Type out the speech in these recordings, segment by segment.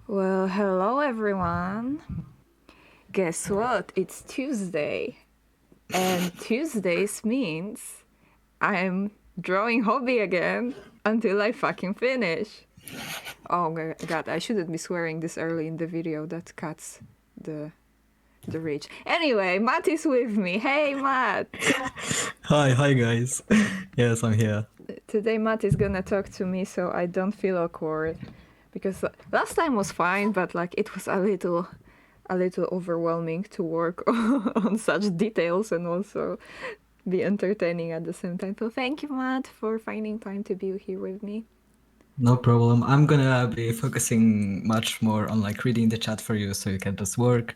Well, hello everyone. Guess what? It's Tuesday. And Tuesdays means I'm drawing Hobi again until I fucking finish. Oh my god, I shouldn't be swearing this early in the video. That cuts the reach. Anyway, Matt is with me. Hey Matt! Hi guys. Yes, I'm here. Today Matt is gonna talk to me so I don't feel awkward. Because last time was fine, but like it was a little overwhelming to work on such details and also be entertaining at the same time. So thank you, Matt, for finding time to be here with me. No problem. I'm gonna be focusing much more on like reading the chat for you so you can just work.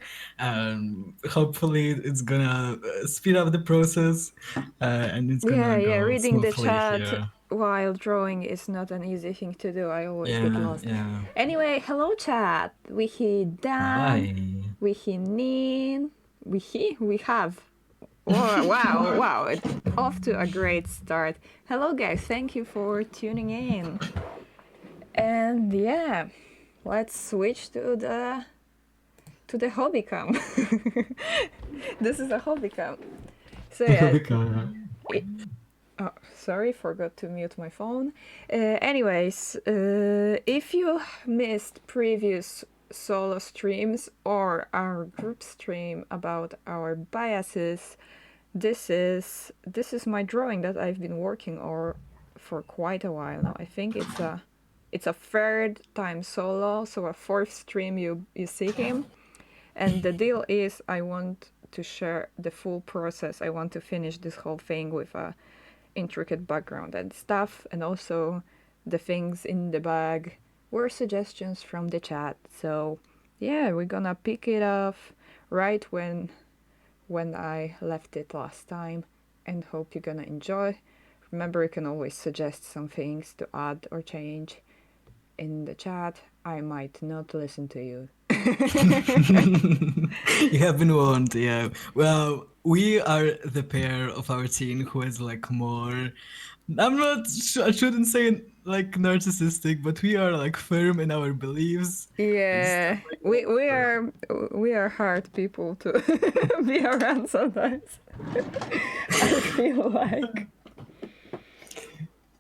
Hopefully it's gonna speed up the process and it's Yeah, gonna yeah, go reading the smoothly chat here. while drawing is not an easy thing to do. I always get Yeah, lost. yeah. Anyway, hello chat. We hear Dan, Hi. we hear Nin, we have. Wow, wow, wow. It's off to a great start. Hello guys, thank you for tuning in. And yeah, let's switch to the hobby cam. This is a hobby cam. So yeah, it, oh, sorry, forgot to mute my phone. Anyways, if you missed previous solo streams or our group stream about our biases, this is my drawing that I've been working on for quite a while now. I think it's a third time solo, so a fourth stream you see him. And the deal is I want to share the full process. I want to finish this whole thing with a intricate background and stuff, and also the things in the bag were suggestions from the chat. So yeah, we're gonna pick it off right when I left it last time, and hope you're gonna enjoy. Remember, you can always suggest some things to add or change in the chat. I might not listen to you. You have been warned, yeah. Well, we are the pair of our team who is like more. I'm not. I shouldn't say like narcissistic, but we are like firm in our beliefs and stuff Yeah, like we that. we So are we are hard people to be around sometimes. I feel like.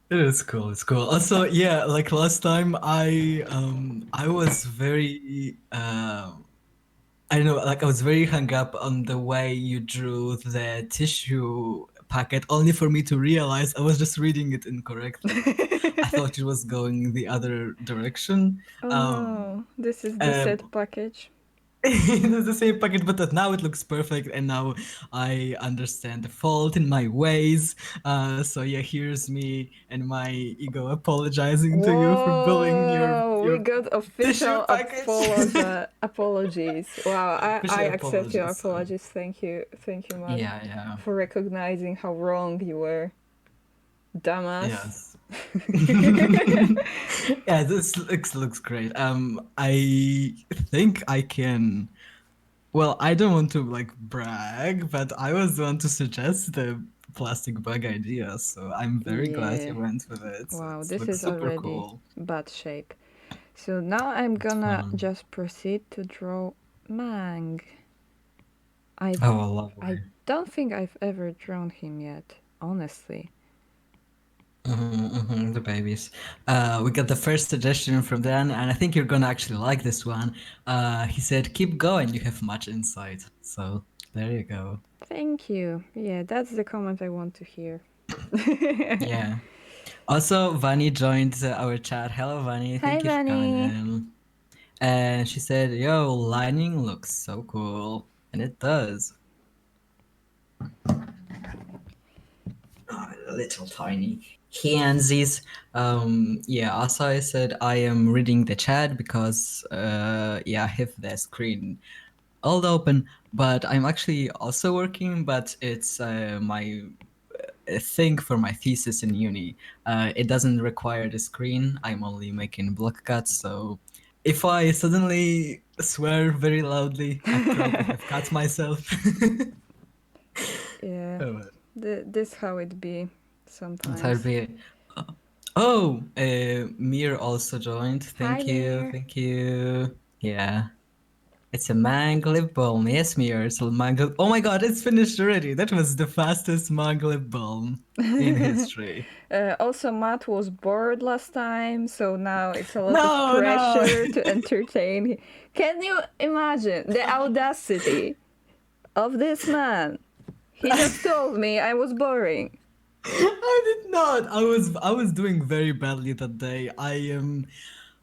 it is cool. It's cool. Also, yeah, like last time, I was very I don't know, like I was very hung up on the way you drew the tissue packet, only for me to realize I was just reading it incorrectly. I thought it was going the other direction. Oh Um, no, this is the set um, package. it's the same packet, but now it looks perfect, and now I understand the fault in my ways. So yeah, here's me and my ego apologizing to you for bullying Whoa, we your got tissue official package. apologies. Wow, I Official accept your apologies. So. apologies. Thank you, Matt, Yeah, yeah. for recognizing how wrong you were, dumbass. Yes. Yeah, this looks great. I think I can. Well, I don't want to like brag, but I was the one to suggest the plastic bag idea, so I'm very glad Yeah. you went with it. So Wow, it this looks is super already cool. bad shape. So now I'm It's gonna fun. just proceed to draw Mang. I've Oh, I lovely. don't think I've ever drawn him yet, honestly. The babies. We got the first suggestion from Dan, and I think you're gonna actually like this one. He said, "Keep going. You have much insight." So there you go. Thank you. Yeah, that's the comment I want to hear. Yeah. Also, Vani joined our chat. Hello, Vani. Hi, Thank you for coming Vanny. in. And she said, "Yo, lining looks so cool," and it does. Oh, little tiny handsies. Yeah. Also, I said I am reading the chat because, yeah, I have the screen all open, but I'm actually also working. But it's my thing for my thesis in uni. It doesn't require the screen. I'm only making block cuts, so if I suddenly swear very loudly, I probably have cut myself. Yeah, Oh, this how it be that's how it sometimes. be. Oh, Mir also joined. Hi, Thank you, Mir. thank you. Yeah. It's a mango lip balm. Yes, Mia, it's a mango. Oh my god, it's finished already. That was the fastest mango lip balm in history. Also, Matt was bored last time, so now it's a lot of No, no. pressure to entertain. Can you imagine the audacity of this man? He just told me I was boring. I did not. I was doing very badly that day. I am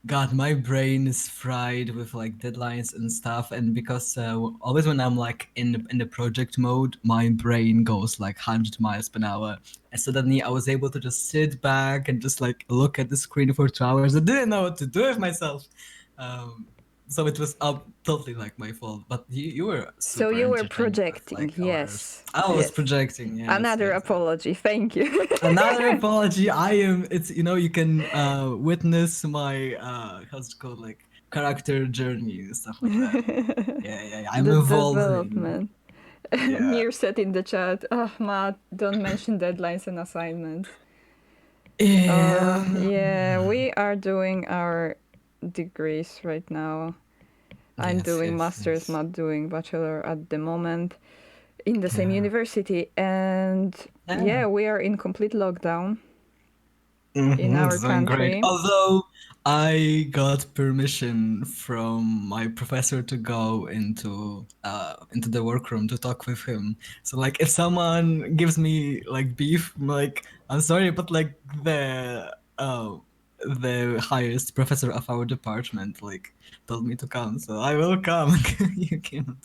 God, my brain is fried with like deadlines and stuff, and because always when I'm like in the project mode, my brain goes like 100 miles per hour, and suddenly I was able to just sit back and just like look at the screen for 2 hours. I didn't know what to do with myself, um, so it was totally like my fault. But you were So super you were entertaining with projecting, like hours. yes. I was Yes. projecting, yes, Another yes, yes. apology, thank you. Another apology. I am. It's you can witness my how's it called, like character journey and stuff like that. Yeah, yeah, yeah. I'm The evolving. development. Yeah. Mir said in the chat, oh, Matt, don't mention deadlines and assignments. Yeah. Yeah, we are doing our degrees right now. I'm Yes, doing yes, master's, yes. Matt doing bachelor at the moment in the same Yeah. university. And Yeah. yeah, we are in complete lockdown in Mm-hmm, our it's doing great. country. Although I got permission from my professor to go into the workroom to talk with him. So like if someone gives me like beef, I'm like, I'm sorry, but like the highest professor of our department like told me to come, so I will come. You cannot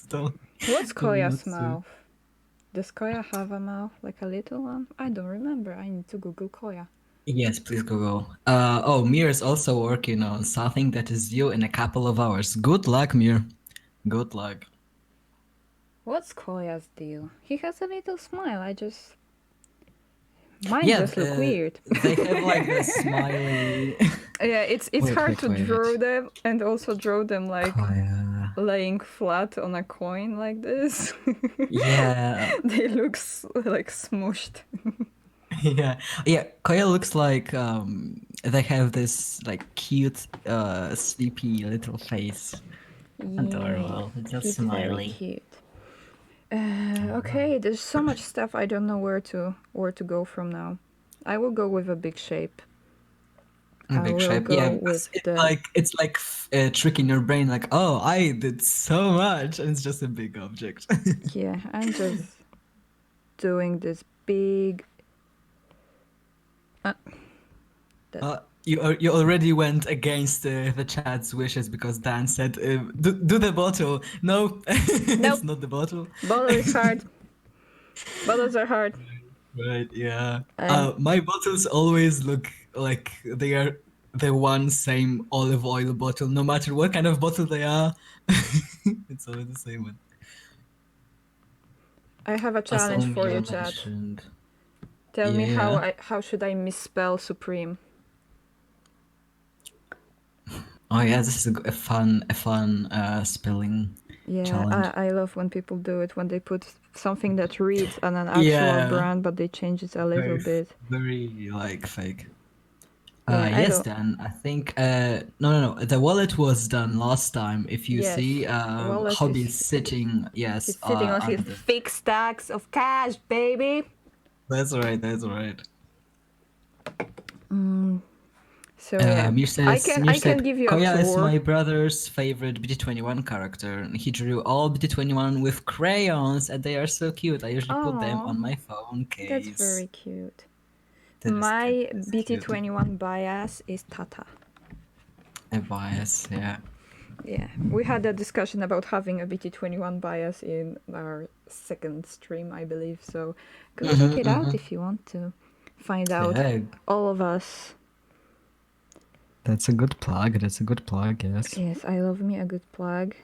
What's tell me not Koya's to. mouth? Does Koya have a mouth like a little one? I don't remember. I need to Google Koya. Yes, please Google. Oh, Mir is also working on something that is due in a couple of hours. Good luck, Mir. Good luck. What's Koya's deal? He has a little smile. Mine Yeah, just look weird. they have like the smiley. Yeah, it's Wait, hard wait, to wait. draw them and also draw them like Koya. laying flat on a coin like this. Yeah, They look like smushed. yeah, yeah. Koya looks like they have this like cute, sleepy little face. Yeah, Adorable. It's just he's very smiley. cute. Okay, there's so much stuff I don't know where to go from now. I will go with a big shape. I Big will shape. go Yeah, with because the it's like tricking your brain. Like, oh, I did so much, and it's just a big object. yeah. I'm just doing this big. Uh, that You already went against the chat's wishes because Dan said, do the bottle." No, nope. it's not the bottle. Bottle is hard. Bottles are hard. Right? Yeah. I'm My bottles always look like they are the one same olive oil bottle, no matter what kind of bottle they are. It's always the same one. I have a As challenge for you, Omnia chat. mentioned. Tell me Yeah. how should I misspell supreme? Oh yeah, this is a fun spelling Yeah, challenge. I love when people do it when they put something that reads on an actual Yeah, brand, but they change it a little very bit. very like fake. Yeah, I Yes, don't. Dan. I think no. The wallet was done last time. If you Yes, see, Wallace Hobi is is sitting. he's Yes, sitting on his under. thick stacks of cash, baby. That's right. That's right. So yeah, Mir I can said give you a Koya is tour. my brother's favorite BT21 character. And he drew all BT21 with crayons, and they are so cute. I usually put them Oh, on my phone that's case. very cute. That is cute. My That's cute. BT21 bias is Tata. A bias, yeah. Yeah, we had a discussion about having a BT21 bias in our second stream, I believe. So go check it out if you want to find out Yeah, all of us. that's a good plug. That's a good plug. Yes. Yes, I love me a good plug.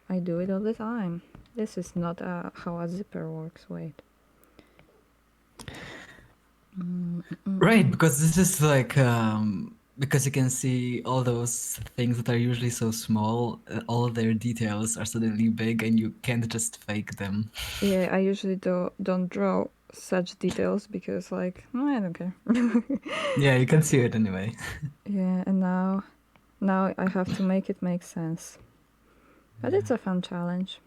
I do it all the time. This is not how a zipper works. Wait. Right, because this is like because you can see all those things that are usually so small, all of their details are suddenly big, and you can't just fake them. Yeah, I usually don't draw such details because like I don't care. Yeah, you can see it anyway. Yeah, and now I have to make it make sense. But it's a fun challenge.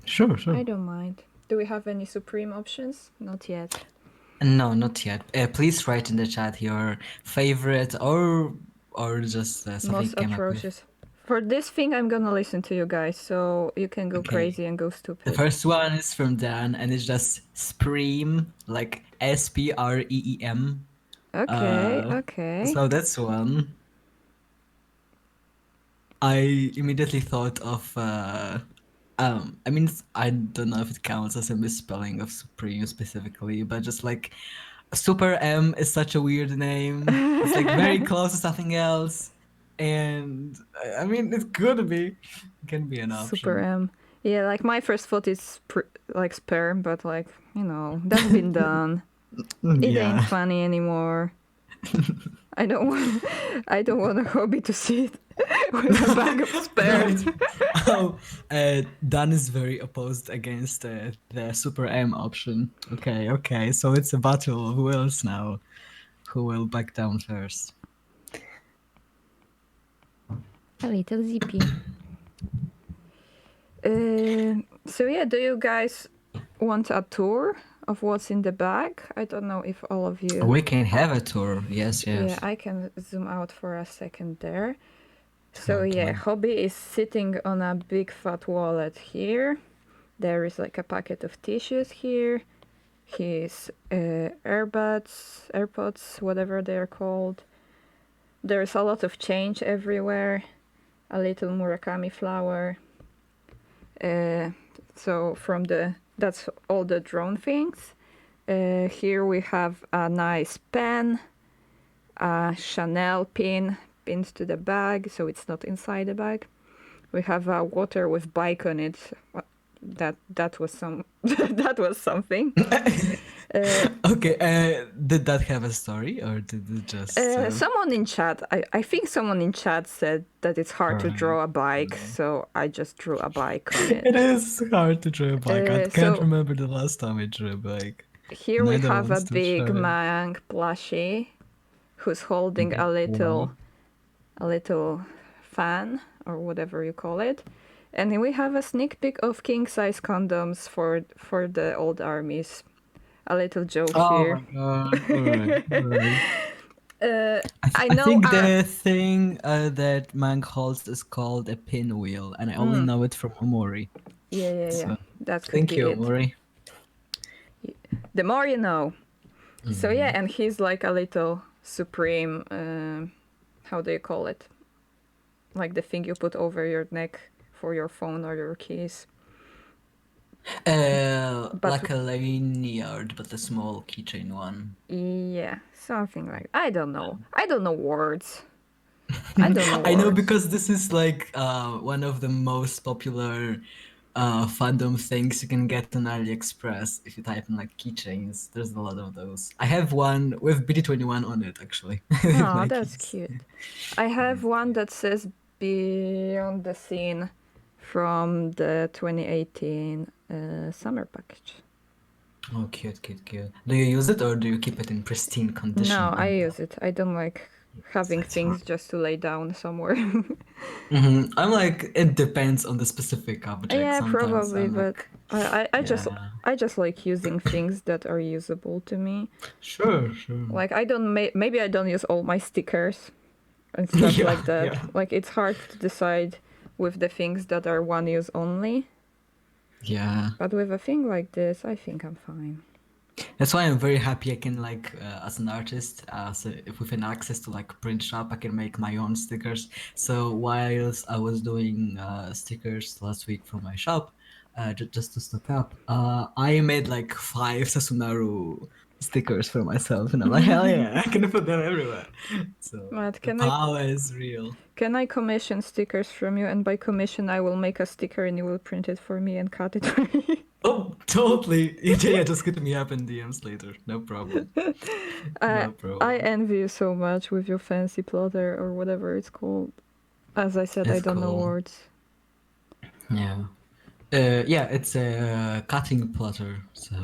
Sure, sure. I don't mind. Do we have any supreme options? Not yet. No, not yet. Please write in the chat your favorite or just something Most you came up with. atrocious. For this thing, I'm gonna listen to you guys, so you can go Okay. crazy and go The stupid. first one is from Dan, and it's just Spreem, like Spreem. Okay, okay. So that's one. I immediately thought of I mean I don't know if it counts as a misspelling of Supreme specifically, but just like Super M is such a weird name. It's like very close to something else. And I mean it could be. It can be an Super option. M. Yeah, like my first thought is like sperm, but like, you know, that's been done. It ain't Yeah. funny anymore. I don't want a Hobi to see it with a bag of sperm. Oh, Dan is very opposed against the Super M option. Okay, okay. So it's a battle. Who else now? Who will back down first? A little zippy. So yeah, do you guys want a tour of what's in the bag? I don't know if all of you. We can have a tour. Yes, yes. Yeah, I can zoom out for a second there. So Totally. yeah, Hobi is sitting on a big fat wallet here. There is like a packet of tissues here. His AirPods, whatever they're called. There's a lot of change everywhere. A little Murakami flower. So that's all the drone things. Here we have a nice pen, a Chanel pin pinned to the bag, so it's not inside the bag. We have a water with bike on it. That was some that was something. Okay, did that have a story or did it just... Someone in chat, I think someone in chat said that it's hard to draw a bike, so I just drew a bike on it. It is hard to draw a bike. I can't so- remember the last time I drew a bike. Here we Neither have a wants to big try. Mang plushie who's holding Okay, a little fan or whatever you call it. And we have a sneak peek of king size condoms for the old armies. A little joke Oh here. my god. Alright, alright. I I know think the thing that Mang holds is called a pinwheel, and I only know it from Omori. Yeah. So, That could thank be you, it. Omori. The more you know. So yeah, and he's like a little supreme. How do you call it? Like the thing you put over your neck for your phone or your keys. Like a lanyard, but a small keychain one. Yeah, something like. I don't know. I don't know words. I don't know. I know words. because this is like one of the most popular fandom things you can get on AliExpress if you type in like keychains. There's a lot of those. I have one with BT21 on it actually. Oh, My that's keys. cute. I have one that says Beyond the Scene from the 2018 summer package. Oh, cute. Do you use it or do you keep it in pristine condition? No, I use it. I don't like having things just to lay down somewhere. I'm like, it depends on the specific object. Yeah, Sometimes probably, I'm but like, I just like using things that are usable to me. Sure. Like maybe I don't use all my stickers and stuff Yeah, like that. yeah. Like it's hard to decide with the things that are one use only. Yeah. But with a thing like this, I think I'm fine. That's why I'm very happy I can like as an artist, so if with an access to like print shop, I can make my own stickers. So whilst I was doing stickers last week for my shop, just to stock up, I made like 5 Sasunaru stickers for myself, and I'm like, hell yeah, I can put them everywhere. So But the power is real. Can I commission stickers from you? And by commission, I will make a sticker and you will print it for me and cut it for me. Oh, totally. Yeah, just hit me up in DMs later. No problem. No problem. I envy you so much with your fancy plotter or whatever it's called. As I said, I don't know words. Yeah. Yeah, it's a cutting plotter, so.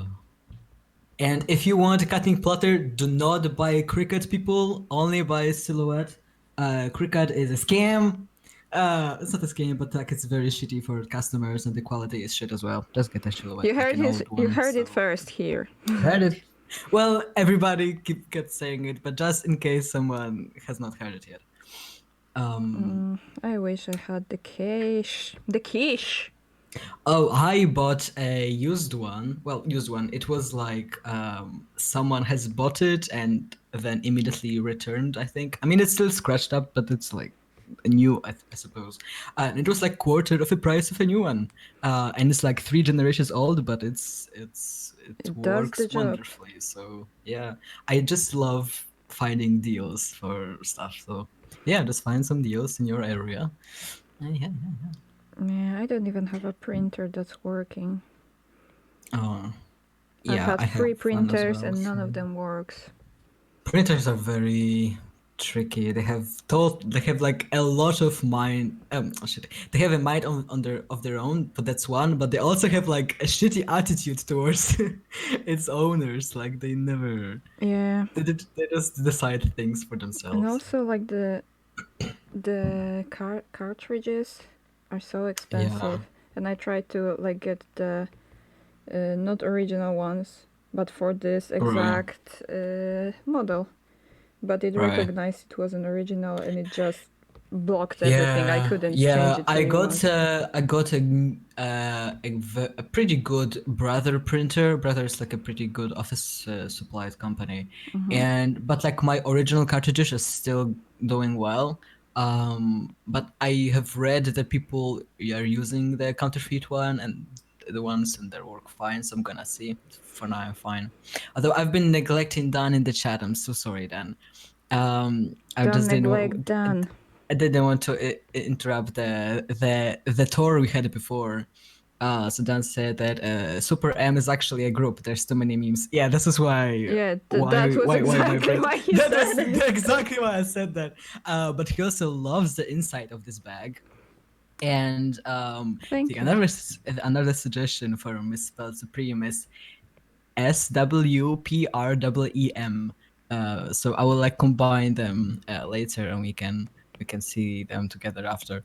And if you want a cutting plotter, do not buy Cricut, people. Only buy Silhouette. Cricut is a scam. It's not a scam, but like it's very shitty for customers and the quality is shit as well. Just get a silhouette, You like heard an his. old You one. heard it So first here. heard it. Well, everybody kept saying it, but just in case someone has not heard it yet. I wish I had the quiche. The quiche. Oh, I bought a used one. Well, used one. It was like someone has bought it and then immediately returned, I think. I mean, it's still scratched up, but it's like a new, I suppose. And it was like quarter of the price of a new one. And it's like 3 generations old, but it It does the works job. wonderfully. So yeah, I just love finding deals for stuff. So yeah, just find some deals in your area. Yeah. Yeah, I don't even have a printer that's working. Oh. I've Yeah, had I have 3 printers well. and none So. of them works. Printers are very tricky. They have like a lot of mind. Oh shit. They have a mind of their own, but that's one. But they also have like a shitty attitude towards its owners. Like they never. Yeah, They just decide things for and themselves. also like the cartridges are so Yeah. expensive, and I tried to like get the not original ones, but for this Right. exact model, but it Right. recognized it was an original and it just blocked everything. I Yeah, couldn't change yeah. it to I got a pretty good Brother printer. Brother is like a pretty good office supplies company, and but like my original cartridges is still doing well. But I have read that people are using the counterfeit one and the ones in there work fine. So I'm gonna see. For now, I'm fine. Although I've been neglecting Dan in the chat. I'm so sorry, Dan. I Don't just didn't. neglect Dan. I didn't want to interrupt the tour we had before. So Dan said that Super M is actually a group. There's too many memes. Yeah, this is Yeah, that was why my exactly brain. why he That's said it. exactly why I said that. But he also loves the inside of this bag. And Thank the you. another suggestion for misspelled Supreme is SWPREEM. So I will like combine them later, and we can see them together after.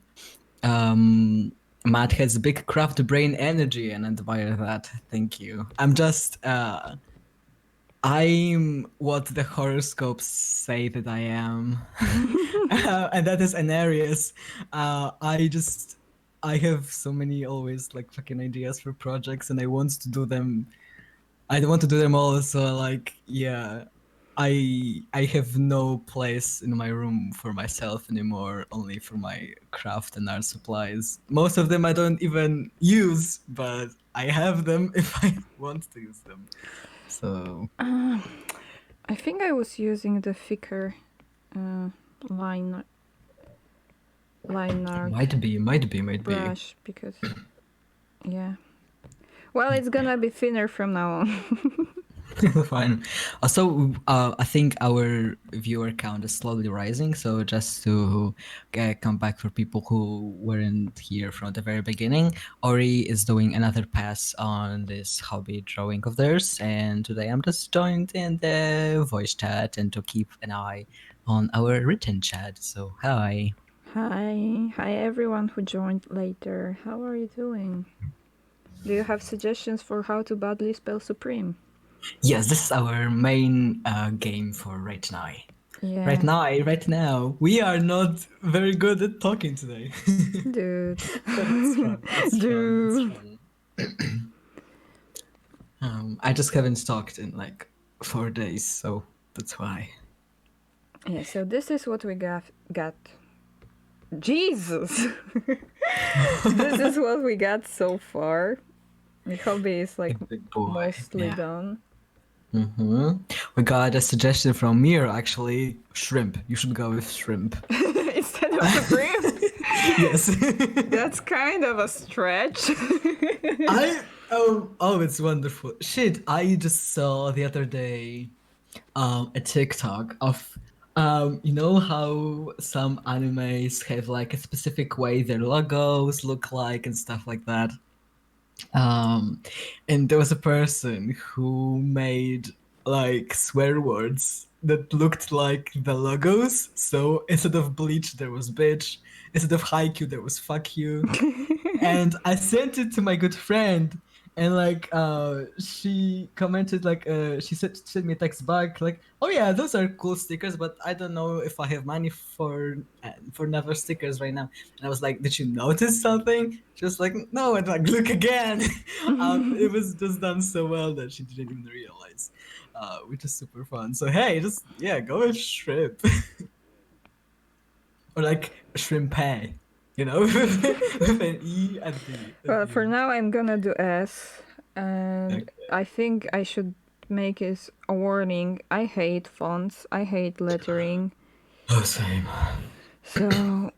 Matt has big craft brain energy, and I admire that. Thank you. I'm what the horoscopes say that I am, and that is an Aries. I have so many always like fucking ideas for projects, and I want to do them. I want to do them all. So like, yeah, I have no place in my room for myself anymore. Only for my craft and art supplies. Most of them I don't even use, but I have them if I want to use them. So I think I was using the thicker uh, line line art might be. brush because yeah. Well, it's gonna be thinner from now on. Fine. Also, I think our viewer count is slowly rising. So just to come back for people who weren't here from the very beginning, Ori is doing another pass on this hobby drawing of theirs, and today I'm just joined in the voice chat and to keep an eye on our written chat. So hi. Hi everyone who joined later. How are you doing? Do you have suggestions for how to badly spell supreme? Yes, this is our main game for right now. Yeah, Right now, we are not very good at talking today. dude. But it's fun. It's fun. It's Dude. fun. I just haven't talked in like 4 days, so that's why. Yeah, so this is what we got. Jesus! This is what we got so far. The hobby is like Big boy. mostly Yeah. done. We got a suggestion from Mir actually. Shrimp. You should go with shrimp. Instead of supreme? Yes. That's kind of a stretch. It's wonderful. Shit, I just saw the other day a TikTok of you know how some animes have like a specific way their logos look like and stuff like that. And there was a person who made like swear words that looked like the logos. So instead of bleach, there was bitch. Instead of haiku, there was fuck you. And I sent it to my good friend, and like she commented like she sent me a text back like, oh yeah, those are cool stickers, but I don't know if I have money for another stickers right now. And I was like, did you notice something? She was like, no. And like, look again. It was just done so well that she didn't even realize, which is super fun. So hey, just yeah, go with shrimp. Or like shrimpay, you know, with an E at the Well, for end. now I'm gonna do S, and Okay. I think I should make it a warning. I hate fonts. I hate lettering. Oh, same. So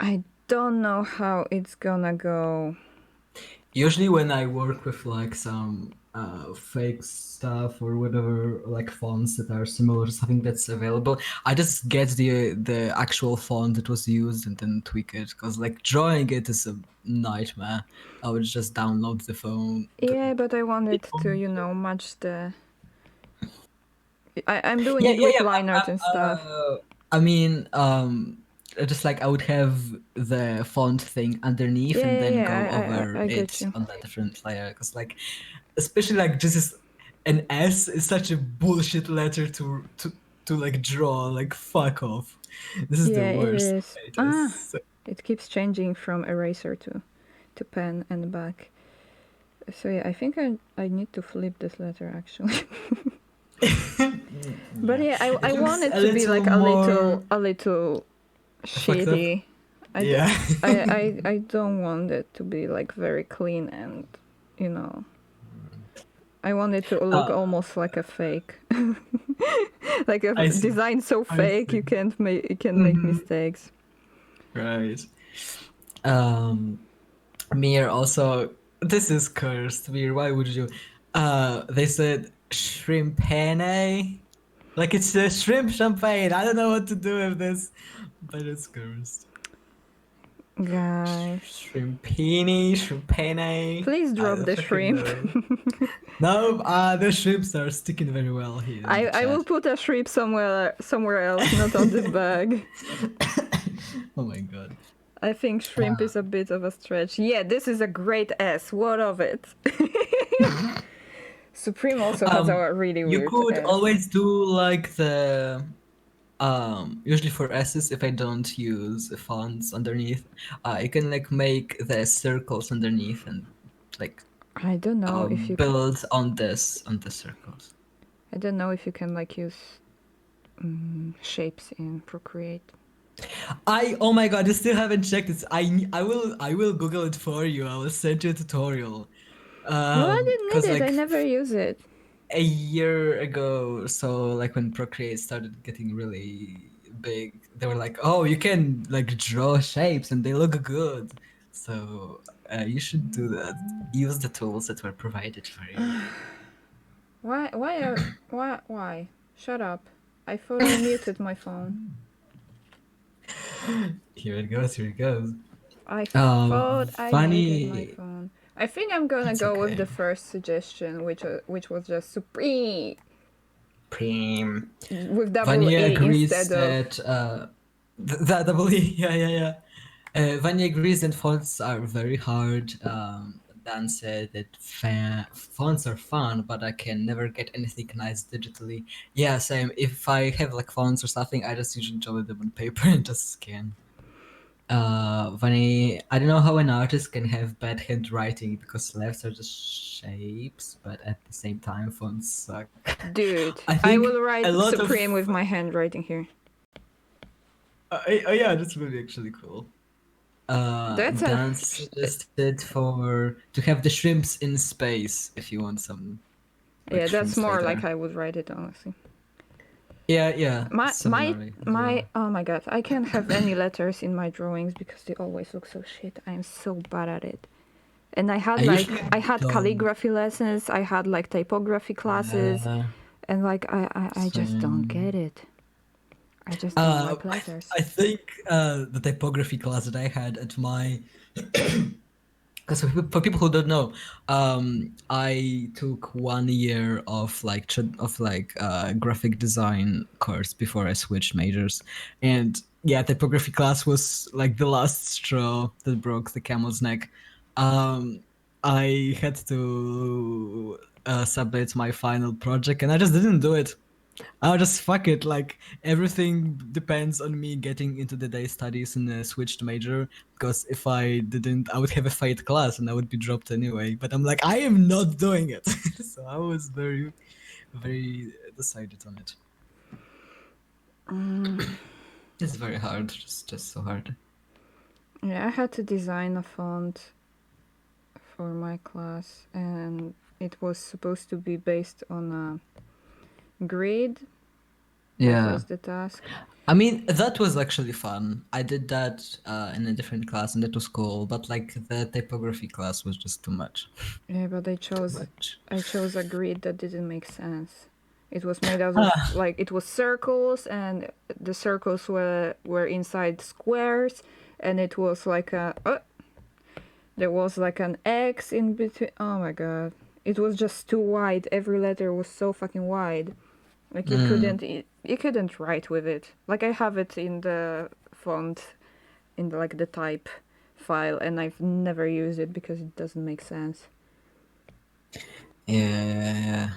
I don't know how it's gonna go. Usually when I work with like some fake stuff or whatever, like fonts that are similar to something that's available, I just get the actual font that was used and then tweak it. Because like drawing it is a nightmare. I would just download the phone. Yeah, but I wanted to, match the. I'm doing Yeah, it yeah, with yeah. line art and stuff. I mean, just like I would have the font thing underneath Yeah, and yeah, then go yeah. over I get it you. on that different layer. Because like, especially like just an S is such a bullshit letter to like draw. Like fuck off. This is the Yeah, it worst. is. It Ah, is. it keeps changing from eraser to pen and back. So yeah, I think I need to flip this letter actually. But Yeah, yeah, I it want looks it a to be little like more a little fucked up. shitty. I, d- Yeah. I don't want it to be like very clean and you know I want it to look uh, almost like a fake. Like a I see. design so I fake see. you can make Mhm. mistakes. Right. Um, Mir also, this is cursed. Mir, why would you? They said shrimpane. Like it's a shrimp champagne. I don't know what to do with this, but it's cursed. Guys, Shrimpini, shrimpane. please I drop don't the fucking shrimp. know. No, the shrimps are sticking very well here in the I will chat. put a shrimp somewhere else, not on this bag. Oh my god. I think shrimp is a bit of a stretch. Yeah, this is a great S. What of it? Supreme also has a really You weird could S. always do like the usually for S's if I don't use fonts underneath, you can like make the circles underneath and like I don't know if you build on the circles. I don't know if you can like use shapes in Procreate. Oh my god, you still haven't checked it. I will Google it for you. I will send you a tutorial. No, I didn't Cause need it. I like never use it. a year ago, so like when Procreate started getting really big, they were like, "Oh, you can like draw shapes and they look good." So you should do that. Use the tools that were provided for you. Why? Shut up. I thought I muted my phone. Here it goes. Here it goes. I thought I muted my Funny. phone. I think I'm gonna It's go with okay. the first suggestion, which was just Supreme Preem. with double Vanya E agrees instead of. that that double E. Yeah, yeah, yeah. Vanya agrees that fonts are very hard. Dan said that fonts are fun, but I can never get anything nice digitally. Yeah, same. If I have like fonts or something, I just usually draw them on paper and just scan. Vanya, I don't know how an artist can have bad handwriting because letters are just shapes, but at the same time, fonts suck. Dude, I I think will a write lot of. Supreme with my handwriting here. Oh yeah, that's really actually cool. That's a. Dan suggested for to have the shrimps in space if you want some like Yeah, that's shrimps more later. like I would write it honestly. Yeah, My similarly as well. oh my god, I can't have any letters in my drawings because they always look so shit. I'm so bad at it. And I usually I had don't. calligraphy lessons, I had like typography classes, Yeah, and like I just don't get same. it. I just don't like I, letters. I think the typography class that I had at my Because for people who don't know, I took 1 year of graphic design course before I switched majors, and yeah, typography class was like the last straw that broke the camel's neck. Um, I had to submit my final project, and I just didn't do it. I'll just fuck it. Like everything depends on me getting into the day studies in a switched major. Because if I didn't, I would have a failed class and I would be dropped anyway. But I'm like, I am not doing it. So I was very, very decided on it. It's very hard. Just so hard. Yeah, I had to design a font for my class, and it was supposed to be based on a grid. That Yeah. was the task. I mean, that was actually fun. I did that in a different class and that was cool. But like the typography class was just too much. Yeah, but Too much. I chose a grid that didn't make sense. It was made out of Ah. like it was circles, and the circles were inside squares, and it was like there was like an X in between. Oh my god, it was just too wide. Every letter was so fucking wide. Like you couldn't write with it. Like I have it in the font, in the, like the type file, and I've never used it because it doesn't make sense. Yeah.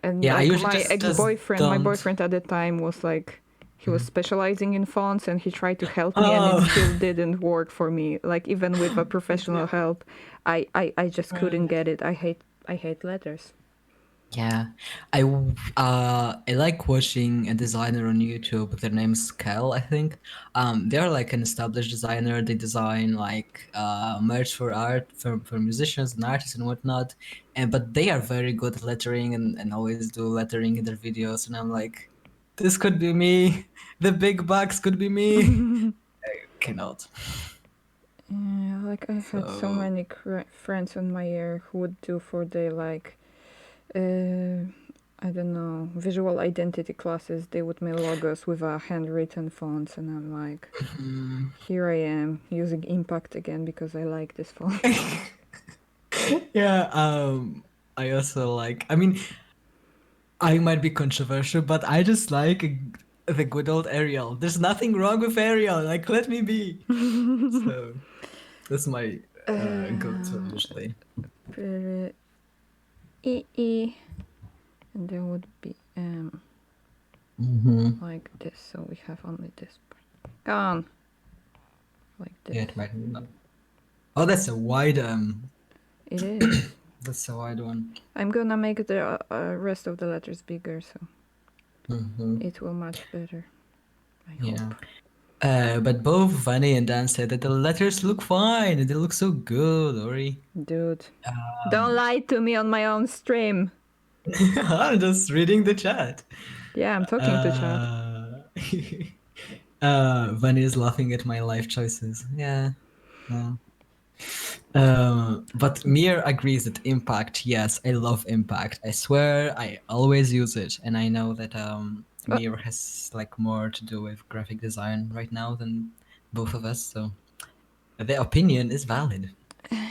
And Yeah, I like usually my just ex-boyfriend, my don't. boyfriend at the time was like, he was specializing in fonts, and he tried to help me, and it Oh, still didn't work for me. Like even with a professional help, I just couldn't get it. I hate letters. yeah. I like watching a designer on YouTube. Their name's Kel, I think. They're like an established designer. They design like merch for art for musicians and artists and whatnot. And but they are very good at lettering and always do lettering in their videos. And I'm like, this could be me. The big bucks could be me. Cannot. Yeah, like I had so So. many friends in my year who would do for their like, uh, I don't know, visual identity classes. They would make logos with a handwritten fonts, and I'm like, mm, here I am using Impact again because I like this font. Yeah, I also like, I mean, I might be controversial, but I just like the good old Arial. There's nothing wrong with Arial, like, let me be. So, that's my go-to uh, usually. E, and there would be Mm-hmm. like this, so we have only this part. Gone. Like Yeah, this. it might not. Oh, that's a wide, It is. that's a wide one. I'm gonna make the rest of the letters bigger, so Mm-hmm. it will match better. I Yeah. hope. But both Vanny and Dan said that the letters look fine and they look so good, Ori. Dude, don't Um, lie to me on my own stream. I'm just reading the chat. Yeah, I'm talking to chat. Uh, Vani is laughing at my life choices. Yeah. No. But Mir agrees that impact, yes, I love impact. I swear I always use it. And I know that Uh, Mir has like more to do with graphic design right now than both of us. So the opinion is valid.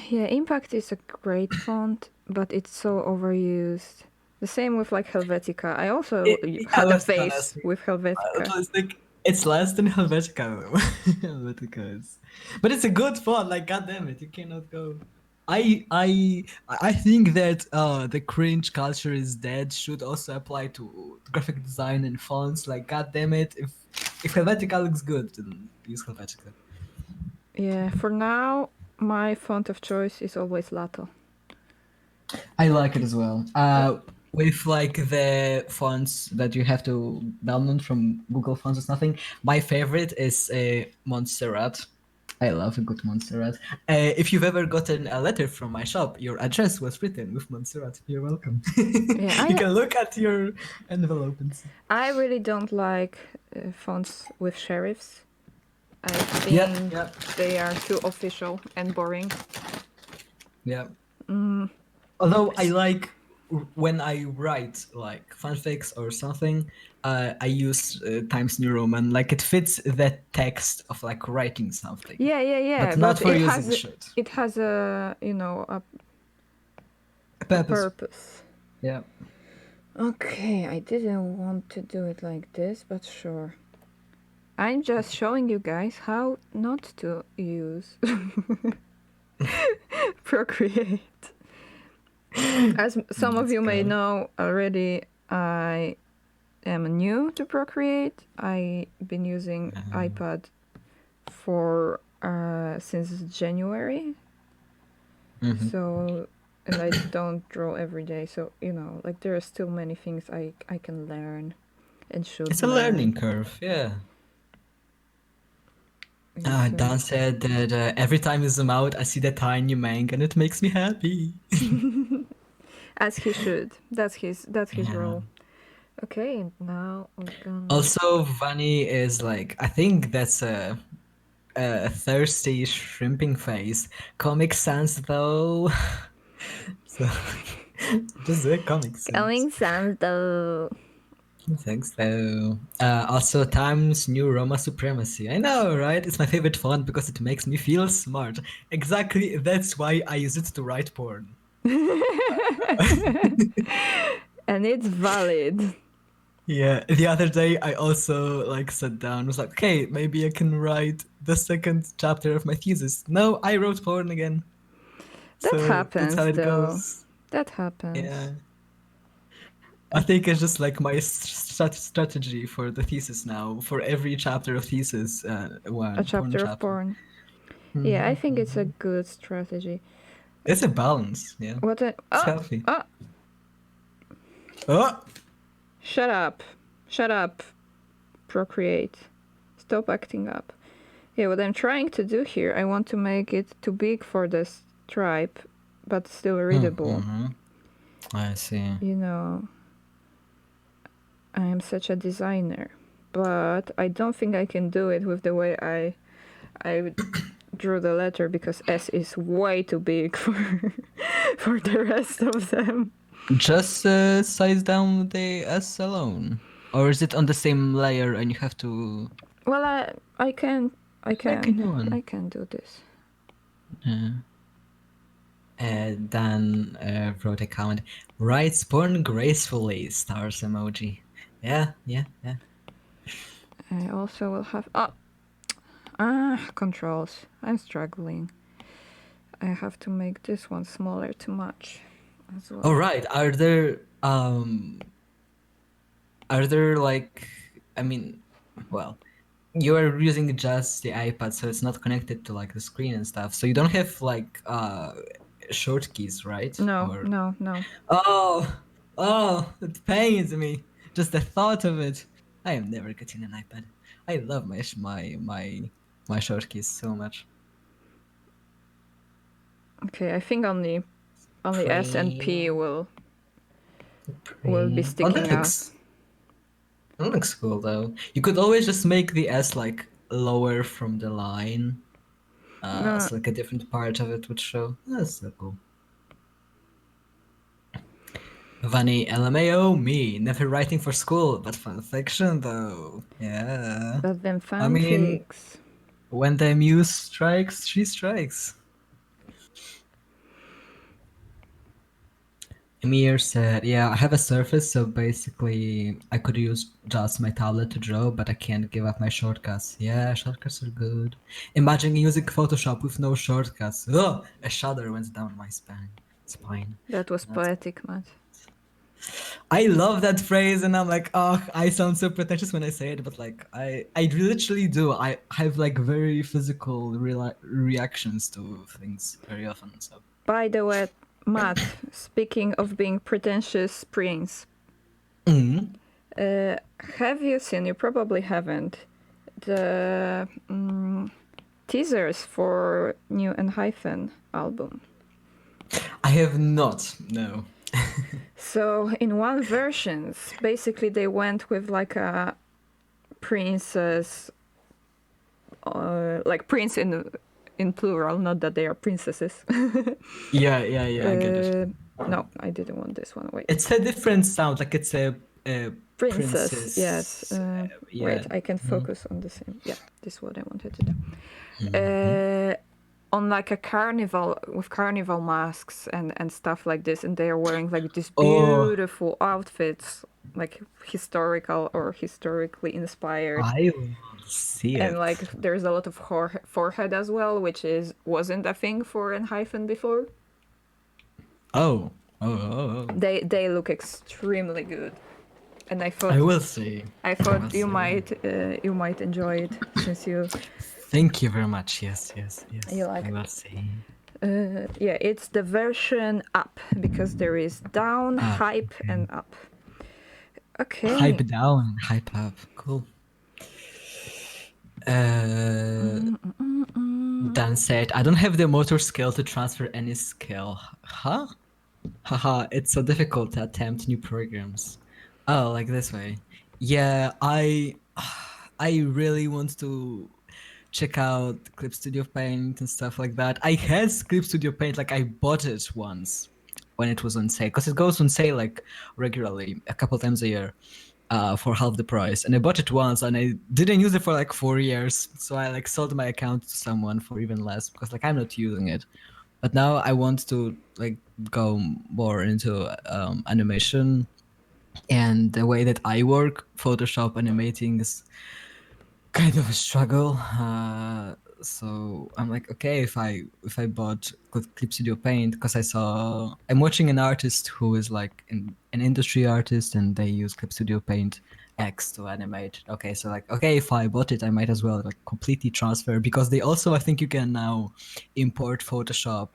yeah, Impact is a great font, but it's so overused. The same with like Helvetica. I also I had a was gonna phase say, with Helvetica. it's like it's less than Helvetica though. Helvetica is, but it's a good font. Like, god damn it, you cannot go. I think that the cringe culture is dead should also apply to graphic design and fonts. Like, god damn it, if Helvetica looks good, then use Helvetica. Yeah, for now, my font of choice is always Lato. I like it as well. With like the fonts that you have to download from Google Fonts or nothing. My favorite is Montserrat. I love a good Montserrat. If you've ever gotten a letter from my shop, your address was written with Montserrat. You're welcome. Yeah, You can look at your envelope and see. I really don't like fonts with serifs. I Yep, think yep, they are too official and boring. yep. Although I like when I write like fanfics or something, I use Times New Roman. Like it fits the text of like writing something, Yeah. but not But for using shit. it has a a Purpose. purpose. Yeah. Okay, I didn't want to do it like this, but sure. I'm just showing you guys how not to use Procreate. As some of Let's you may go. know already, I am new to Procreate. I've been using iPad for since January. Mhm. So, and I don't draw every day. So, like there are still many things I can learn and should It's a learn. learning curve. Yeah. Yeah, so. Dan said that every time you zoom out, I see the tiny Mang, and it makes me happy. As he should. That's his Yeah. role. Okay, now we're gonna. Also, Vanny is like, I think that's a thirsty shrimping face. Comic Sans though. So just the Comic Sans. Coming Sans though. Thanks though. Also, Times New Roma Supremacy. I know, right? It's my favorite font because it makes me feel smart. Exactly. That's why I use it to write porn. And it's valid. Yeah, the other day I also like sat down, was like, okay, maybe I can write the second chapter of my thesis. No, I wrote porn again. That So that's how happens it though. goes. That happens. Yeah. I think it's just like my strategy for the thesis now. For every chapter of thesis, A one porn chapter of chapter. porn. Yeah, I Hmm. think it's a good strategy. It's a balance, yeah. What a. It's Oh! healthy. Oh! Oh! Shut up. Shut up. Procreate. Stop acting up. Yeah, what I'm trying to do here, I want to make it too big for the stripe, but still readable. Mm-hmm. I see. You know, I am such a designer. But I don't think I can do it with the way I drew the letter because S is way too big for the rest of them. Just size down the S alone. Or is it on the same layer and you have to Well, I can make a new one? I can do this. Yeah. Dan wrote a comment. Writes porn gracefully, stars emoji. Yeah. I also will have controls. I'm struggling. I have to make this one smaller to match as well. All right. Are there like, I mean, well, you are using just the iPad, so it's not connected to like the screen and stuff. So you don't have like short keys, right? No, Or no, no. oh, it pains me. Just the thought of it. I am never getting an iPad. I love my short keys so much. Okay, I think only S and P will be Oh, sticking out. that looks cool though. You could always just make the S like lower from the line. So like a different part of it would show. That's so cool. Vanny LMAO, me, never writing for school, but fan fiction though. Yeah. But then I mean, fanfics. when the muse strikes, she strikes. Emir said, yeah, I have a Surface, so basically I could use just my tablet to draw, but I can't give up my shortcuts. Yeah, shortcuts are good. Imagine using Photoshop with no shortcuts. Oh, a shudder went down my spine. That was That's poetic, Matt. I love that phrase, and I'm like, oh, I sound so pretentious when I say it, but like, I literally do. I have like very physical reactions to things very often. So. By the way, Matt, speaking of being pretentious prince, have you seen, you probably haven't, the teasers for new Hyphen album? I have not. No. So in one versions, basically they went with like a princess, like prince in plural, not that they are princesses. Yeah, I get it. No, I didn't want this one. Wait. It's a different sound, like it's a Princess, yes. princess. Yeah. Wait, I can focus on the same. Yeah, this is what I wanted to do. Mhm. On like a carnival with carnival masks and stuff like this, and they are wearing like these Oh, beautiful outfits, like historical or historically inspired, I will see and it. like there's a lot of forehead as well, which wasn't a thing for an hyphen before. Oh, oh. They look extremely good, and I I thought will see. I will see. you might enjoy it since Thank you very much. Yes, yes, you yes. I like. will see. Yeah, it's the version up because there is down, Ah, hype, okay. and up. Okay. Hype down, hype up. Cool. Dan said, I don't have the motor skill to transfer any skill. Huh? Haha, it's so difficult to attempt new programs. Oh, like this way. Yeah, I really want to check out Clip Studio Paint and stuff like that. I had Clip Studio Paint, like I bought it once when it was on sale, because it goes on sale like regularly, a couple times a year, for half the price. And I bought it once, and I didn't use it for like 4 years, so I like sold my account to someone for even less because like I'm not using it. But now I want to like go more into animation, and the way that I work, Photoshop animating is kind of a struggle. So I'm like, okay, if I bought Clip Studio Paint, because I'm watching an artist who is like an industry artist, and they use Clip Studio Paint X to animate. Okay, so like, okay, if I bought it, I might as well like completely transfer, because they also, I think you can now import Photoshop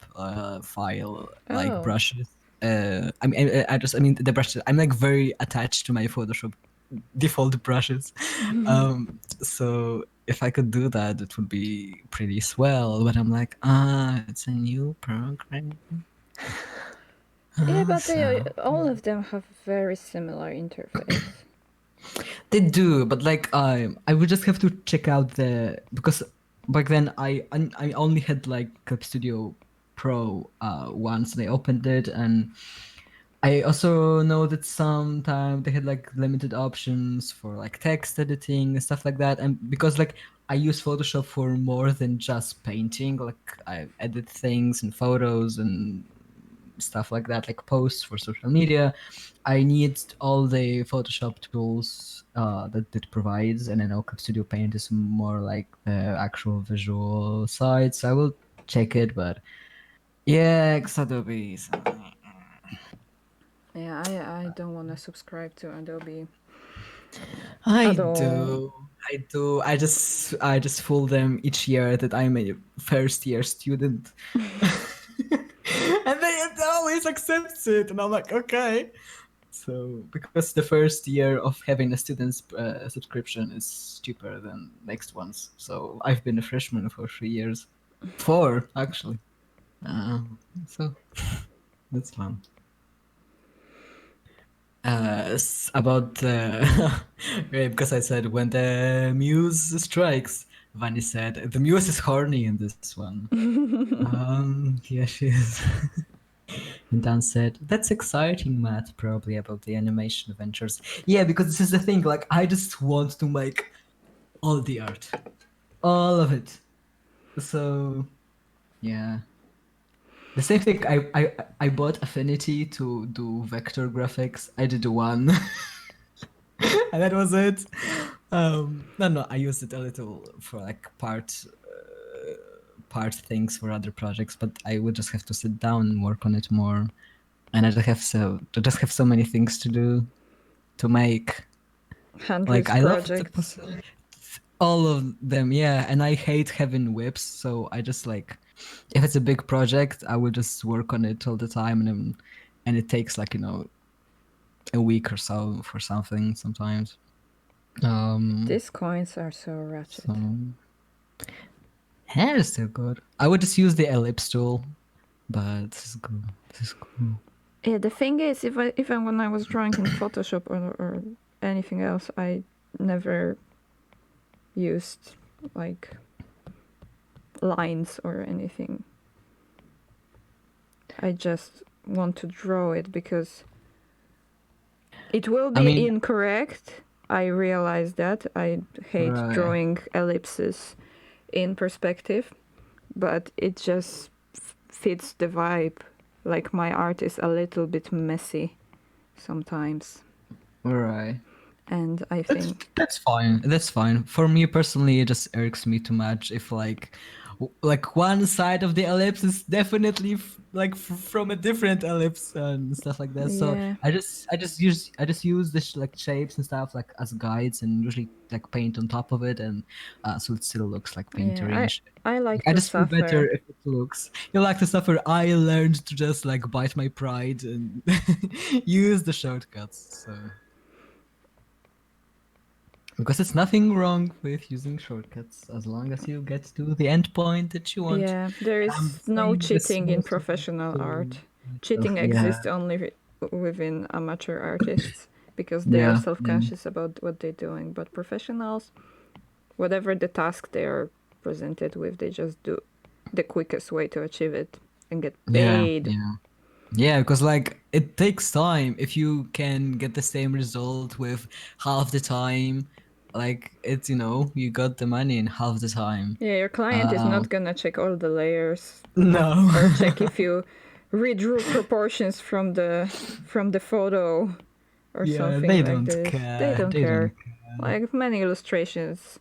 file like Oh. brushes. I mean the brushes. I'm like very attached to my Photoshop default brushes. So if I could do that, it would be pretty swell. But I'm like, it's a new program. Yeah, but they So all of them have very similar interface. they do, but like I would just have to check out because back then I only had like Clip Studio Pro once they opened it, and I also know that sometimes they had like limited options for like text editing and stuff like that. And because like I use Photoshop for more than just painting, like I edit things and photos and stuff like that, like posts for social media. I need all the Photoshop tools that it provides, and I know Clip Studio Paint is more like the actual visual side. So I will check it, but yeah, Adobe. Yeah, I don't want to subscribe to Adobe I at all. do. I do. I just fool them each year that I'm a first year student. And they always accepts it, and I'm like, okay. So because the first year of having a student's subscription is cheaper than next one's, so I've been a freshman for 3 years, 4 actually. So that's fun. About because I said when the muse strikes, Vanny said the muse is horny in this one. Yeah, she is. And Dan said that's exciting, Matt. Probably about the animation adventures. Yeah, because this is the thing. Like, I just want to make all the art, all of it. So yeah, the same thing. I bought Affinity to do vector graphics. I did one. And that was it. No, I used it a little for like part things for other projects, but I would just have to sit down and work on it more. And I just have so many things to do to make. Like Hundreds I love the projects. all of them, yeah. And I hate having whips, so I just like if it's a big project, I would just work on it all the time, and it takes like a week or so for something sometimes. These coins are so ratchet. So hair is still good. I would just use the ellipse tool, but this is good. This is cool. Yeah, the thing is, if I when I was drawing in Photoshop or anything else, I never used like lines or anything. I just want to draw it because it will I be mean, incorrect. I realize that. I hate right. drawing ellipses in perspective, but it just fits the vibe. Like my art is a little bit messy sometimes, Right. and I think That's fine. That's fine. For me personally, it just irks me too much if like one side of the ellipse is definitely from a different ellipse and stuff like that. So yeah, I just use the like shapes and stuff like as guides and usually like paint on top of it, and so it still looks like yeah. painterly and shit. I Like, like I to just feel better suffer. if it looks. You like to suffer. I learned to just like bite my pride and use the shortcuts. So. Because it's nothing wrong with using shortcuts as long as you get to the end point that you want. Yeah, there And I'm is no saying this cheating in mostly professional to art. myself. Cheating Yeah, exists only within amateur artists because they are yeah, yeah, self-conscious about what they're doing. But professionals, whatever the task they are presented with, they just do the quickest way to achieve it and get yeah, paid. yeah. Yeah, because like it takes time. If you can get the same result with half the time, like you got the money in half the time. Yeah, your client is Um, not gonna check all the layers no. or check if you redrew proportions from the photo or Yeah, something they like don't this. They care. don't They don't care. care. Like many illustrations,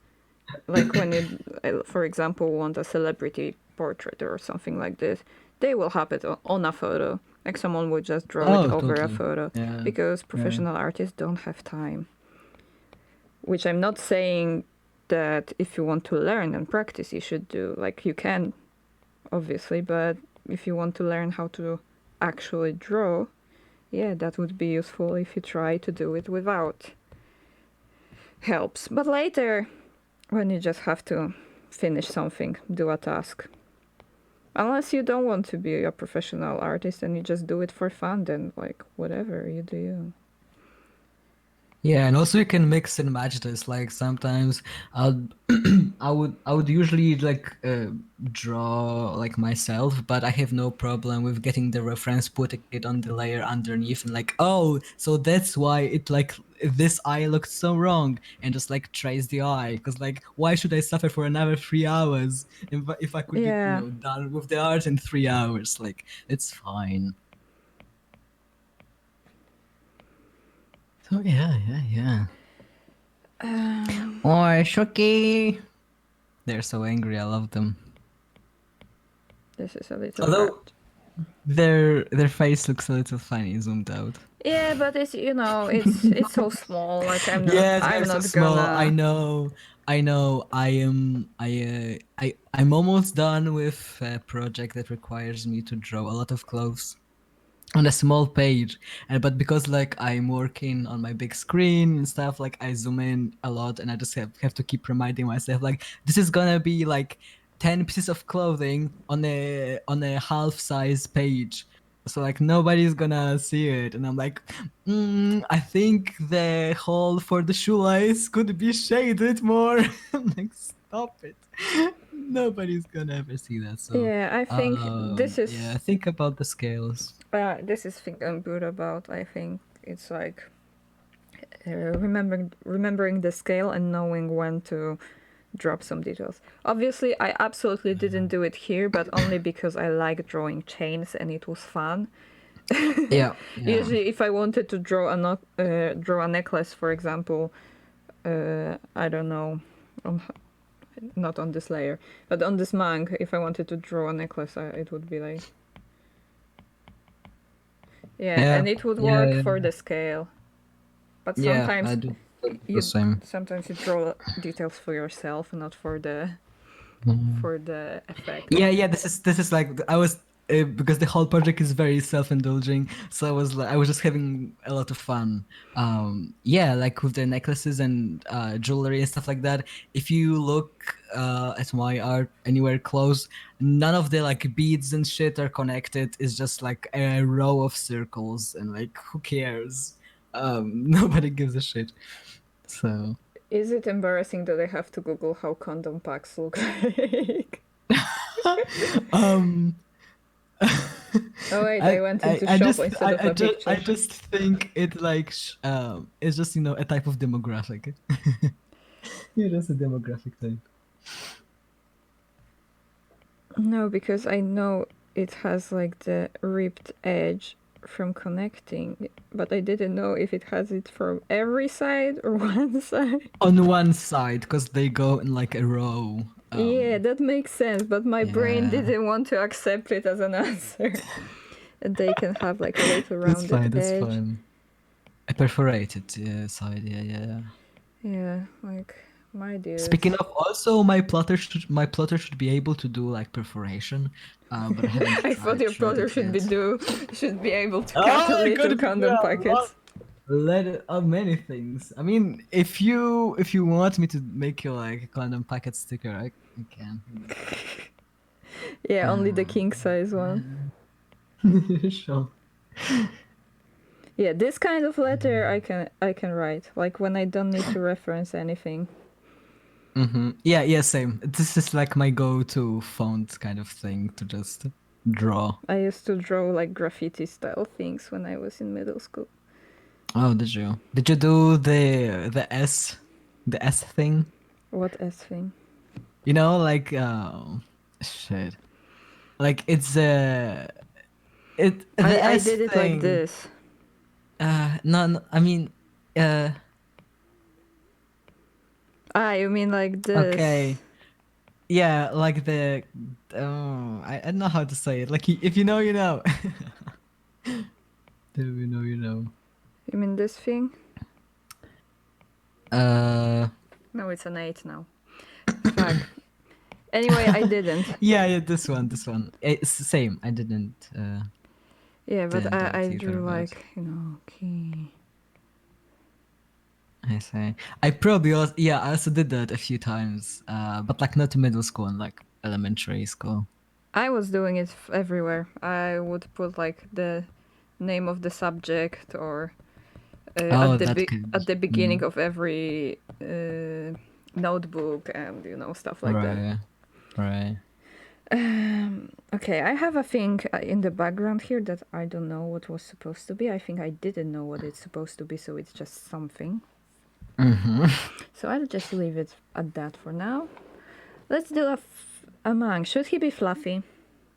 like when you, for example, want a celebrity portrait or something like this, they will have it on a photo. Like someone would just draw it Oh, over a totally. photo Yeah, because yeah. professional artists don't have time. Which I'm not saying that if you want to learn and practice, you should do. Like you can, obviously, but if you want to learn how to actually draw, yeah, that would be useful if you try to do it without helps. But later, when you just have to finish something, do a task. Unless you don't want to be a professional artist and you just do it for fun, then like whatever you do. Yeah, and also you can mix and match this. Like sometimes I'll I would usually like draw like myself, but I have no problem with getting the reference, putting it on the layer underneath, and like, oh, so that's why it like this eye looked so wrong, and just like trace the eye. Because like, why should I suffer for another 3 hours if I could be Yeah. done with the art in 3 hours? Like, it's fine. So yeah, yeah, yeah. Um, Oi, Shoki! They're so angry. I love them. this is a little hard. Although their face looks a little funny zoomed out. Yeah, but it's so small. Like Yeah, they're I'm so not small. I gonna. know. I know. I'm almost done with a project that requires me to draw a lot of clothes on a small page, and but because like I'm working on my big screen and stuff, like I zoom in a lot, and I just have to keep reminding myself like this is gonna be like 10 pieces of clothing on a half size page, so like nobody's gonna see it, and I'm like, I think the hole for the shoelace could be shaded more. I'm like, stop it. Nobody's gonna ever see that. So Yeah, I think yeah, think about the scales. this is thing I'm good about. I think it's like remembering the scale and knowing when to drop some details. Obviously, I absolutely didn't do it here, but only because I like drawing chains and it was fun. Yeah, yeah. Usually, if I wanted to draw a necklace, for example, I don't know, on, not on this layer, but on this mang, if I wanted to draw a necklace, it would be like, yeah, Yeah, and it would yeah, work yeah, for the scale. But yeah. I sometimes do the you same. sometimes you draw details for yourself, not for the Mhm. for the effect. Yeah, yeah. This is like I was because the whole project is very self-indulging. So I was just having a lot of fun. Yeah, like with the necklaces and jewelry and stuff like that. If you look at my art anywhere close, none of the like beads and shit are connected. It's just like a row of circles, and like who cares? Nobody gives a shit. So. Is it embarrassing that I have to Google how condom packs look like? um Oh wait, I went into shop instead of a I picture. just think it like it's just a type of demographic. You're just a demographic type. No, because I know it has like the ripped edge from connecting, but I didn't know if it has it from every side or one side. On one side, because they go in like a row. Yeah, that makes sense, but my brain Yeah, didn't want to accept it as an answer. And they can have like a little that's rounded fine. That's edge. fine. A perforated side. Yeah, yeah. Yeah, like my Speaking dudes. of, also my plotter should be able to do like perforation, but I haven't I thought your tried plotter it yet. should be able to cut a Oh, it little could be condom packets. many things. I mean, if you want me to make you like a condom packet sticker, I can. Yeah, only the king size one. Sure. Yeah, this kind of letter I can write, like when I don't need to reference anything. Yeah, yeah, same. This is like my go-to font kind of thing to just draw. I used to draw like graffiti style things when I was in middle school. Oh, did you? Did you do the S thing? What S thing? You know, like shit. Like it's the I S did it like thing. this. No, no, I mean, uh, Ah, you mean like this? okay, yeah, like the I don't know how to say it. Like if you know, you know. Do you know, you know? You mean this thing? Uh, No, it's an 8 now. Fuck. Anyway, I didn't. yeah, yeah, this one. It's the same. I Yeah, but didn't do I it either, drew but like, okay. I say I probably also, yeah, I also did that a few times. But like not middle school and like elementary school. I was doing it everywhere. I would put like the name of the subject or Oh, that could. at the beginning Mm, of every notebook and stuff like that. right, right. Okay, I have a thing in the background here that I don't know what was supposed to be. I think I didn't know what it's supposed to be, so it's just something. So I'll just leave it at that for now. Let's do a man. Should he be fluffy?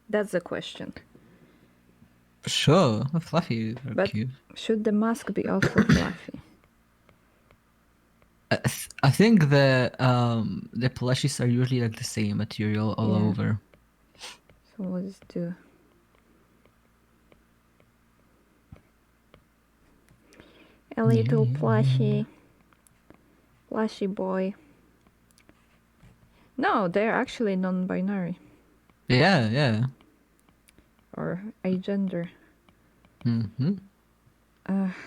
That's the question. Sure, fluffy or But cute. should the mask be also fluffy? I think the plushies are usually like the same material all Yeah. over. So let's do a little plushy boy. No, they're actually non-binary Yeah, yeah. or agender. Mm-hmm.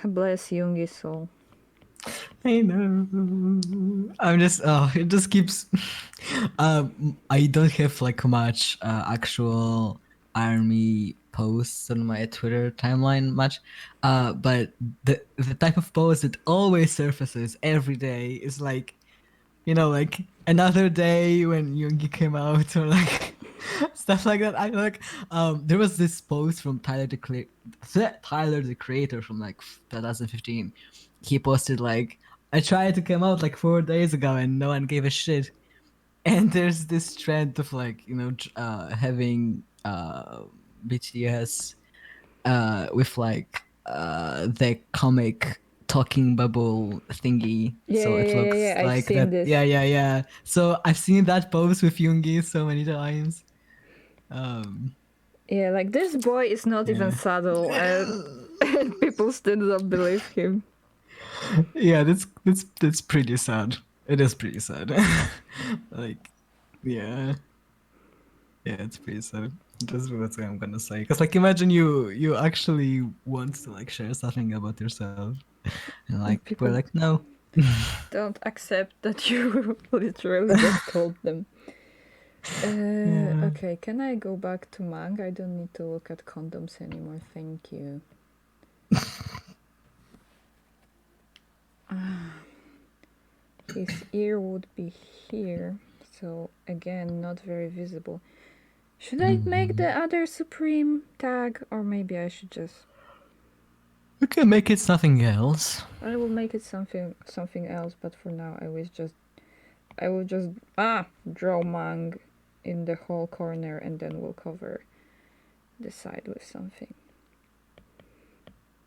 Bless Yoongi's soul. I know. I'm just it just keeps I don't have like much actual army posts on my Twitter timeline much. But the type of post that always surfaces every day is like, like another day when Yoongi came out or like stuff like that. I like there was this post from Tyler the creator from like 2015. He posted like, I tried to come out like 4 days ago and no one gave a shit. And there's this trend of like, having BTS with like the comic talking bubble thingy. Yeah, So yeah, it yeah, yeah, looks yeah. I've like seen that. this. Yeah, yeah, yeah. So I've seen that post with Yoongi so many times. Um, Yeah, like this boy is not even yeah. subtle, and people still don't believe him. Yeah, that's pretty sad. It is pretty sad. Like, yeah. Yeah, it's pretty sad. That's what I'm gonna say. Because like, imagine you actually want to like share something about yourself, and And like people are people like, no. don't accept that you literally just told them. Yeah. Okay, can I go back to Mang? I don't need to look at condoms anymore, thank you. His ear would be here, so again, not very visible. Should I make the other Supreme tag, or maybe I should just... We can make it something else. I will make it something else, but for now I will just draw Mang in the whole corner, and then we'll cover the side with something.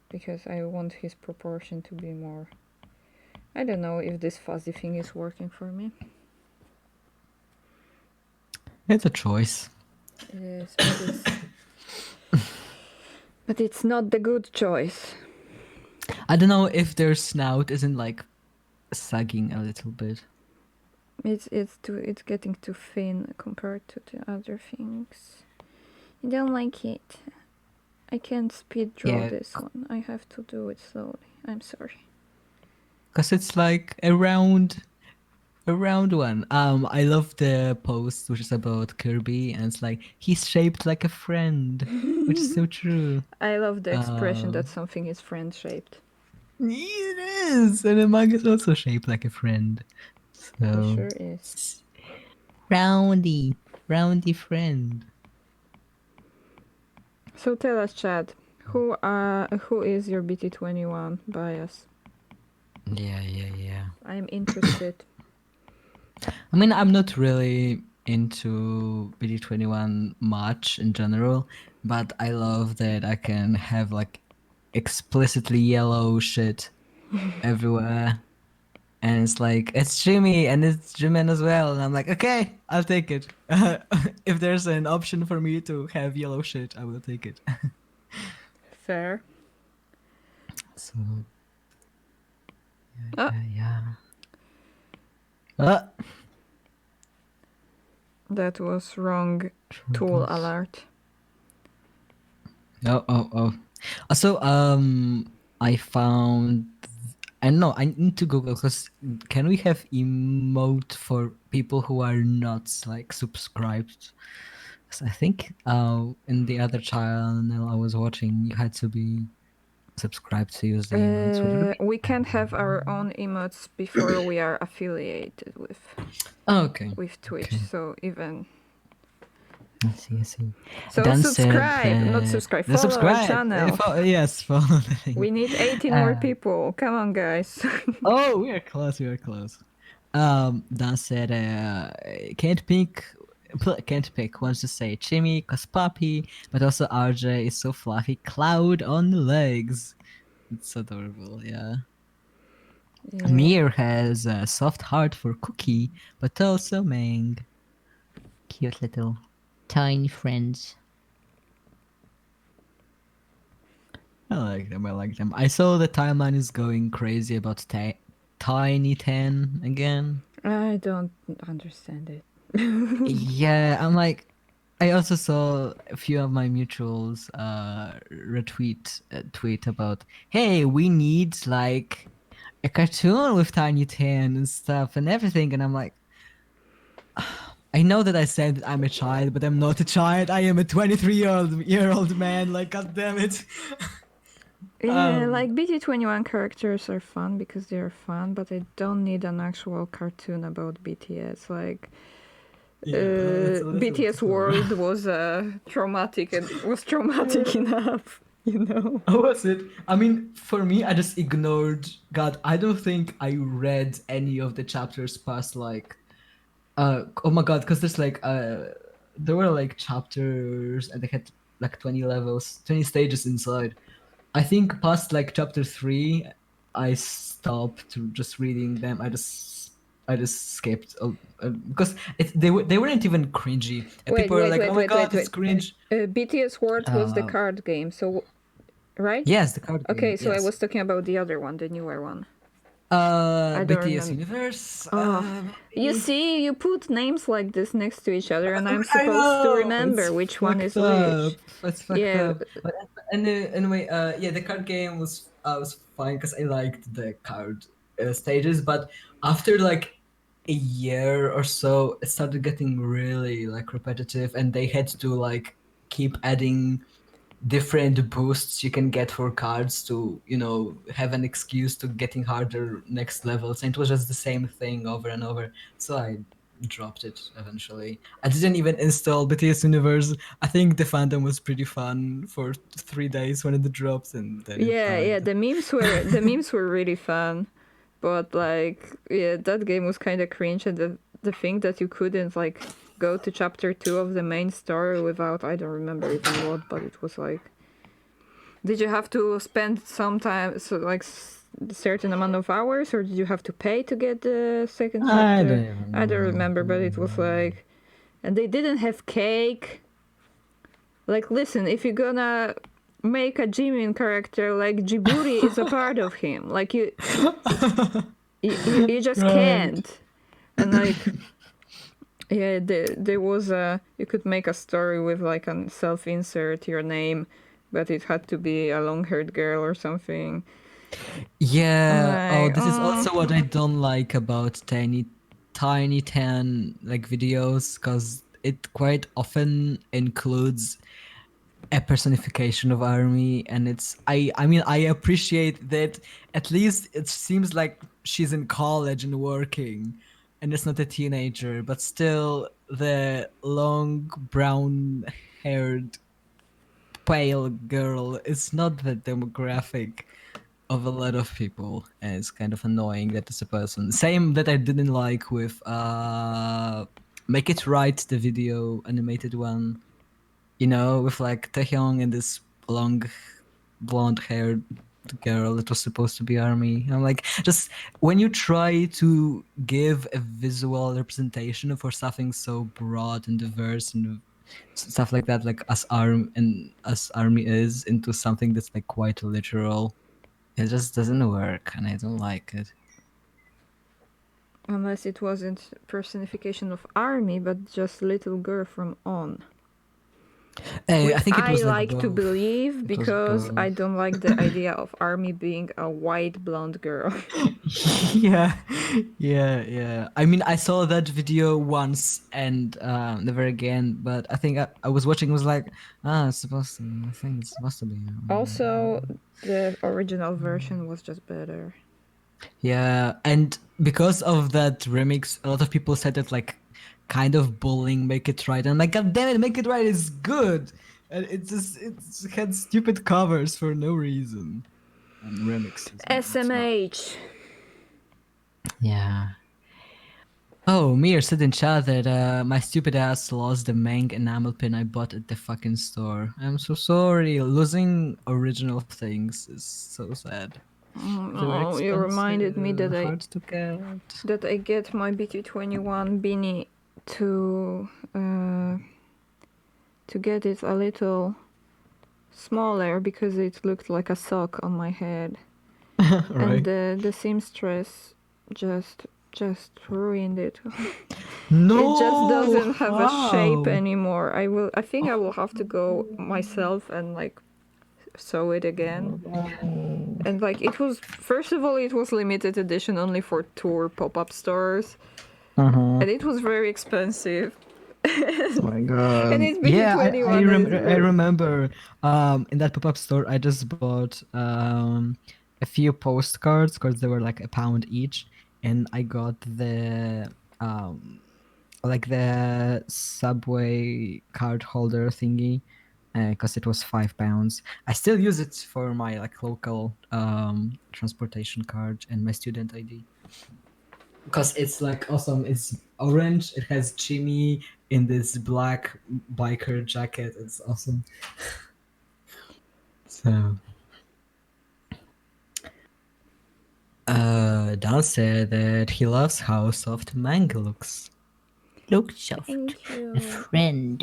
Because I want his proportion to be more... I don't know if this fuzzy thing is working for me. It's a choice. It is, but it's not the good choice. I don't know if their snout isn't like sagging a little bit. It's getting too thin compared to the other things. I don't like it. I can't speed draw this one. I have to do it slowly. I'm sorry. Cause it's like a round one. I love the post which is about Kirby, and it's like he's shaped like a friend, which is so true. I love the expression that something is friend shaped. It is, and the manga is also shaped like a friend. So It sure is. Roundy friend. So tell us, Chad, who is your BT21 bias? Yeah. I'm interested. I mean, I'm not really into BT21 much in general, but I love that I can have like explicitly yellow shit everywhere. And it's like, it's Jimmy and it's Jimin as well. And I'm like, okay, I'll take it. If there's an option for me to have yellow shit, I will take it. Fair. So, Ah. yeah. That was wrong tool alert. Oh. Also, I found... I know, I need to Google, because can we have emote for people who are not like subscribed? 'Cause I think in the other channel I was watching, you had to be subscribed to use the emotes. We can't have our own emotes before we are affiliated with with Twitch. Okay. So even... I see. So Dan subscribe, said, not subscribe, follow our channel. Yes, follow the thing. We need 18 more people. Come on, guys. Oh, we are close. Dan said, can't pick, wants to say Jimmy, cause Poppy, but also RJ is so fluffy, cloud on the legs. It's adorable, yeah. Amir has a soft heart for Cookie, but also Mang. Cute little tiny friends. I like them. I saw the timeline is going crazy about Tiny 10 again. I don't understand it. Yeah, I'm like, I also saw a few of my mutuals retweet a tweet about, hey, we need like a cartoon with Tiny 10 and stuff and everything, and I'm like, I know that I said that I'm a child, but I'm not a child. I am a 23-year-old man. Like, god damn it. Yeah, like BT21 characters are fun because they're fun, but I don't need an actual cartoon about BTS. Like, BTS World was traumatic and was traumatic enough, you know. How was it? I mean, for me, I just ignored. God, I don't think I read any of the chapters past like. Oh my god, because there's like there were like chapters and they had like 20 levels, 20 stages inside. I think past like chapter 3, I stopped just reading them. I just skipped because they weren't even cringy. And people were like, "Oh my god, it's cringe." BTS World was the card game, so right? Yes, the card game. Okay, so yes. I was talking about the other one, the newer one. BTS Universe. You see, you put names like this next to each other, and I'm supposed to remember which one is which. It's fucked up. But anyway, yeah, the card game was fine because I liked the card stages. But after like a year or so, it started getting really like repetitive, and they had to like keep adding different boosts you can get for cards to, you know, have an excuse to getting harder next levels, and it was just the same thing over and over. So I dropped it eventually. I didn't even install BTS Universe. I think the fandom was pretty fun for 3 days when it dropped, and then it Yeah, died. the memes were really fun, but like yeah, that game was kind of cringe, and the thing that you couldn't like go to chapter 2 of the main story without, I don't remember even what, but it was like, did you have to spend some time, so like a certain amount of hours, or did you have to pay to get the second I chapter? don't even I don't know. remember, but it was like, and they didn't have cake. Like, listen, if you're gonna make a Jimin character, like Djibouti is a part of him. Like you just Right. can't. And like, yeah, there was a, you could make a story with like a self-insert your name, but it had to be a long-haired girl or something. Yeah. Oh, Like, this is also what I don't like about tiny tan like videos, because it quite often includes a personification of army, and I mean I appreciate that at least it seems like she's in college and working, and it's not a teenager, but still the long brown haired pale girl is not the demographic of a lot of people, and it's kind of annoying that it's a person. Same that I didn't like with Make It Right, the video animated one, with like Taehyung and this long blonde haired girl that was supposed to be army. I'm like, just when you try to give a visual representation for something so broad and diverse and stuff like that, like us army is, into something that's like quite literal, it just doesn't work, and I don't like it. unless it wasn't personification of army, but just little girl from On. I Which think it I was like like to both. believe It was because I both. don't like the idea of Army being a white blonde girl. Yeah, yeah. I mean, I saw that video once and never again. But I think I was watching. Was like, it's supposed to. I think it's supposed to be. Also, the original version was just better. Yeah, and because of that remix, a lot of people said it like kind of bullying Make It Right. And I'm like, God damn it, Make It Right is good. And it's had stupid covers for no reason. And remixes, it's not. SMH. Yeah. Oh, Mir said in chat that my stupid ass lost the Mang enamel pin I bought at the fucking store. I'm so sorry. Losing original things is so sad. They were Oh, you reminded me expensive, hard to get. that I get my BT21 beanie to get it a little smaller because it looked like a sock on my head. And Right? the seamstress just ruined it. It just No! doesn't have a shape How? anymore. I think I will have to go myself and like sew it again. And like, it was, first of all, it was limited edition only for tour pop-up stores, Uh-huh. and it was very expensive. Oh my And god. it's Yeah, BT21 and it's I very, remember in that pop-up store I just bought a few postcards because they were like £1 each, and I got the like the subway card holder thingy because it was £5. I still use it for my like local transportation card and my student ID because it's like awesome. It's orange. It has Jimmy in this black biker jacket. It's awesome. So, Dan said that he loves how soft manga looks. Look soft, thank you. a friend.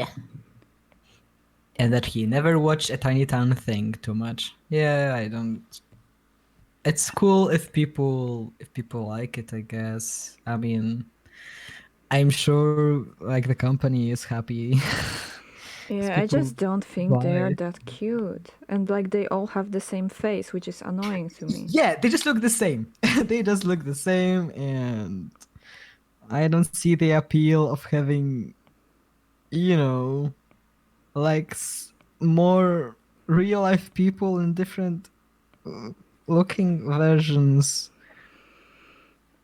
And that he never watched a Tiny Town thing too much. Yeah, I don't. It's cool if people like it, I guess. I mean, I'm sure like the company is happy. As Yeah, I people just don't think they are buy. that cute. And like, they all have the same face, which is annoying to me. Yeah, they just look the same. They just look the same, and I don't see the appeal of having, you know, like more real life people in different uh, looking versions.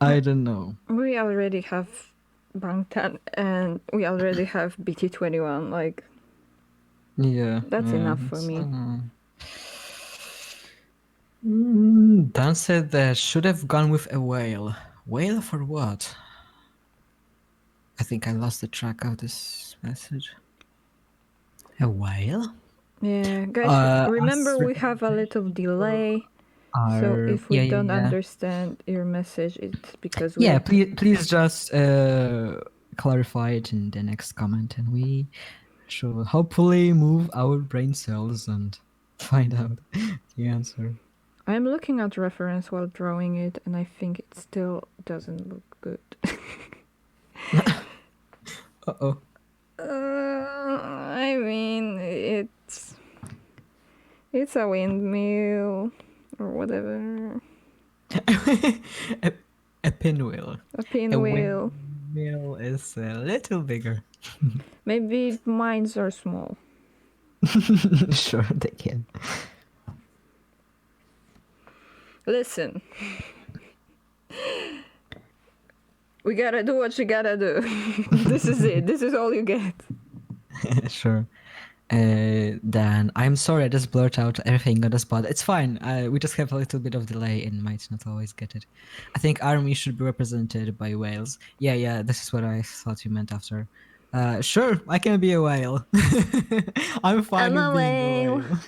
I don't know. We already have Bangtan, and we already have BT21. Like, Yeah. that's enough for me. Dan said that should have gone with a whale. Whale for what? I think I lost the track of this message. A whale? Yeah, guys, remember Us we have a little delay. So are if we yeah, don't yeah, yeah. understand your message, it's because Yeah, we please just clarify it in the next comment, and we should hopefully move our brain cells and find out the answer. I'm looking at reference while drawing it, and I think it still doesn't look good. Uh-oh. I mean, it's a windmill or whatever, a, a pinwheel. a A pinwheel. windmill is a little bigger. Maybe mines are small. Sure, they can. Listen, we gotta do what you gotta do. This is it. This is all you get. Sure. Dan, I'm sorry I just blurt out everything on the spot. It's fine. We just have a little bit of delay and might not always get it. I think army should be represented by whales. Yeah, this is what I thought you meant after. Sure, I can be a whale. I'm fine I'm with a being a whale. whale.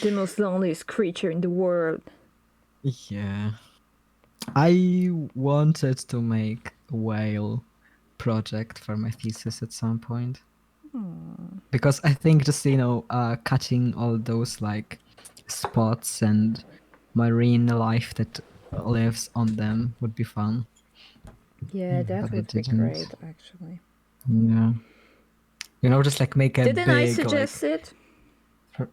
The most loneliest creature in the world. Yeah. I wanted to make a whale project for my thesis at some point. Because I think just cutting all those like spots and marine life that lives on them would be fun. Yeah, that But I would be didn't. great, actually. Yeah, just like make a Didn't I big suggest it?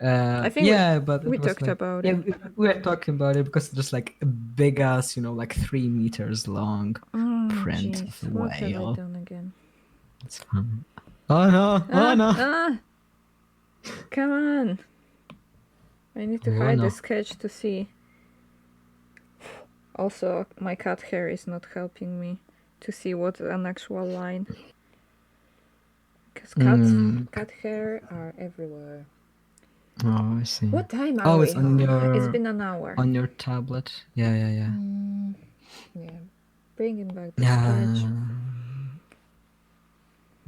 I think yeah, but we it was talked like about yeah, it. we were talking about it because just like a big ass, like 3 meters long print of Jeez, a what have I whale. done again? It's fun. Oh no! Oh no! Come on! I need to Oh, hide no. the sketch to see. Also, my cat hair is not helping me to see what an actual line. Because cat hair are everywhere. Oh, I see. What time are we? It's on your. It's been an hour. On your tablet. Yeah. Yeah. Bringing back the sketch.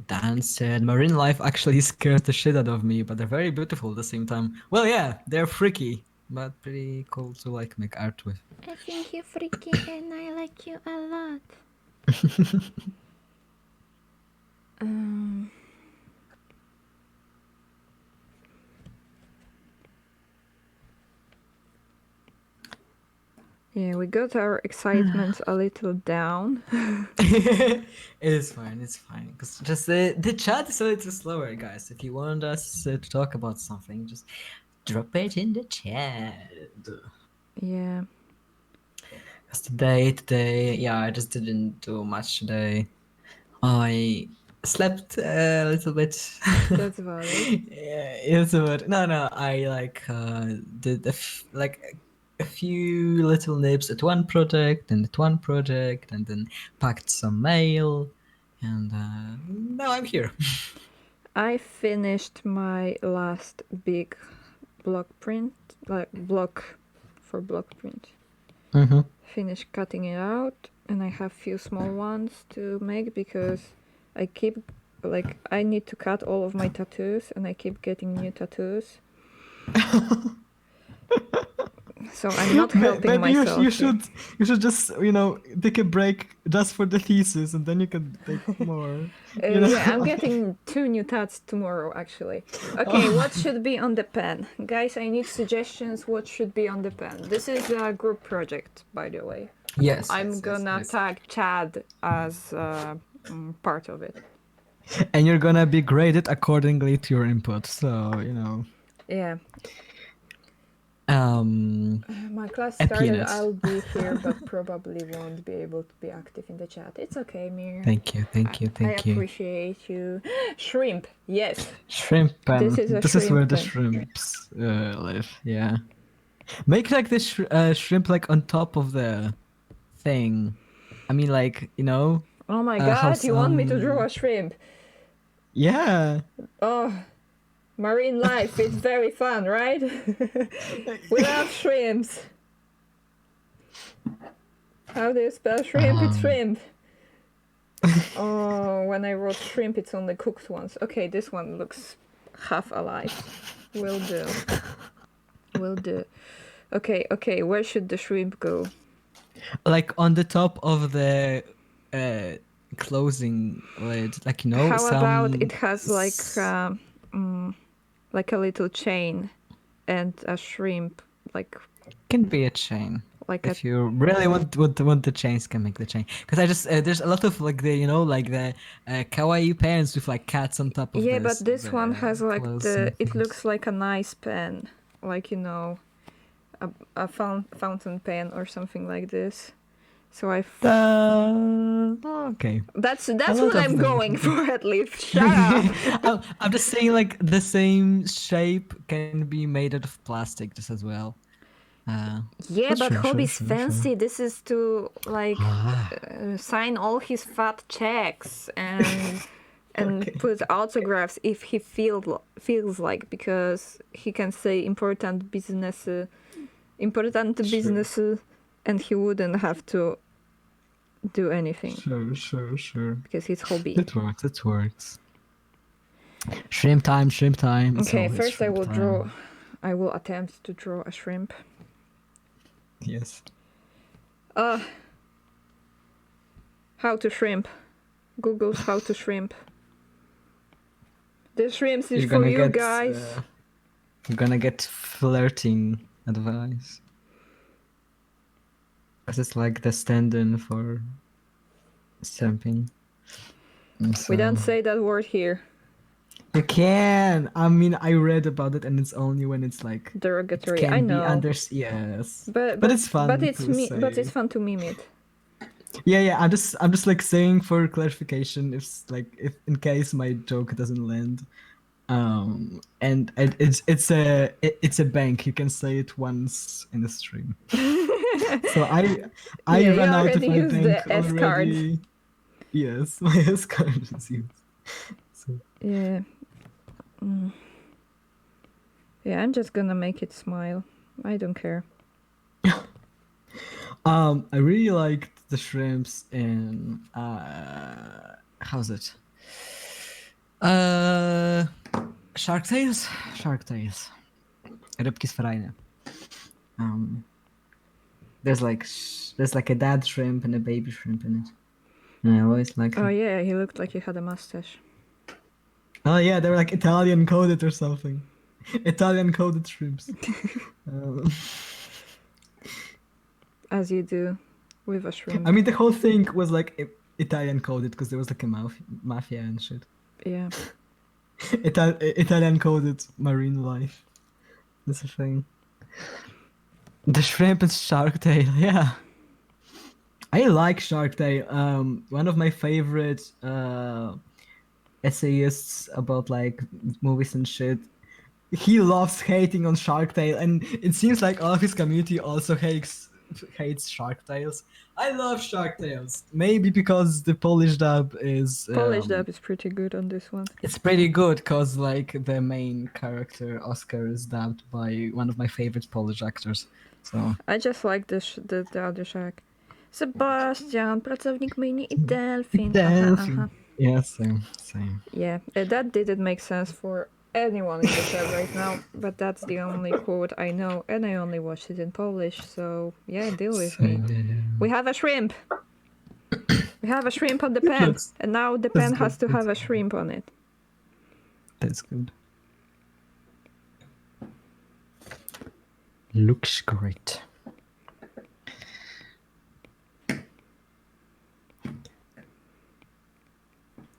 Dan said, marine life actually scared the shit out of me, but they're very beautiful at the same time. Well, yeah, they're freaky, but pretty cool to like make art with. I think you're freaky and I like you a lot. Yeah, we got our excitement a little down. It's fine, because just the chat is a little slower, guys. If you want us to talk about something, just drop it in the chat. Yeah. Because today, yeah, I just didn't do much today. I slept a little bit. That's valid. Yeah, it's about no. I like did a few little nips at one project and at one project, and then packed some mail, and now I'm here. I finished my last big block print, like block print. Mm-hmm. Finished cutting it out, and I have few small ones to make because I keep I need to cut all of my tattoos, and I keep getting new tattoos. So I'm not helping myself. You should just take a break just for the thesis, and then you can take more. Yeah, I'm getting 2 new tats tomorrow, actually. Okay, what should be on the pen? Guys, I need suggestions what should be on the pen. This is a group project, by the way. Yes. I'm gonna tag Chad as part of it. And you're gonna be graded accordingly to your input, so Yeah. My class a started, pianist. I'll be here, but probably won't be able to be active in the chat. It's okay, Mir. Thank you. I appreciate you. Shrimp, yes. Shrimp pen. This is where the pen. shrimps live. Yeah. Make like this shrimp like on top of the thing. I mean, like Oh my How god, you want me to draw some? a shrimp? Yeah. Oh, marine life is very fun, right? We love shrimps. How do you spell shrimp? It's Um, shrimp. Oh, when I wrote shrimp, it's only cooked ones. Okay, this one looks half alive. Will do. Will do. Okay, where should the shrimp go? like on the top of the uh closing lid, like How about some it has like a little chain and a shrimp, like can be a chain. like a If you really want the chains, can make the chain. Because I just there's a lot of like the like the kawaii pens with like cats on top of yeah, but this this one has the like closing it things. looks like a nice pen, like a fountain pen or something like this. So Okay. that's A lot what of I'm them. going for at least. Shut up. I'm just saying, like the same shape can be made out of plastic just as well. Yeah, But but sure. Hobi's fancy. This is to like Ah, sign all his fat checks and okay. put autographs if he feels like, because he can say important Sure. business, and he wouldn't have to do anything Sure. because he's Hobby. It works. It works. Shrimp time. Shrimp time. It's Okay, always first shrimp time. I will attempt to draw a shrimp. Yes. How to shrimp. Google's how to shrimp. The shrimps is You're for gonna you get. guys. You're gonna get flirting advice. Cause it's like the stand-in for stamping. And We don't so say that word here. you can. I mean, I read about it, and it's only when it's like it Derogatory. I can be know. under. Yes, But but but it's but fun it's to me. But it's say. fun to meme it. Yeah. I'm just like saying for clarification, if in case my joke doesn't land. And it's a bank. You can say it once in the stream. So I Yeah, you ran out of already my used bank the S card. already. Yes, my S card is used. So Yeah. Yeah, I'm just gonna make it smile. I don't care. I really liked the shrimps in how's it? Uh Shark Tales? Shark Tales. Rybki z Frajny. Um there's like a dad shrimp and a baby shrimp in it. And I always like Oh it. yeah, he looked like he had a mustache. Oh yeah, they were like Italian coded or something. Italian coded shrimps. Um, As you do with a shrimp. I mean, the whole thing was like Italian coded because there was like a mafia and shit. Yeah. Italian coded marine life. That's a thing. The shrimp and Shark Tale, yeah. I like Shark Tale. One of my favorite essayists about like movies and shit. He loves hating on Shark Tale, and it seems like all of his community also hates Shark Tales. I love Shark Tales. Maybe because the Polish dub is Polish dub is pretty good on this one. it's pretty good because like the main character Oscar is dubbed by one of my favorite Polish actors. So I just like the other shack. Sebastian, pracownik myjni i delfin. Aha. yeah, same. Yeah, that didn't make sense for anyone in the chat right now, but that's the only quote I know, and I only watched it in Polish, so yeah, deal with me. We have a shrimp! We have a shrimp on the pen, and now the pen has to have a shrimp on it. That's good. Looks great.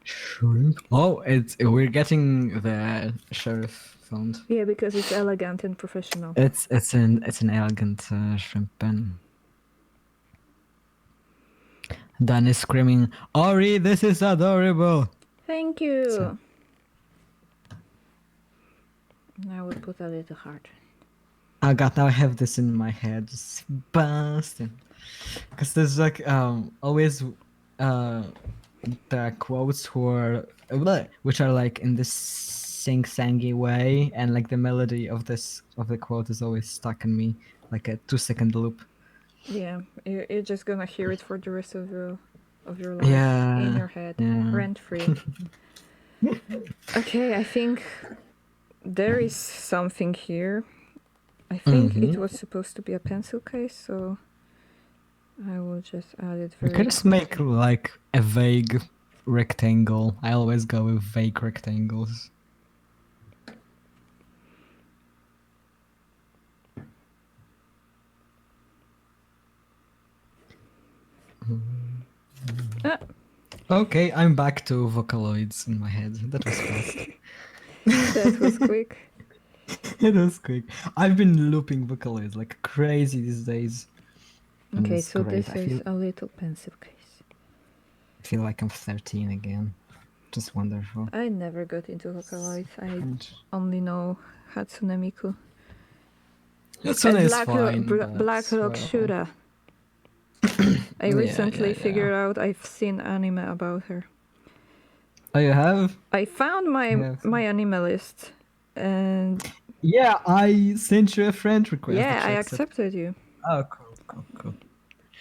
Shrimp. Oh, we're getting the sheriff font. Yeah, because it's elegant and professional. It's an elegant shrimp pen. Dan is screaming, "Ori, this is adorable!" Thank you! So- Now we'll put a little heart. Oh god, now I have this in my head, just busting. Because there's like always the quotes which are like in this sing-sangy way, and like the melody of the quote is always stuck in me like a 2-second loop. Yeah, you're just gonna hear it for the rest of your life in Yeah, your head, yeah. rent free. Okay, I think there is something here. I think it was supposed to be a pencil case, so I will just add it You very could just make quickly. like a vague rectangle. I always go with vague rectangles. Ah, Okay, I'm back to Vocaloids in my head. That was fast. that was quick. It was quick. I've been looping Vocaloids like crazy these days. And Okay, it's so great. this is a little pencil case. I feel like I'm 13 again. Just wonderful. I never got into Vocaloids. I And only know Hatsune Miku. Hatsune And is fine, Black but Rock well, Shura. I yeah, recently yeah, yeah. figured out I've seen anime about her. Oh, you have? I found Yeah. my anime list, and Yeah, I sent you a friend request yeah, that I you accepted. accepted you. Oh, cool, cool, cool.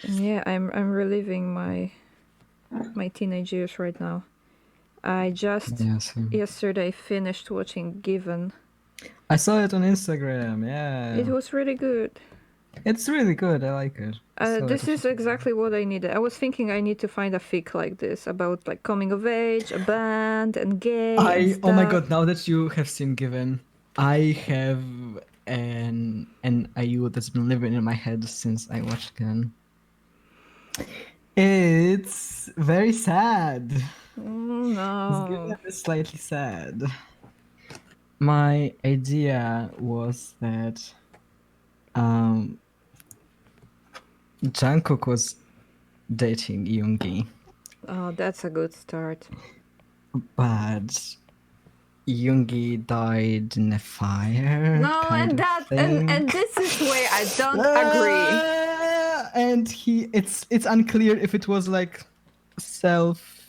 And yeah, I'm reliving my teenage years right now. I just Yeah, same. yesterday finished watching Given. I saw it on Instagram. It Yeah, was really good. it's really good. I like it. I saw it This a few is times. exactly what I needed. I was thinking I need to find a fic like this about like coming of age, a band, and gay and Oh my stuff. god! Now that you have seen Given, I have an IU that's been living in my head since I watched Given. It's very sad. This No. Given is slightly sad. My idea was that um Jungkook was dating Yoongi, Oh, that's a good start. but Yoongi died in a fire, No, kind and of that thing. and this is where I don't agree. And it's unclear if it was like self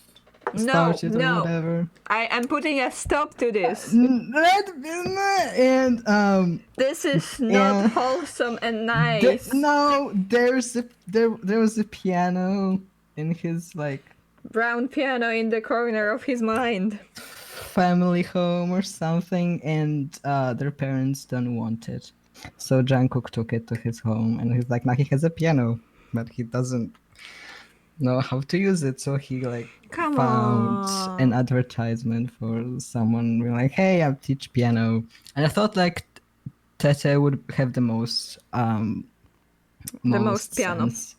No, started or no. whatever. I am putting a stop to this. And This is not and wholesome and nice. no, there was a piano in his like Brown piano in the corner of his mind. family home or something, and their parents don't want it. So Jungkook took it to his home, and he's like, now he has a piano, but he doesn't know how to use it. So he like Come found an on. advertisement for someone being like, hey, I'll teach piano. And I thought like Tete would have the most The most piano. sense.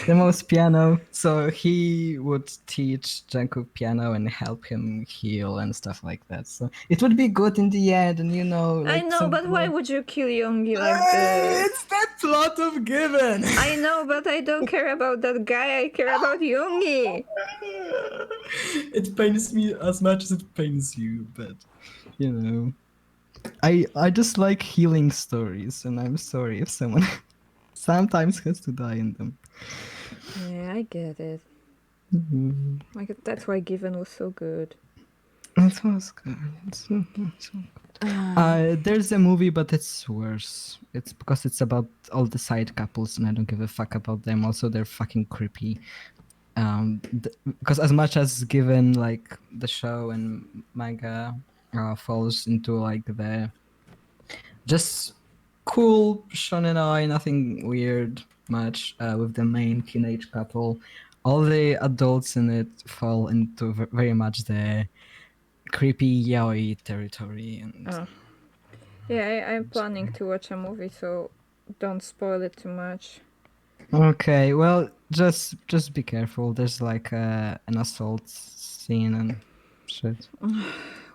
The most piano. So he would teach Jungkook piano and help him heal and stuff like that. So it would be good in the end, and I like know, some but why good. would you kill Yoongi like this? It's that plot of Given. I know, but I don't care about that guy. I care about Yoongi. It pains me as much as it pains you, but I just like healing stories, and I'm sorry if someone sometimes has to die in them. Yeah, I get it. Mhm. Like that's why Given was so good. It was good. It's so good. There's a movie, but it's worse. It's because it's about all the side couples, and I don't give a fuck about them. Also, they're fucking creepy. Because as much as Given like the show and manga falls into like the just cool shonen ai, nothing weird much with the main teenage couple. All the adults in it fall into very much the creepy yaoi territory, and Oh. Yeah, I'm planning to watch a movie, so don't spoil it too much. okay, well, just be careful. There's like an assault scene and shit.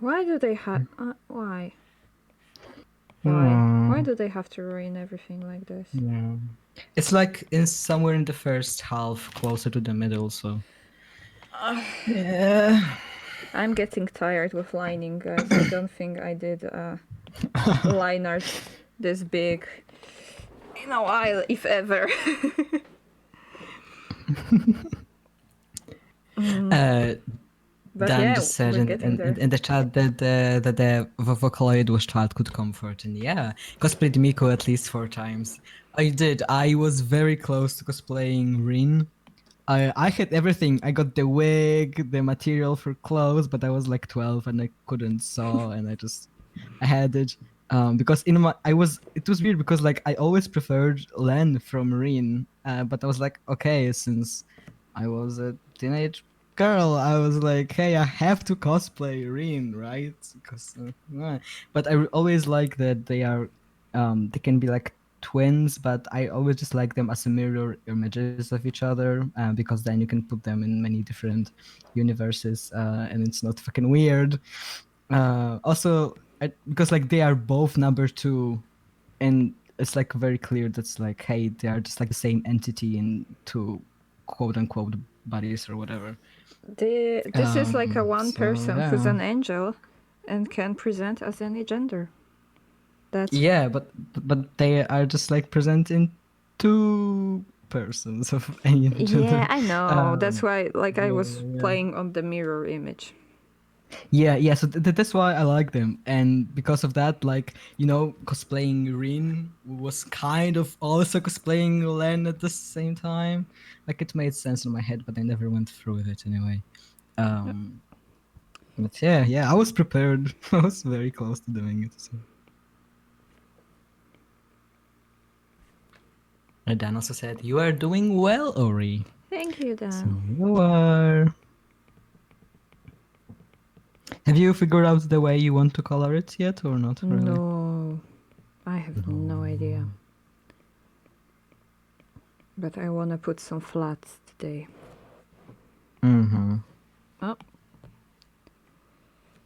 Why do they have? Why? Why do they have to ruin everything like this? Yeah, it's like in somewhere in the first half, closer to the middle. So yeah. I'm getting tired with lining, guys. I don't think I did line art this big in a while, if ever. Uh, But Dan yeah, just said we're getting there. in the chat that the Vocaloid was childhood comfort, and yeah, cosplayed Miko at least 4 times. I did. I was very close to cosplaying Rin. I had everything. I got the wig, the material for clothes, but I was like 12 and I couldn't sew, and I had it. Because in my it was weird because like I always preferred Len from Rin, but I was like, okay, since I was a teenage girl, I was like, hey, I have to cosplay Rin, right? Because but always like that they can be like twins, but I always just like them as a mirror images of each other, because then you can put them in many different universes, and it's not fucking weird. Also, because like they are both number two, and it's like very clear that's like, hey, they are just like the same entity in two quote unquote bodies or whatever. This is like a one So person who's yeah. an angel and can present as any gender. That's Yeah, but they are just like present in two persons of any yeah, gender. I know. That's why like I Yeah, was yeah, playing on the mirror image. yeah. So that's why I like them, and because of that, like cosplaying Rin was kind of also cosplaying Len at the same time. Like it made sense in my head, but I never went through with it anyway. Um, but yeah, I was prepared. I was very close to doing it. So. And Dan also said, "You are doing well, Ori." Thank you, So Dan. you are. Have you figured out the way you want to color it yet, or not really? No, I have no idea. But I want to put some flats today. Mm-hmm. Oh.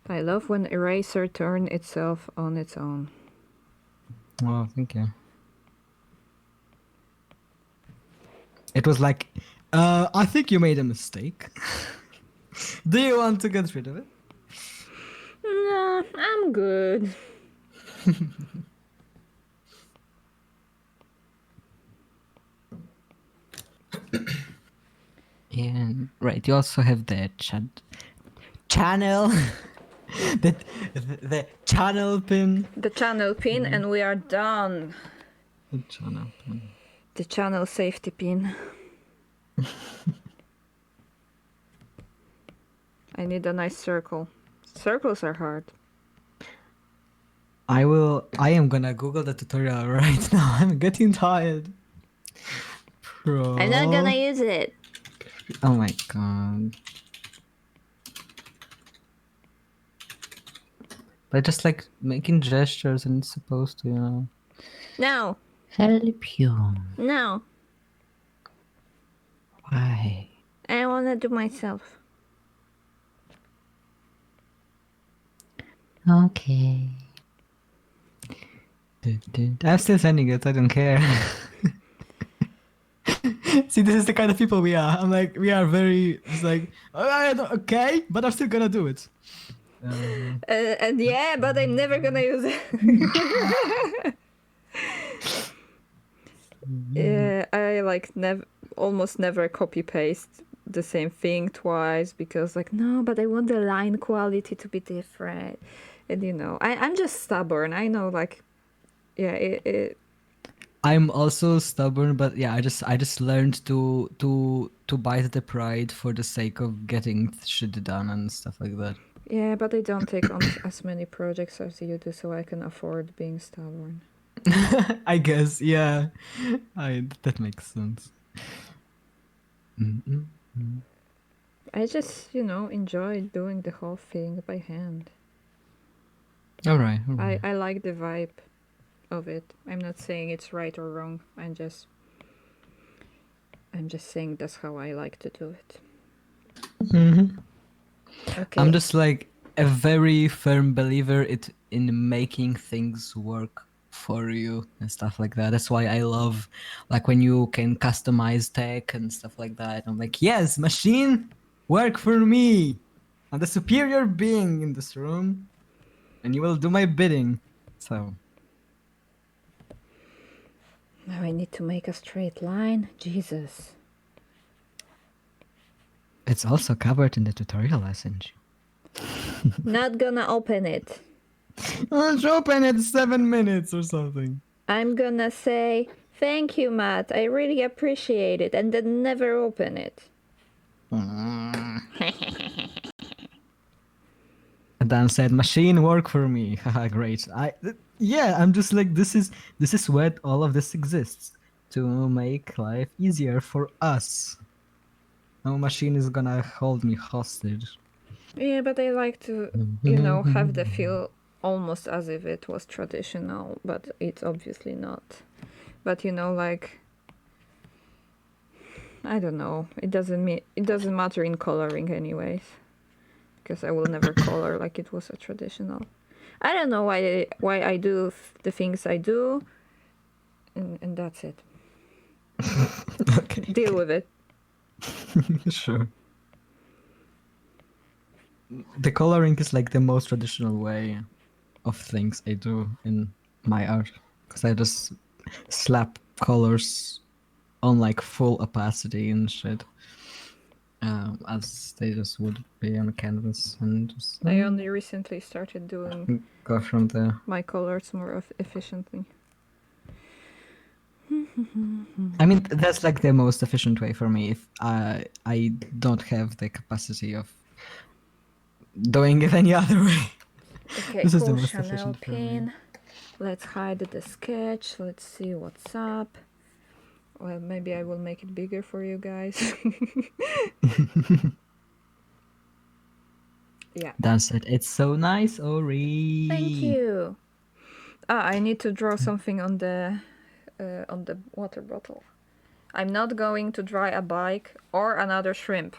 I love when eraser turns itself on its own. Oh, thank you. It was like, I think you made a mistake. Do you want to get rid of it? Nah, I'm good. And right, you also have the channel, the channel pin. The channel pin, and we are done. The channel pin. The channel safety pin. I need a nice circle. Circles are hard. I am gonna Google the tutorial right now. I'm getting tired. I'm not gonna use it. Oh my god. But just like making gestures and it's supposed to, No. help you. No. Why? I wanna do myself. Okay. I'm still sending it. I don't care. See, this is the kind of people we are. I'm like, we are very. It's like, okay, but I'm still gonna do it. And yeah, but I'm never gonna use it. Yeah, I like almost never copy paste the same thing twice because like no, but I want the line quality to be different, and I'm just stubborn. I know like, yeah, I'm also stubborn, but yeah, I just learned to bite the pride for the sake of getting shit done and stuff like that. yeah, but I don't take on as many projects as you do, so I can afford being stubborn. I guess, yeah. That makes sense. Mm-mm. I just enjoy doing the whole thing by hand. All right. I like the vibe of it. I'm not saying it's right or wrong. I'm just saying that's how I like to do it. Mm-hmm. Okay. I'm just like a very firm believer in making things work for you and stuff like that. That's why I love like when you can customize tech and stuff like that. I'm like, yes, machine, work for me. I'm the superior being in this room, and you will do my bidding. So Now I need to make a straight line. Jesus. It's also covered in the tutorial I sent you. Not gonna open it. Let's open it 7 minutes or something. I'm gonna say, thank you, Matt. I really appreciate it. And then never open it. Dan said, "Machine work for me." Haha, great. I'm just like this is where all of this exists to make life easier for us. No machine is gonna hold me hostage. Yeah, but I like to, have the feel almost as if it was traditional, but it's obviously not. But like, I don't know. It doesn't matter in coloring anyways, because I will never color like it was a traditional. I don't know why I do the things I do, and that's it. Okay. Deal with it. Sure. The coloring is like the most traditional way of things I do in my art, because I just slap colors on like full opacity and shit, as they just would be on a canvas, and just I only recently started doing go from there. my colors more efficiently. I mean, that's like the most efficient way for me if I don't have the capacity of doing it any other way. Okay, This is the cool most Chanel efficient for me. pin. Let's hide the sketch. Let's see what's up. Well, maybe I will make it bigger for you guys. Yeah. Dan said, "It's so nice, Ori." Thank you. I need to draw something on the water bottle. I'm not going to draw a bike or another shrimp.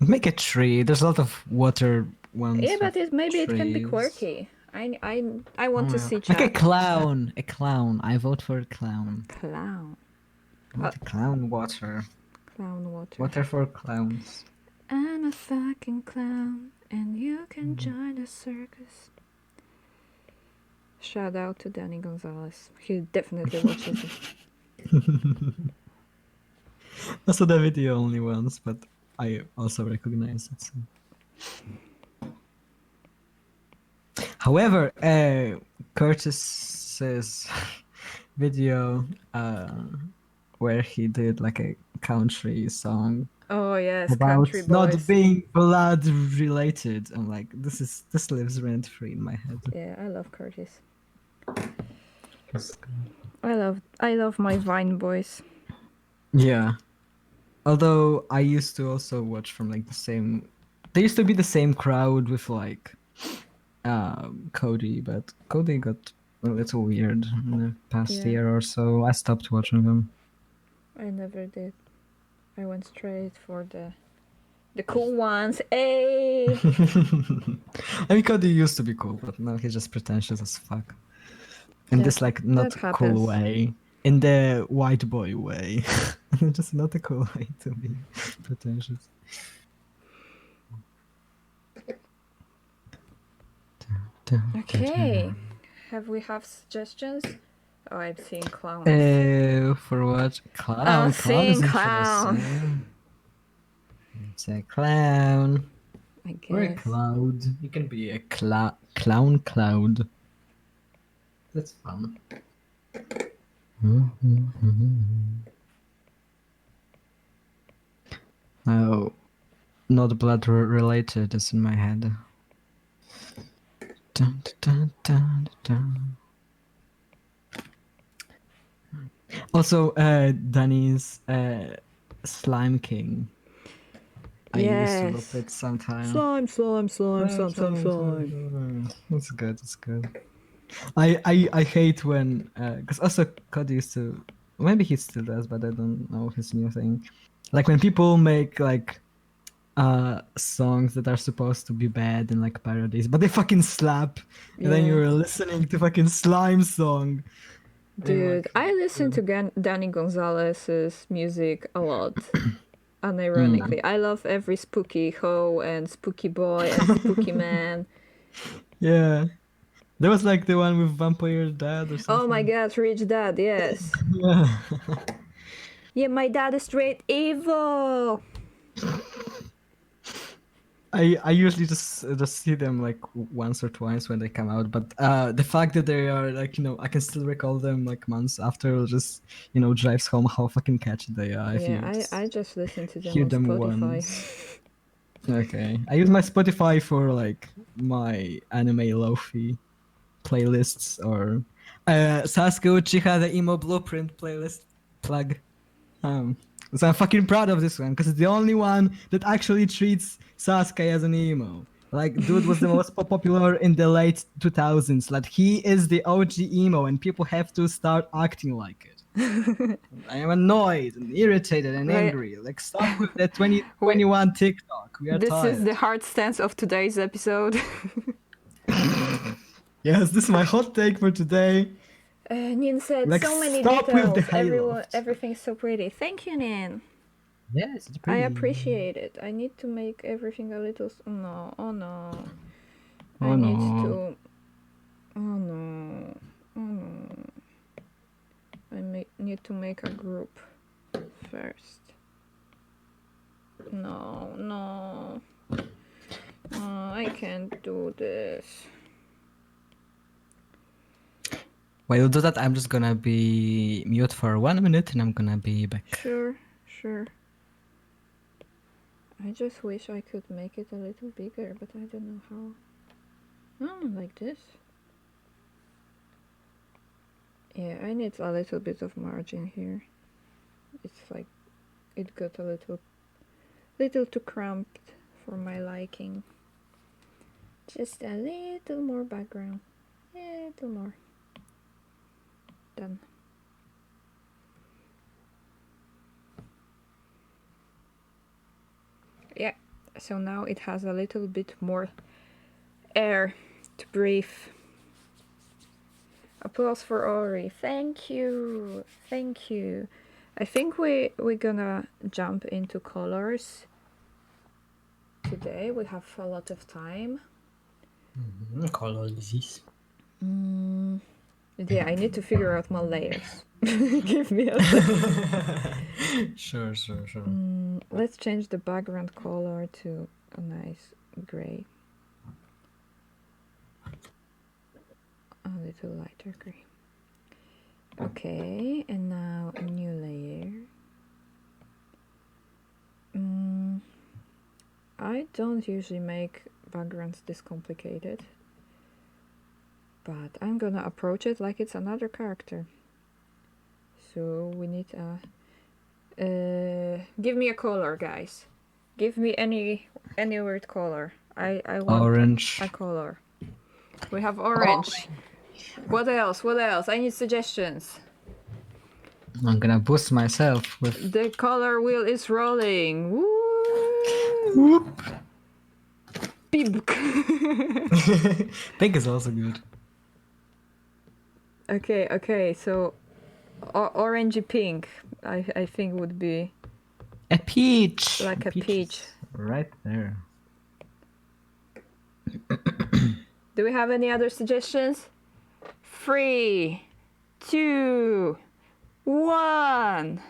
Make a tree. There's a lot of water ones. Yeah, but maybe it can be trees. quirky. I want to see Make a chat. clown. A clown. I vote for a clown. Clown. What clown water? Clown water. Water for clowns. I'm a fucking clown, and you can join the circus. Shout out to Danny Gonzalez. He definitely watches it. I saw the video only once, but I also recognize it. So. However, Curtis's video where he did like a country song. Oh yes, about country boys. not being blood related. I'm like, this lives rent free in my head. Yeah, I love Curtis. I love my Vine boys. Yeah. Although I used to also watch from like the same. There used to be the same crowd with like Cody, but Cody got a little weird in the past year or so. I stopped watching them. I never did. I went straight for the cool ones. Hey. I mean, Cody used to be cool, but now he's just pretentious as fuck. In this like not cool way. In the white boy way. Just not a cool way to be pretentious. Okay. We have suggestions? Oh, I'm seeing clown. For what? Clown. I'm seeing clown. It's a clown. I guess. Or a cloud. You can be a clown cloud. That's fun. Oh, not blood related is in my head. Dun, dun, dun, dun. Also, Danny's Slime King. I used to love it sometimes. Slime. That's good. That's good. I hate when because also Cody used to, maybe he still does, but I don't know his new thing. Like when people make like songs that are supposed to be bad and like parodies, but they fucking slap, and then you're listening to fucking slime song. Dude, like, I listen to Danny Gonzalez's music a lot. Unironically, I love every Spooky Ho and Spooky Boy and Spooky Man. Yeah. There was like the one with Vampire Dad or something. Oh my god, Rich Dad, yes. Yeah, my dad is straight evil. I usually just see them like once or twice when they come out, but the fact that they are like, I can still recall them like months after just drives home how fucking catchy they are if Yeah, you just I just listen to them hear on them Spotify. once. Okay, I use my Spotify for like my anime lofi playlists or Sasuke Uchiha the emo blueprint playlist plug. So I'm fucking proud of this one because it's the only one that actually treats Sasuke as an emo. Like, dude was the most popular in the late 2000s. Like, he is the OG emo, and people have to start acting like it. I am annoyed and irritated and Right. angry. Like, stop with that Wait, 2021 TikTok. We are this is the tired. hard stance of today's episode. Yes, this is my hot take for today. Nin said Like, so many stop with the details. Everyone, hayloft. everything's so pretty. Thank you, Nin. Yes, it's I pretty. appreciate it. I need to make everything a little. No, oh no. I Oh need no. to. Oh no. Oh no. Need to make a group first. No, no. Oh, I can't do this. While you do that, I'm just gonna be mute for 1 minute and I'm gonna be back. Sure, sure. I just wish I could make it a little bigger, but I don't know how. Oh, like this. Yeah, I need a little bit of margin here. It's like it got a little too cramped for my liking. Just a little more background. A little more. Done. Yeah, so now it has a little bit more air to breathe. Applause for Ori. Thank you. Thank you. I think we're gonna jump into colors today. We have a lot of time. Color disease. Yeah, I need to figure out my layers. Give me a second. Sure. Let's change the background color to a nice gray. A little lighter gray. Okay, and now a new layer. I don't usually make backgrounds this complicated, but I'm gonna approach it like it's another character. So we need a... give me a color, guys. Give me any weird color. I want Orange. a color. We have orange. What else? What else? I need suggestions. I'm gonna boost myself with. The color wheel is rolling. Woo! Whoop. Pink. Pink is also good. Okay. So, orangey pink. I think would be A peach. like a peach. Right there. Do we have any other suggestions? 3, 2, 1.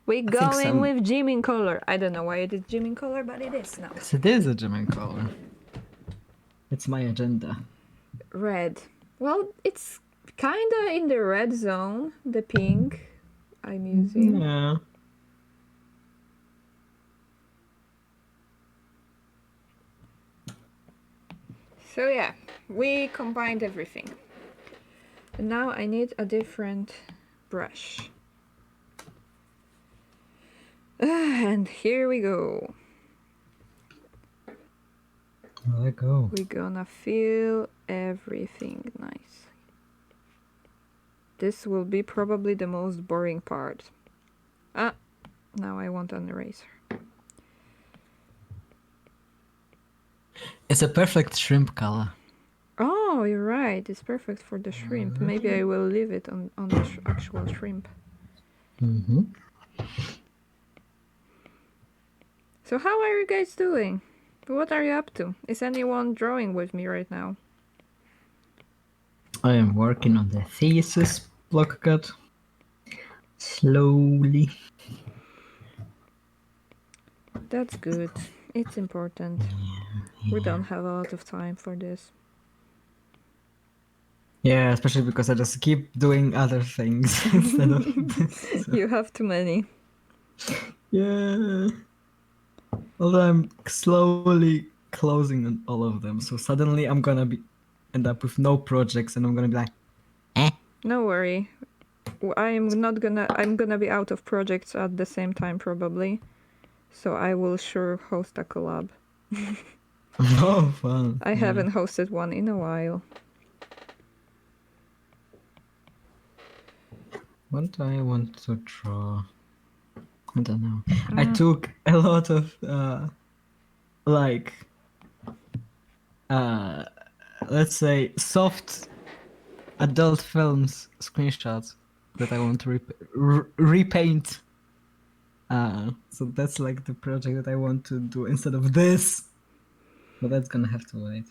We're going with Jimin color. I don't know why it is Jimin color, but it is now. Yes, it is a Jimin color. It's my agenda. Red. Well, it's kinda in the red zone, the pink I'm using. Yeah. So yeah, we combined everything. And now I need a different brush. And here we go. Let go. We're gonna fill everything nice. This will be probably the most boring part. Now I want an eraser. It's a perfect shrimp color. Oh, you're right. It's perfect for the shrimp. Maybe I will leave it on the actual shrimp. Mm-hmm. So how are you guys doing? What are you up to? Is anyone drawing with me right now? I am working on the thesis block cut. Slowly. That's good. It's important. We don't have a lot of time for this. Yeah, especially because I just keep doing other things instead of this. You have too many. Yeah. Although I'm slowly closing on all of them, so suddenly I'm gonna be end up with no projects, and I'm gonna be like, eh. No worry. I'm gonna be out of projects at the same time probably. So I will sure host a collab. Oh, fun. I haven't hosted one in a while. What do I want to draw? I don't know. I took a lot of like let's say soft adult films screenshots that I want to repaint. So that's like the project that I want to do instead of this. But that's gonna have to wait.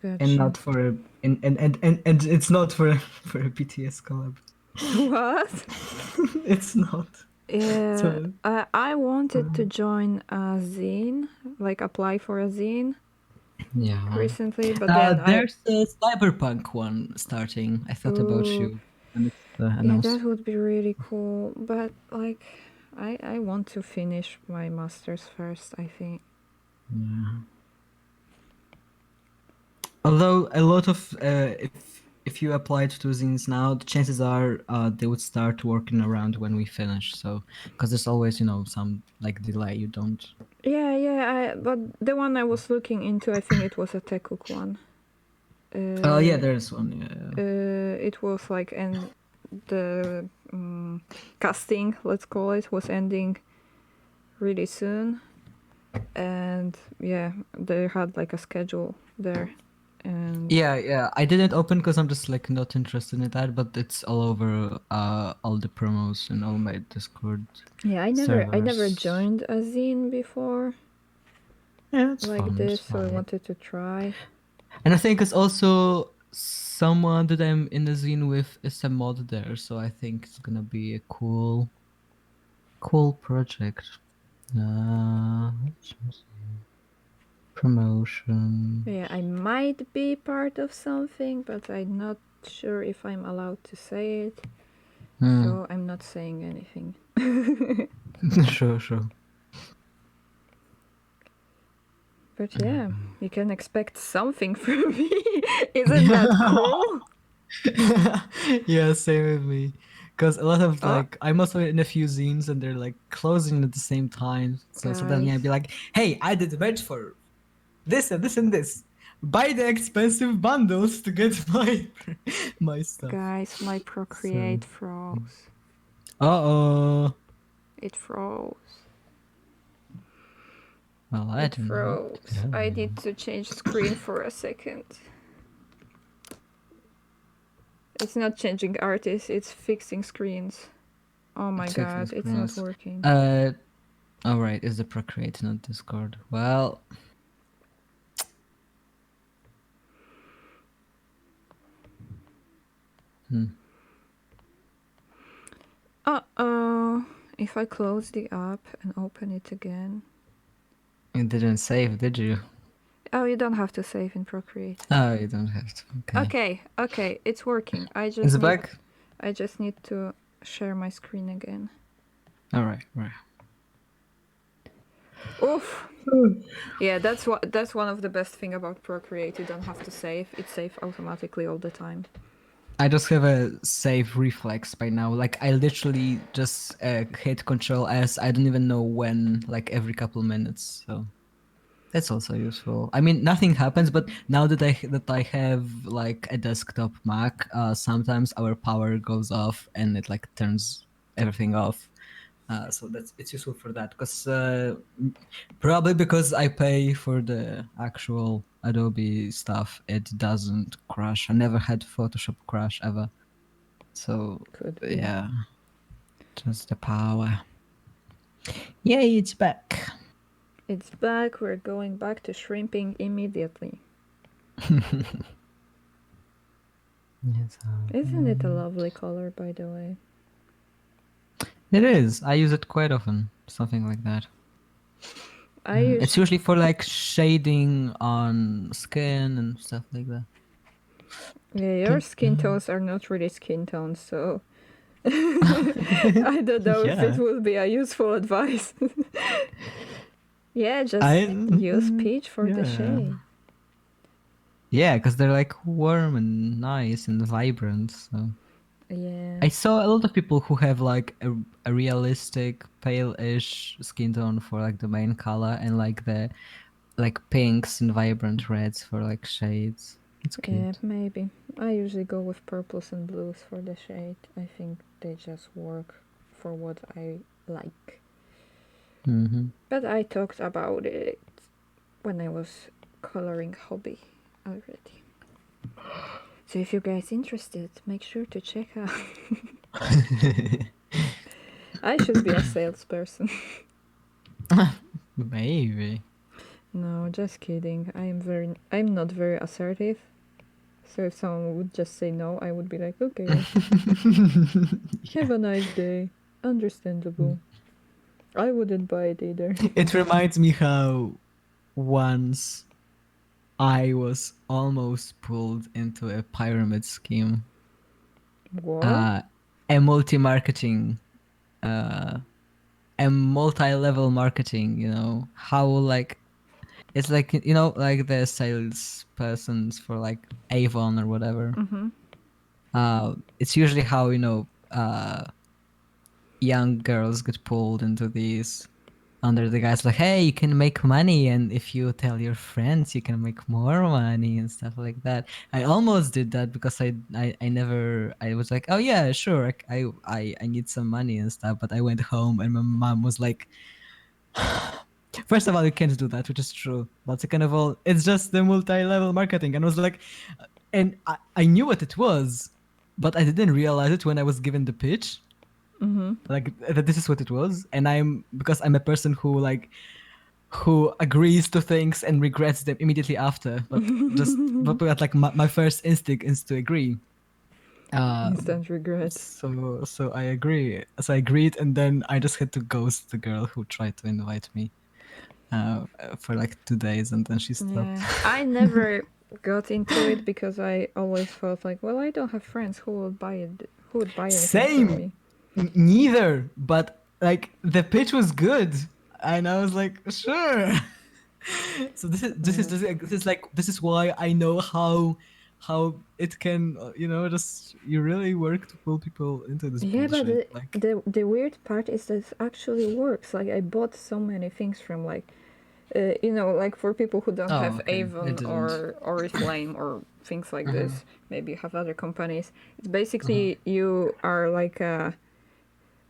Gotcha. And not for a and it's not for for a BTS collab. What? It's not. Yeah, So I wanted to join a zine, like apply for a zine yeah. recently, but then There's a cyberpunk one starting. I thought about Ooh. you when it's yeah, announced. that would be really cool. But like, I want to finish my masters first, I think. Yeah. Although a lot of if you applied to zines now, the chances are they would start working around when we finish. So because there's always some like delay. You don't. Yeah, but the one I was looking into, I think it was a Tekuk one. Oh yeah, there's one. Yeah. It was like, and the casting, let's call it, was ending really soon, and yeah, they had like a schedule there, and Yeah. I didn't open because I'm just like not interested in that, but it's all over all the promos and all my Discord. yeah, I never servers. joined a zine before Yeah, it's like fun. this, It's so I fun. wanted to try. And I think it's also someone that I'm in the zine with is a mod there, so I think it's gonna be a cool project. Let's see. Promotion. Yeah, I might be part of something, but I'm not sure if I'm allowed to say it, so I'm not saying anything. Sure. But yeah, you can expect something from me. Isn't that cool? Yeah, same with me. Because a lot of Oh, like I'm also in a few zines and they're like closing at the same time. So suddenly I'd guys, be like, hey, I did a merch for this and this and this. Buy the expensive bundles to get my stuff. guys, my Procreate froze. Uh-oh. It froze. Well, I It don't know. froze. I need to change screen for a second. It's not changing artists, it's fixing screens. Oh my god, it's not working. All right, is the Procreate not Discord? Well, Uh-oh. If I close the app and open it again. you didn't save, did you? Oh, you don't have to save in Procreate. Oh, you don't have to. Okay, it's working. Is it back? I just need to share my screen again. All right. Oof. Yeah, that's one of the best thing about Procreate. You don't have to save. It saves automatically all the time. I just have a save reflex by now. Like I literally just hit Control S. I don't even know when. Like every couple minutes. So that's also useful. I mean, nothing happens, but now that I have like a desktop Mac, sometimes our power goes off and it like turns everything off. So it's useful for that because probably because I pay for the actual Adobe stuff, it doesn't crash. I never had Photoshop crash ever. So Could be. yeah, just the power. Yay, it's back. It's back. We're going back to shrimping immediately. Isn't it a lovely color, by the way? It is. I use it quite often. Something like that. I It's used usually for like shading on skin and stuff like that. Yeah, your skin tones are not really skin tones, so I don't know if it Yeah. would be a useful advice. Yeah, just I use peach for the yeah. shade. Yeah, because they're like warm and nice and vibrant. So Yeah, I saw a lot of people who have like a realistic pale-ish skin tone for like the main color and like the like pinks and vibrant reds for like shades. It's yeah, cute. maybe. I usually go with purples and blues for the shade. I think they just work for what I like. Mm-hmm. But I talked about it when I was coloring Hobby already. So if you guys interested, make sure to check out. I should be a salesperson. Maybe. No, just kidding. I'm not very assertive. So if someone would just say no, I would be like, okay, have a nice day. Understandable. I wouldn't buy it either. It reminds me how once I was almost pulled into a pyramid scheme, What? uh, a multi-marketing, uh, a multi-level marketing. You know how like it's like like the sales persons for like Avon or whatever. Mm-hmm. It's usually how young girls get pulled into these under the guise like, hey, you can make money, and if you tell your friends, you can make more money and stuff like that. I almost did that because I never I was like, oh yeah, sure, I need some money and stuff, but I went home and my mom was like, first of all, you can't do that, which is true, but second of all, it's just the multi-level marketing, and I was like, and I knew what it was, but I didn't realize it when I was given the pitch Mm-hmm. like that this is what it was. And I'm a person who like who agrees to things and regrets them immediately after, but like my first instinct is to agree. Instant regret. So I agree, so I agreed, and then I just had to ghost the girl who tried to invite me for like 2 days, and then she stopped. Yeah. I never got into it because I always felt like, well, I don't have friends who would buy it. Who would buy anything from Same. me? Neither, but like the pitch was good, and I was like, sure. So Yeah. this is why I know how it can just you really work to pull people into this Yeah, but bullshit the, like. the the weird part is that it actually works. Like I bought so many things from like, like for people who don't Oh, have okay, it Avon didn't. or Oriflame or things like Uh-huh. this. Maybe you have other companies. It's Uh-huh. basically you are like a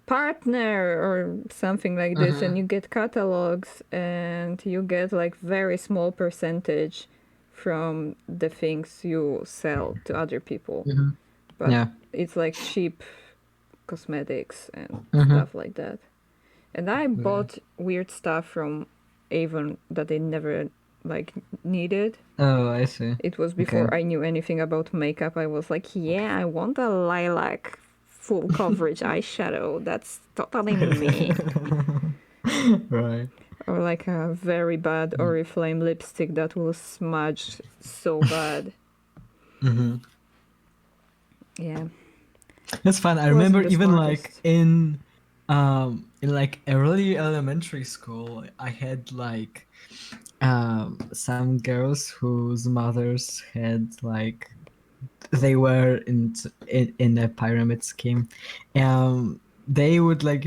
partner or something like this, Uh-huh. and you get catalogs and you get like very small percentage from the things you sell to other people. Hmm. But Yeah. it's like cheap cosmetics and Uh-huh. stuff like that. And I Right. bought weird stuff from Avon that I never like needed. Oh, I see. It was Okay. before I knew anything about makeup. I was like, yeah, I want a lilac full coverage eyeshadow. That's totally me. Right. Or like a very bad Oriflame lipstick that will smudge so bad. Mm-hmm. Yeah, That's fun. I remember wasn't the even like smartest. in like early elementary school, I had like some girls whose mothers had like they were in a pyramid scheme. They would like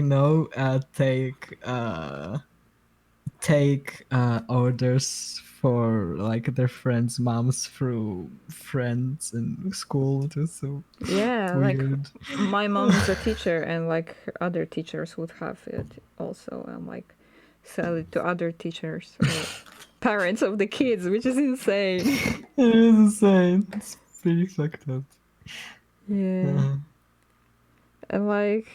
take orders for like their friends' moms through friends in school. It was so Yeah, like weird. my mom is a teacher, and like other teachers would have it also, and like sell it to other teachers or parents of the kids, which is insane. It is insane. It's pretty fucked up. Yeah, Uh, and like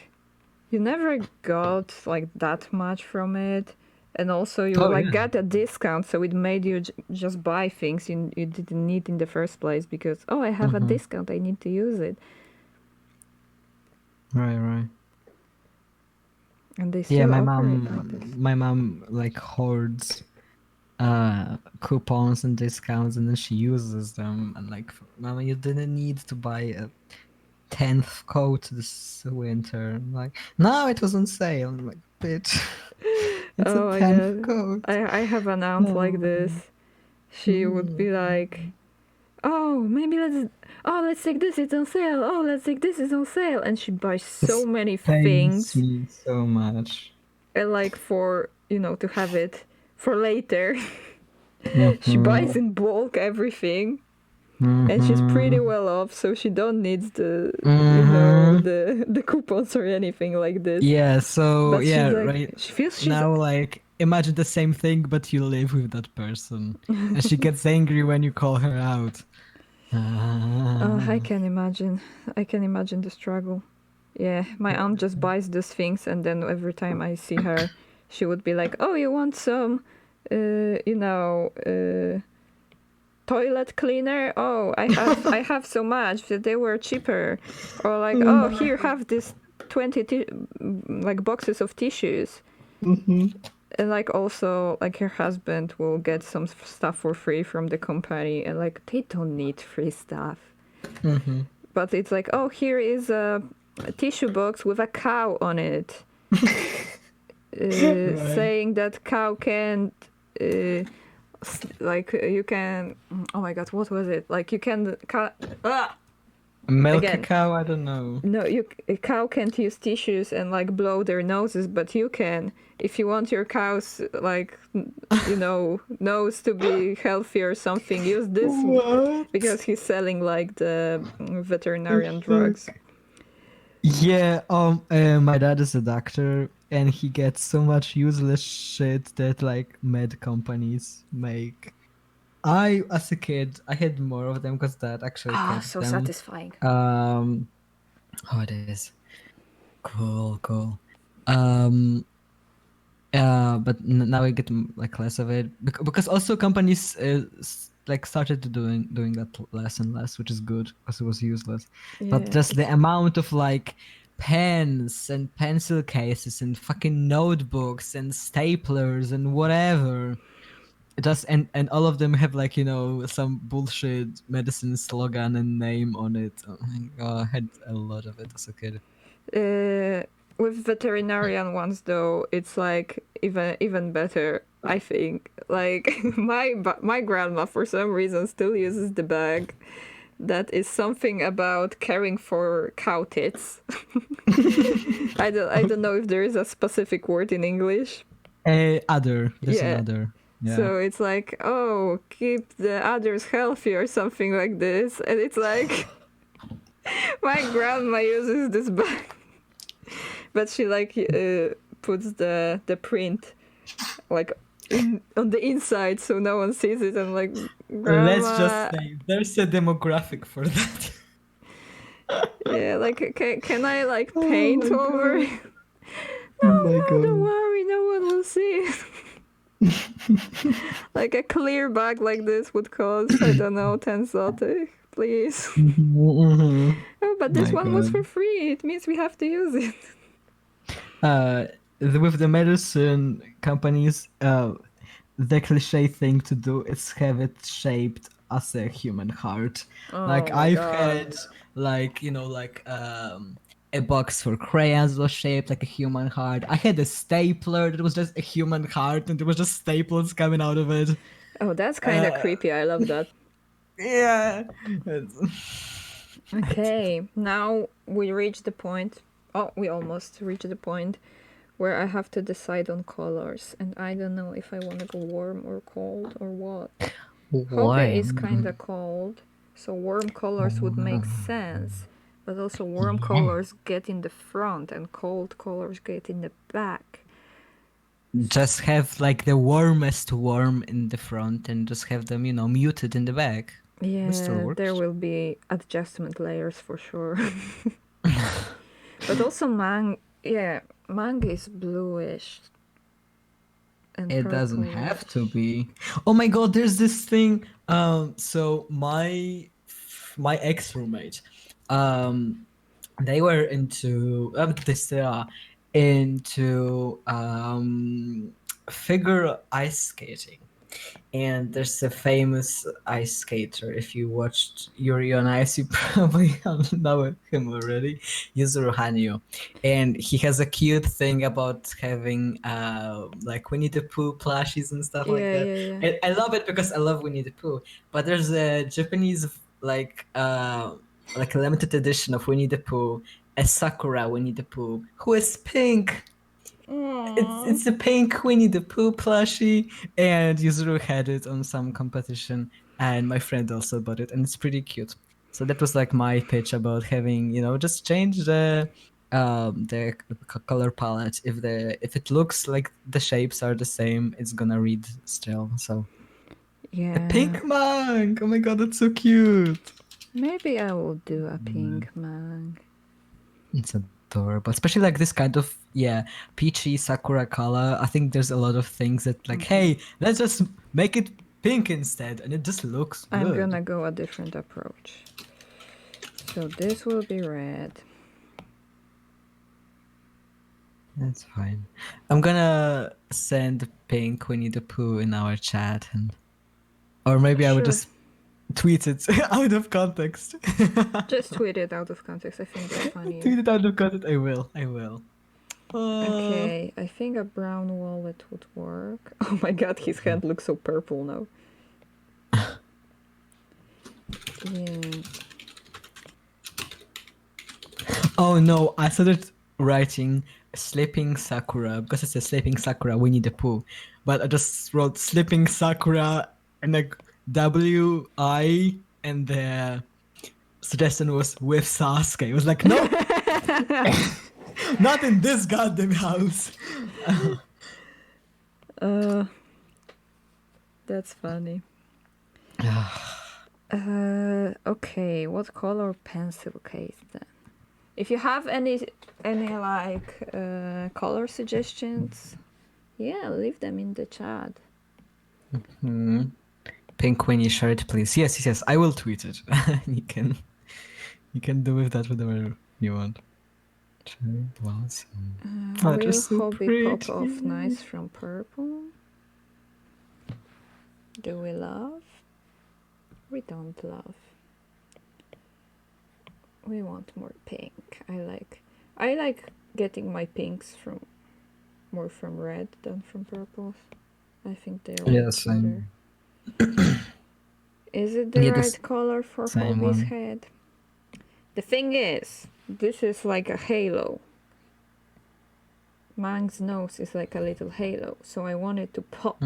you never got like that much from it, and also you oh like yeah. got a discount, so it made you just buy things you didn't need in the first place because, oh, I have a Mm-hmm. discount, I need to use it. Right, right. And they Yeah, still operate like this. my mom like hoards coupons and discounts, and then she uses them. And like, Mama, you didn't need to buy a 10th coat this winter. I'm like, no, it was on sale. I'm like, bitch, it's a Oh my 10th god. coat. I have an aunt like No. this. She would be like, oh, maybe let's take this, it's on sale. Oh, let's take this, it's on sale. And she buys so This many pains things. me so much. And like for, to have it for later. She buys Mm-hmm. in bulk everything. And she's pretty Mm-hmm. well off, so she don't need the, Mm-hmm. the coupons or anything like this. Yeah, so But she's yeah, like, right she feels she's. now, like, imagine the same thing, but you live with that person, and she gets angry when you call her out. I can imagine. I can imagine the struggle. Yeah, my aunt just buys those things, and then every time I see her, she would be like, "Oh, you want some, toilet cleaner? Oh, I have so much that they were cheaper." Or like, "Oh, here, have this 20 like boxes of tissues." And like also like her husband will get some stuff for free from the company, and like they don't need free stuff. Mm-hmm. But it's like, oh, here is a tissue box with a cow on it, Right. saying that cow can't, like you can. Oh my god, what was it? Like you can. Milk a Again, cow? I don't know. no, a cow can't use tissues and like blow their noses, but you can. If you want your cow's like, nose to be healthy or something, use this What? because he's selling like the veterinarian Fuck. drugs. Yeah, my dad is a doctor, and he gets so much useless shit that like med companies make. As a kid, I had more of them because dad actually Ah, kept so them. satisfying. Oh, it is cool. Um, but now I get like less of it because also companies like started to doing that less and less, which is good because it was useless. But Yeah, just the it's amount of like pens and pencil cases and fucking notebooks and staplers and whatever, just and all of them have like some bullshit medicine slogan and name on it. Oh my god, I had a lot of it as a kid. with veterinarian ones though, it's like even better. I think like my grandma for some reason still uses the bag that is something about caring for cow tits. I don't know if there is a specific word in English. Other, there's Yeah. another. Yeah. So it's like, oh, keep the others healthy or something like this. And it's like, my grandma uses this bag. But she like puts the print like on the inside so no one sees it. And like, Let's just grandma, say there's a demographic for that. yeah, like, can I like Oh paint my over god. it? Oh No, my no, don't god. worry, no one will see it. Like a clear bag like this would cost, I don't know, 10 zloty, please. Mm-hmm. Oh, but this My one was god. for free. It means we have to use it. With the medicine companies, the cliche thing to do is have it shaped as a human heart. Oh Like my I've god. had a box for crayons was shaped like a human heart. I had a stapler that was just a human heart, and there was just staples coming out of it. Oh, that's kind of Uh, creepy. I love that. yeah. Okay, now we reach the point. Oh, we almost reached the point where I have to decide on colors, and I don't know if I want to go warm or cold or what. Hobi Why? is kind of cold, so warm colors would make sense. But also, warm Yeah. colors get in the front, and cold colors get in the back. Just have like the warmest worm in the front and just have them, muted in the back. It still Yeah, there works. will be adjustment layers for sure. But also mang is bluish and It doesn't have to purplish. be. Oh my god, there's this thing. So my ex roommate, they were into this. into figure ice skating. And there's a famous ice skater. If you watched Yuri on Ice, you probably know him already. Yuzuru Hanyu. And he has a cute thing about having like Winnie the Pooh plushies and stuff like Yeah, that. yeah, yeah. And I love it because I love Winnie the Pooh. But there's a Japanese like a limited edition of Winnie the Pooh, a Sakura Winnie the Pooh, who is pink. Aww. It's a pink Winnie the Pooh plushie, and Yuzuru had it on some competition, and my friend also bought it, and it's pretty cute. So that was like my pitch about having, just change the color palette. If it looks like the shapes are the same, it's gonna read still. So a Yeah. pink monk. Oh my god, that's so cute. Maybe I will do a pink man. It's adorable, especially like this kind of peachy sakura color. I think there's a lot of things that like, hey, let's just make it pink instead, and it just looks I'm good. gonna go a different approach. So this will be red. That's fine. I'm gonna send pink Winnie the Pooh in our chat, or maybe I would Sure. just tweet it out of context. Just tweet it out of context. I think that's funny. Tweet it out of context. I will. Okay, I think a brown wallet would work. Oh my god, his hand looks so purple now. Yeah. Oh no, I started writing Sleeping Sakura because it's a Sleeping Sakura Winnie the Pooh. But I just wrote Sleeping Sakura and like WI, and the suggestion was with Sasuke. It was like, no, not in this goddamn house. That's funny. Okay, what color pencil case then? If you have any like color suggestions, yeah, leave them in the chat. Pink Winnie shirt, please. Yes. I will tweet it. You can do with that whatever you want. Cherry blossom. Oh, that Will was so Hobi pop pretty. off nice from purple? Do we love? We don't love. We want more pink. I like getting my pinks more from red than from purples. I think they're way cuter. Is it the right color for Hobi's head? The thing is, this is like a halo. Mang's nose is like a little halo, so I want it to pop.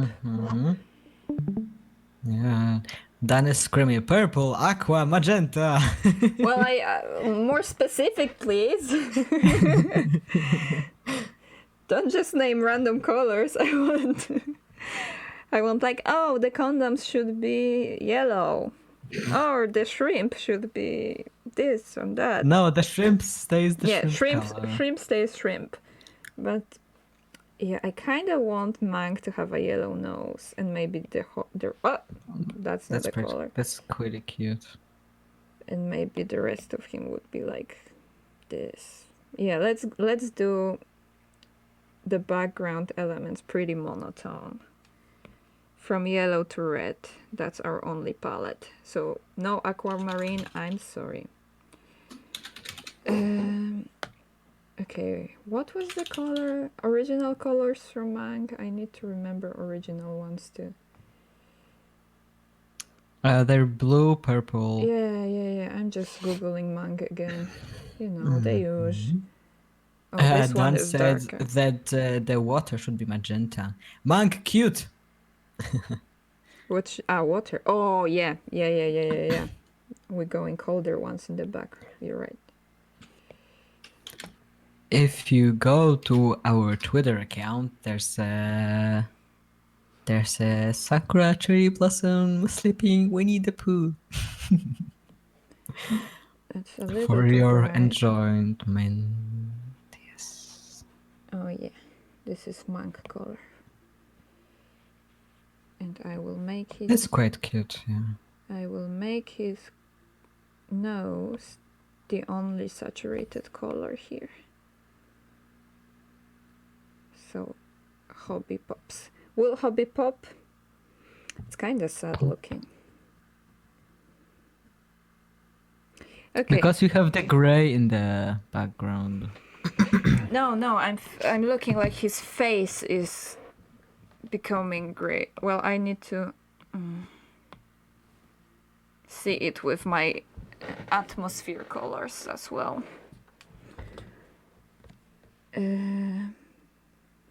Yeah. Dan is screaming purple, aqua, magenta. Well, more specific, please. Don't just name random colors. I want like, oh, the condoms should be yellow, or the shrimp should be this and that. No, the shrimp stays the shrimp color. Shrimp stays shrimp, but yeah, I kind of want Mang to have a yellow nose and maybe that's not the color. That's quite cute. And maybe the rest of him would be like this. Yeah, let's do the background elements pretty monotone. From yellow to red, that's our only palette. So no aquamarine, I'm sorry. Okay, what was the color? Original colors from Mang? I need to remember original ones too. They're blue, purple. Yeah. I'm just googling Mang again. You know, they use. Oh, this one is said darker. that the water should be magenta. Monk, cute. Water. Oh, yeah. We're going colder ones in the back. You're right. If you go to our Twitter account, there's a Sakura cherry blossom sleeping Winnie the Pooh. That's a little for your bright. enjoyment. Yes. Oh yeah, this is monk color, and I will make his. It's quite cute. Yeah. I will make his nose the only saturated color here. So, Hobi pops. Will Hobi pop? It's kind of sad looking. Okay. Because you have the gray in the background. No, I'm looking like his face is becoming gray. Well, I need to see it with my atmosphere colors as well. The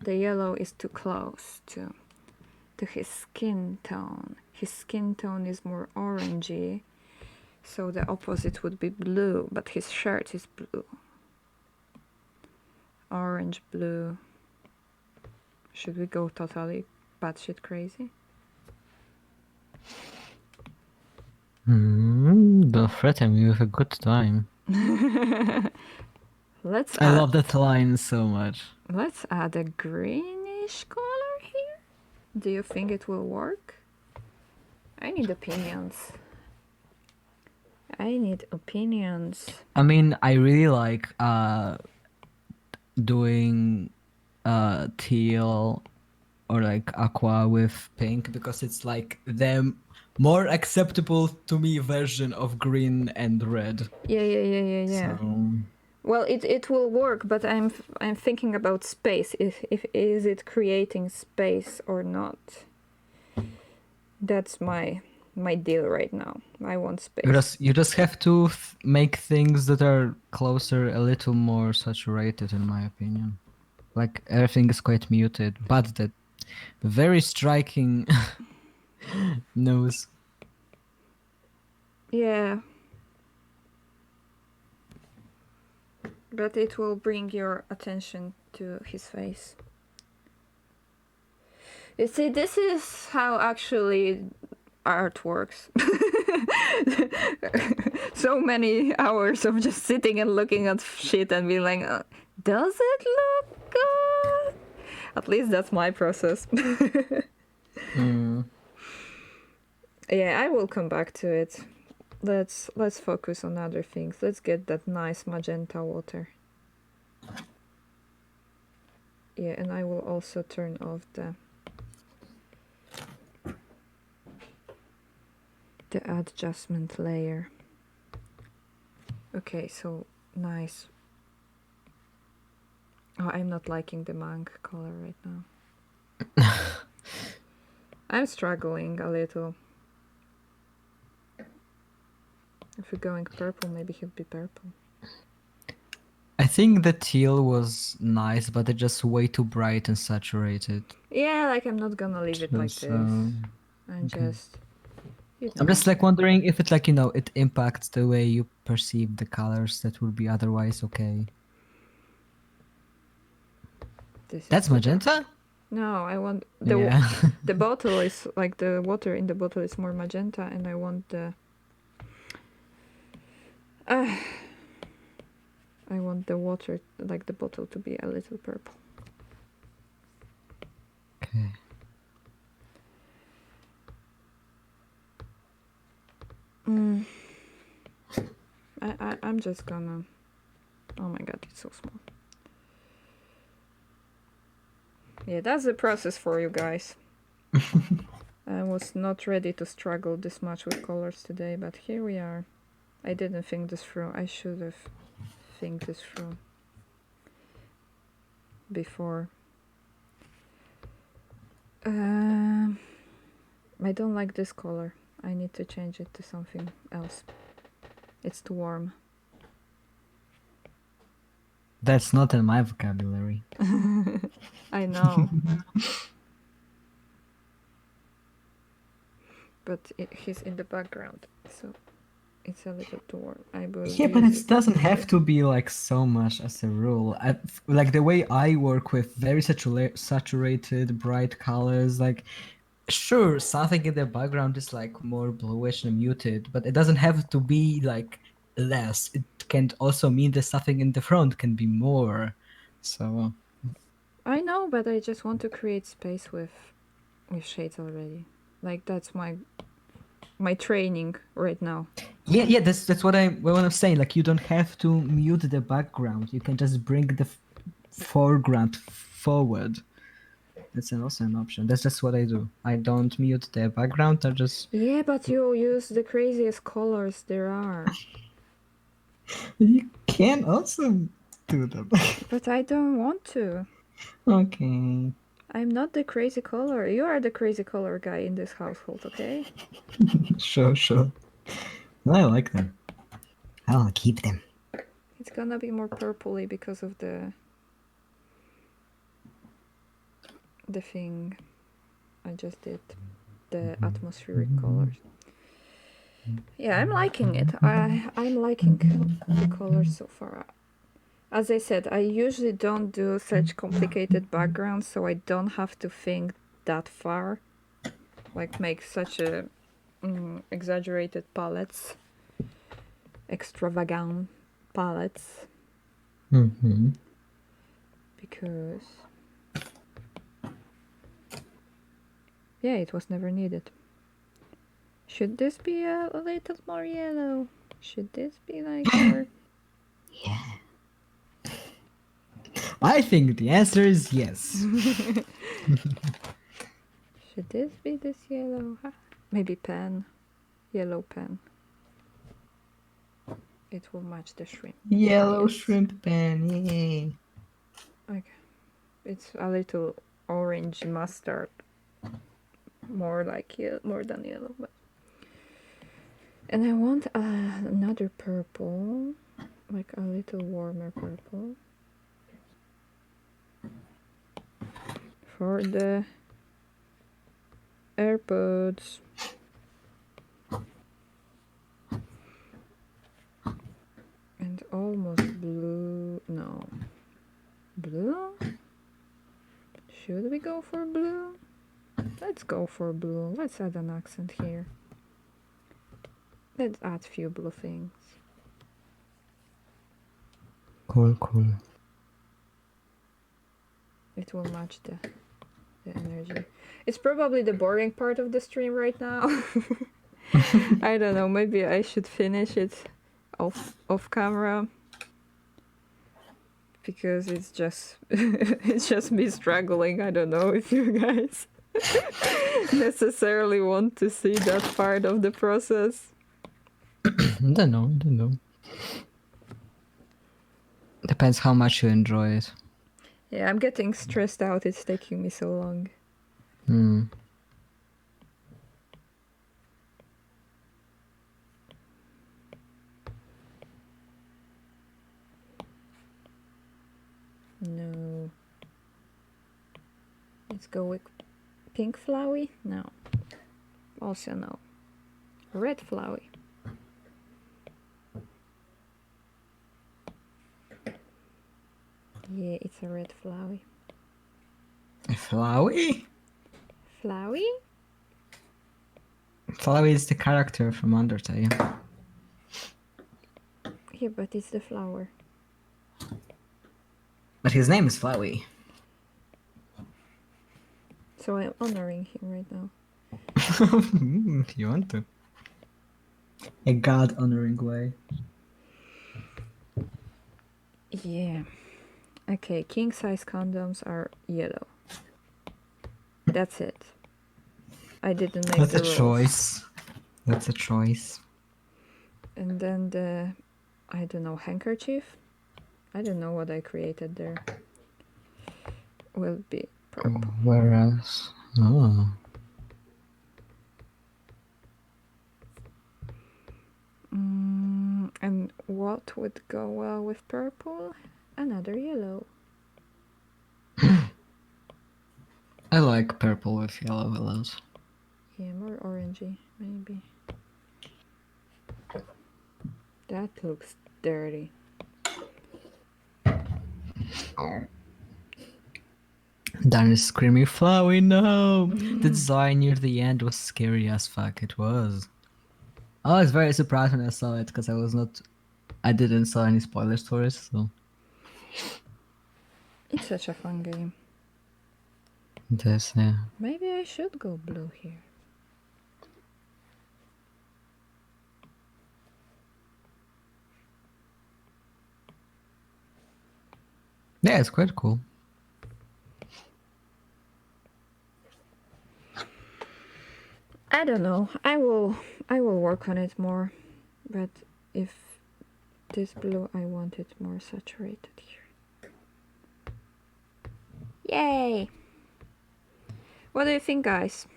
yellow is too close to his skin tone. His skin tone is more orangey, so the opposite would be blue, but his shirt is blue. Orange, blue. Should we go totally batshit crazy? Don't threaten me with a good time. Let's I love that line so much. Let's add a greenish color here. Do you think it will work? I need opinions. I need opinions. I mean, I really like doing teal or like aqua with pink because it's like the more acceptable to me version of green and red. Yeah. So, Well, it will work, but I'm thinking about space. If is it creating space or not? That's my deal right now. I want space. you just have to make things that are closer a little more saturated, in my opinion. Like everything is quite muted, but the very striking nose. Yeah. But it will bring your attention to his face. You see, this is how actually art works. So many hours of just sitting and looking at shit and being like, does it look good? At least that's my process. Yeah, I will come back to it. Let's focus on other things. Let's get that nice magenta water. Yeah, and I will also turn off the adjustment layer. Okay, so nice. Oh, I'm not liking the mango color right now. I'm struggling a little. If we're going purple, maybe he'll be purple. I think the teal was nice, but it's just way too bright and saturated. Yeah, like I'm not gonna leave it like this. I'm okay. just... I'm just like wondering if it like, it impacts the way you perceive the colors that would be otherwise okay. That's magenta? No, I want the bottle is like the water in the bottle is more magenta, and I want the I want the water, like the bottle, to be a little purple. Okay. I'm just gonna... Oh my god, it's so small. Yeah, that's the process for you guys. I was not ready to struggle this much with colors today, but here we are. I didn't think this through. I should have think this through before. I don't like this color. I need to change it to something else. It's too warm. That's not in my vocabulary. I know. But he's in the background, so it's a little too warm. I believe. Yeah, but it doesn't have to be like so much as a rule. Like the way I work with very saturated, bright colors, like sure, something in the background is like more bluish and muted, but it doesn't have to be like less. It can also mean that something in the front can be more. So I know, but I just want to create space with shades already. Like that's my training right now. Yeah, that's what I'm saying. Like you don't have to mute the background. You can just bring the foreground forward. That's also an option. That's just what I do. I don't mute the background. I just Yeah, but you use the craziest colors there are. you can also do that. But I don't want to. Okay. I'm not the crazy color. You are the crazy color guy in this household, okay? Sure, sure. I like them. I'll keep them. It's gonna be more purpley because of the thing I just did. The atmospheric colors. Yeah, I'm liking it. I'm liking the colors so far. As I said, I usually don't do such complicated backgrounds, so I don't have to think that far. Like make such a exaggerated palettes, extravagant palettes, Mm-hmm. because yeah, it was never needed. Should this be a little more yellow? Should this be like more? Yeah. I think the answer is yes. Should this be this yellow? Maybe pen, yellow pen. It will match the shrimp. Yellow Yes. shrimp pen, yay. Okay. It's a little orange mustard. More like more than yellow. But... And I want another purple. Like a little warmer purple. For the AirPods. And almost blue. No. Blue? Should we go for blue? Let's go for blue. Let's add an accent here. Let's add few blue things. Cool, cool. It will match the energy. It's probably the boring part of the stream right now. I don't know, maybe I should finish it off camera. Because it's just it's just me struggling. I don't know if you guys necessarily want to see that part of the process. I don't know. Depends how much you enjoy it. Yeah, I'm getting stressed out. It's taking me so long. Hmm. No. Let's go with pink flowy. No. Also no. Red flowy. Yeah, it's a red flowy. Flowey? Flowy? Flowey is the character from Undertale. Yeah, but it's the flower. But his name is Flowey. So I'm honoring him right now. If you want to. A god honoring way. Yeah. Okay, king size condoms are yellow. That's it. I didn't make That's the a rules. choice. That's a choice. And then the, I don't know, handkerchief? I don't know what I created there. Will be purple. Whereas... Oh. And what would go well with purple? Another yellow. I like purple with yellow willows. Yeah, more orangey, maybe. That looks dirty. Darn is screaming, Flowey, no! The design near the end was scary as fuck, it was. I was very surprised when I saw it, because I didn't saw any spoilers for it, so... It's such a fun game. This, yeah. Maybe I should go blue here. Yeah, it's quite cool. I don't know. I will work on it more. But if this blue, I want it more saturated here. Yay! What do you think, guys?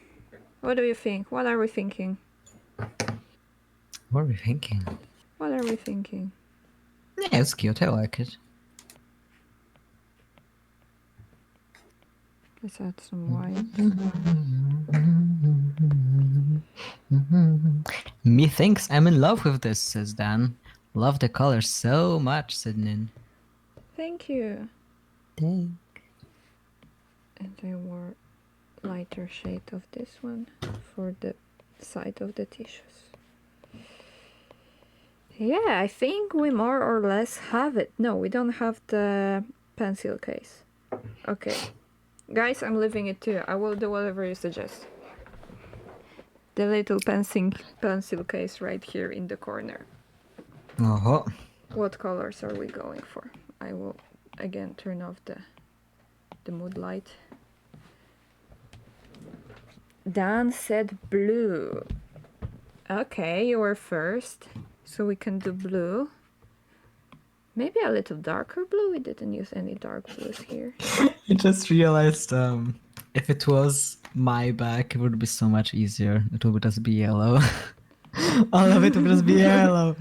What do you think? What are we thinking? What are we thinking? What are we thinking? Yeah, it's cute. I like it. Let's add some white. Methinks I'm in love with this, says Dan. Love the color so much, said Nin. Thank you. Thank. And I wore lighter shade of this one for the side of the tissues. Yeah, I think we more or less have it. No, we don't have the pencil case. Okay. Guys, I'm leaving it to you. I will do whatever you suggest. The little pencil case right here in the corner. Uh-huh. What colors are we going for? I will again turn off the mood light. Dan said blue. Okay, you were first. So we can do blue. Maybe a little darker blue. We didn't use any dark blues here. I just realized if it was my back, it would be so much easier. It would just be yellow. All of it would just be yellow.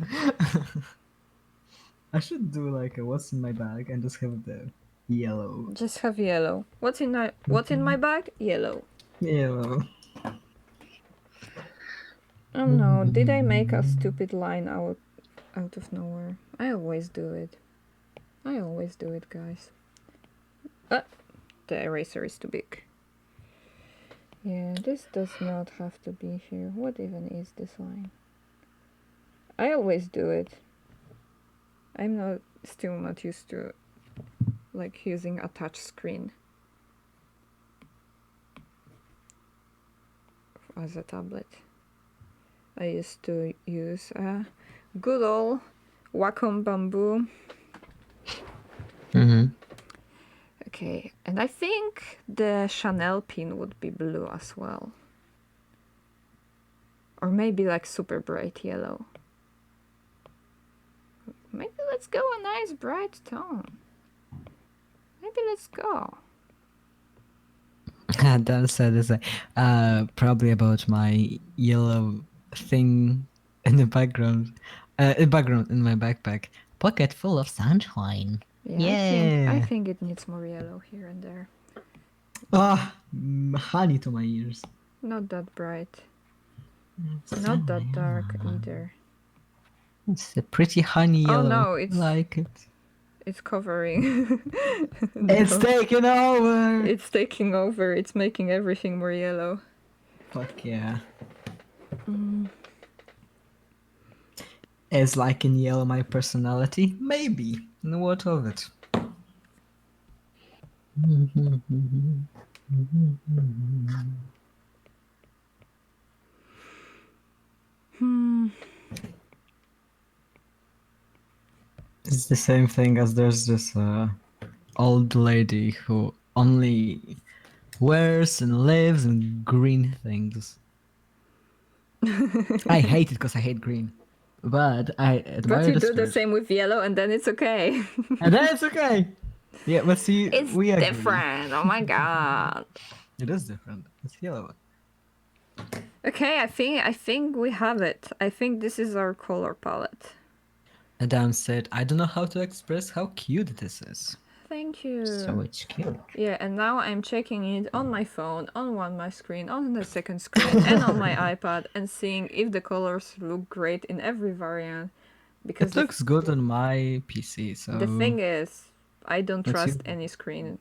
I should do like a what's in my bag and just have the yellow. Just have yellow. What's in my bag? Yellow. Yellow. Oh no, did I make a stupid line out of nowhere? I always do it. I always do it, guys. The eraser is too big. Yeah, this does not have to be here. What even is this line? I always do it. I'm still not used to like using a touch screen as a tablet. I used to use a good old Wacom bamboo. Okay, and I think the Chanel pin would be blue as well. Or maybe like super bright yellow. Maybe let's go a nice bright tone. Maybe let's go. Dan said is probably about my yellow thing in the background. Background in my backpack. Pocket full of sunshine. Yeah, I think it needs more yellow here and there. Ah, honey to my ears. Not that bright. Not that dark either. It's a pretty honey yellow. Oh no, it's like it. It's covering. It's taking over. It's taking over. It's making everything more yellow. Fuck yeah. Is like in yellow my personality? Maybe. And what of it? It's the same thing as there's this old lady who only wears and lives in green things. I hate it because I hate green. But I admire But you the do the spirit. same with yellow and then it's okay. And then it's okay. Yeah, but see, It's we agree. different. Oh my god. It is different. It's yellow. Okay, I think we have it. I think this is our color palette. Adam said, I don't know how to express how cute this is. Thank you. So it's cute. Yeah, and now I'm checking it on my phone, on my screen, on the second screen, and on my iPad, and seeing if the colors look great in every variant. Because It looks good on my PC, so... The thing is, I don't Let's trust see. any screen.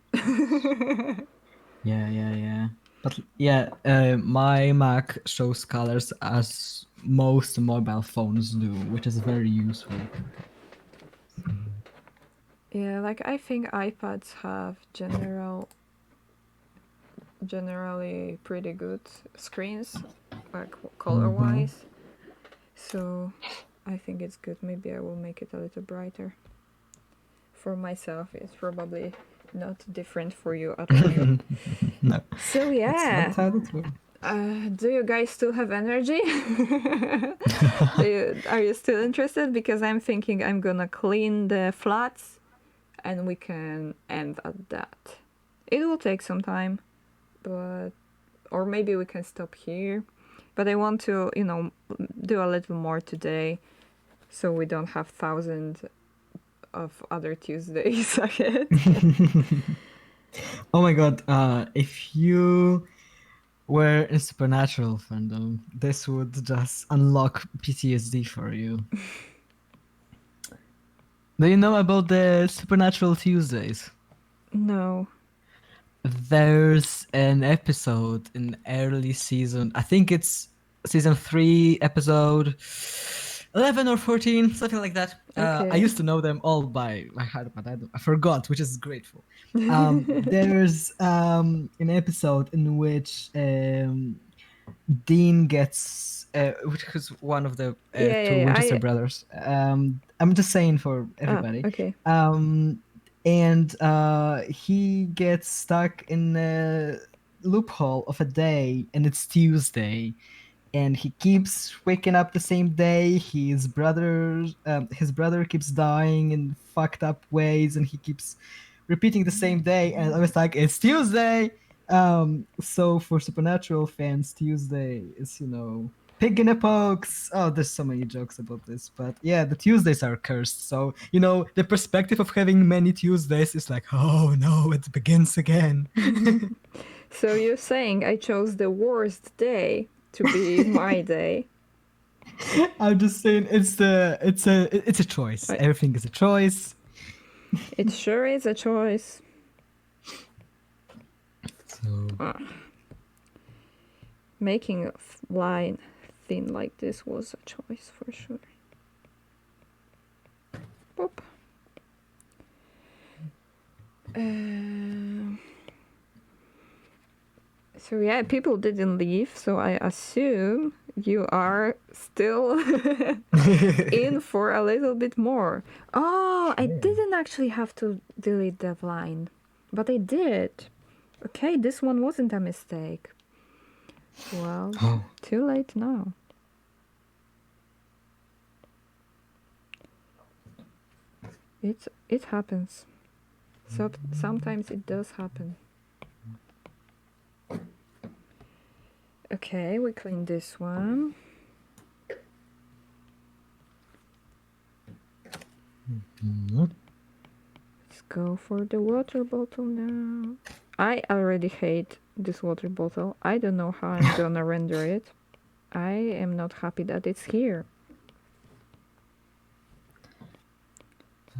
Yeah. But yeah, my Mac shows colors as most mobile phones do, which is very useful. Yeah, like I think iPads have generally pretty good screens, like color-wise. So I think it's good. Maybe I will make it a little brighter. For myself, it's probably not different for you at all. No. So yeah. That's how it works. Do you guys still have energy? Are you still interested? Because I'm thinking I'm gonna clean the flats and we can end at that. It will take some time, but or maybe we can stop here. But I want to, do a little more today, so we don't have thousands of other Tuesdays ahead. Oh my god, if you were in Supernatural fandom, this would just unlock PTSD for you. Do you know about the Supernatural Tuesdays? No. There's an episode in early season, I think it's season 3, episode 11 or 14, something like that. I Okay. used to know them all by heart, but I forgot, which is grateful. There's an episode in which Dean gets, which is one of the two Yeah. Winchester brothers. I'm just saying for everybody. Okay. And he gets stuck in a loophole of a day, and it's Tuesday, and he keeps waking up the same day. His brother keeps dying in fucked up ways, and he keeps repeating the same day. And I was like, it's Tuesday. So for Supernatural fans, Tuesday is, pig in a pokes. Oh, there's so many jokes about this, but yeah, the Tuesdays are cursed. So the perspective of having many Tuesdays is like, oh no, it begins again. So you're saying I chose the worst day to be my day? I'm just saying it's a choice. Right. Everything is a choice. It sure is a choice. So Making a line thin like this was a choice for sure. Boop. So yeah, people didn't leave, so I assume you are still in for a little bit more. Oh, I didn't actually have to delete the line, but I did. Okay, this one wasn't a mistake. Well, too late now. It happens. So sometimes it does happen. Okay, we clean this one. Let's go for the water bottle now. I already hate this water bottle. I don't know how I'm gonna render it. I am not happy that it's here.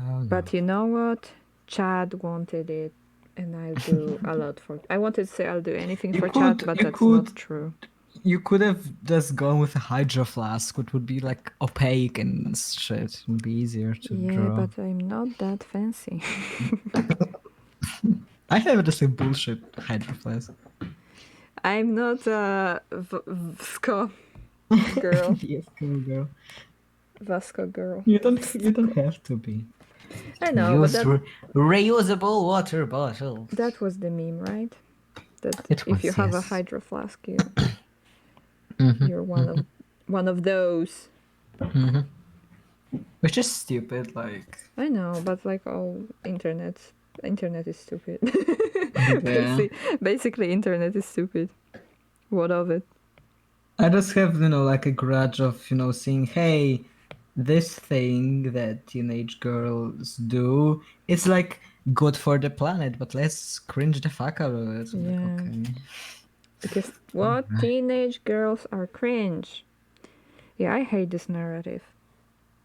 Oh, no. But you know what? Chad wanted it, and I'll do a lot for it. I wanted to say I'll do anything for Chad, but that's not true. You could have just gone with a hydro flask, which would be like opaque and shit. It would be easier to draw. Yeah, but I'm not that fancy. I have just a bullshit hydro flask. I'm not a Vasco girl. Yes, cool girl. Vasco girl. You don't have to be. I know, but Reusable water bottle. that was the meme, right? That It if you was, have a yes. hydro flask, Mhm, you're one of those. mhm. Which is stupid, like. I know, but like all internet is stupid. Yeah. Basically, internet is stupid. What of it? I just have, like a grudge of, seeing, hey, this thing that teenage girls do, it's like good for the planet, but let's cringe the fuck out of it. Yeah. Like, okay. Because what? Teenage girls are cringe. Yeah, I hate this narrative.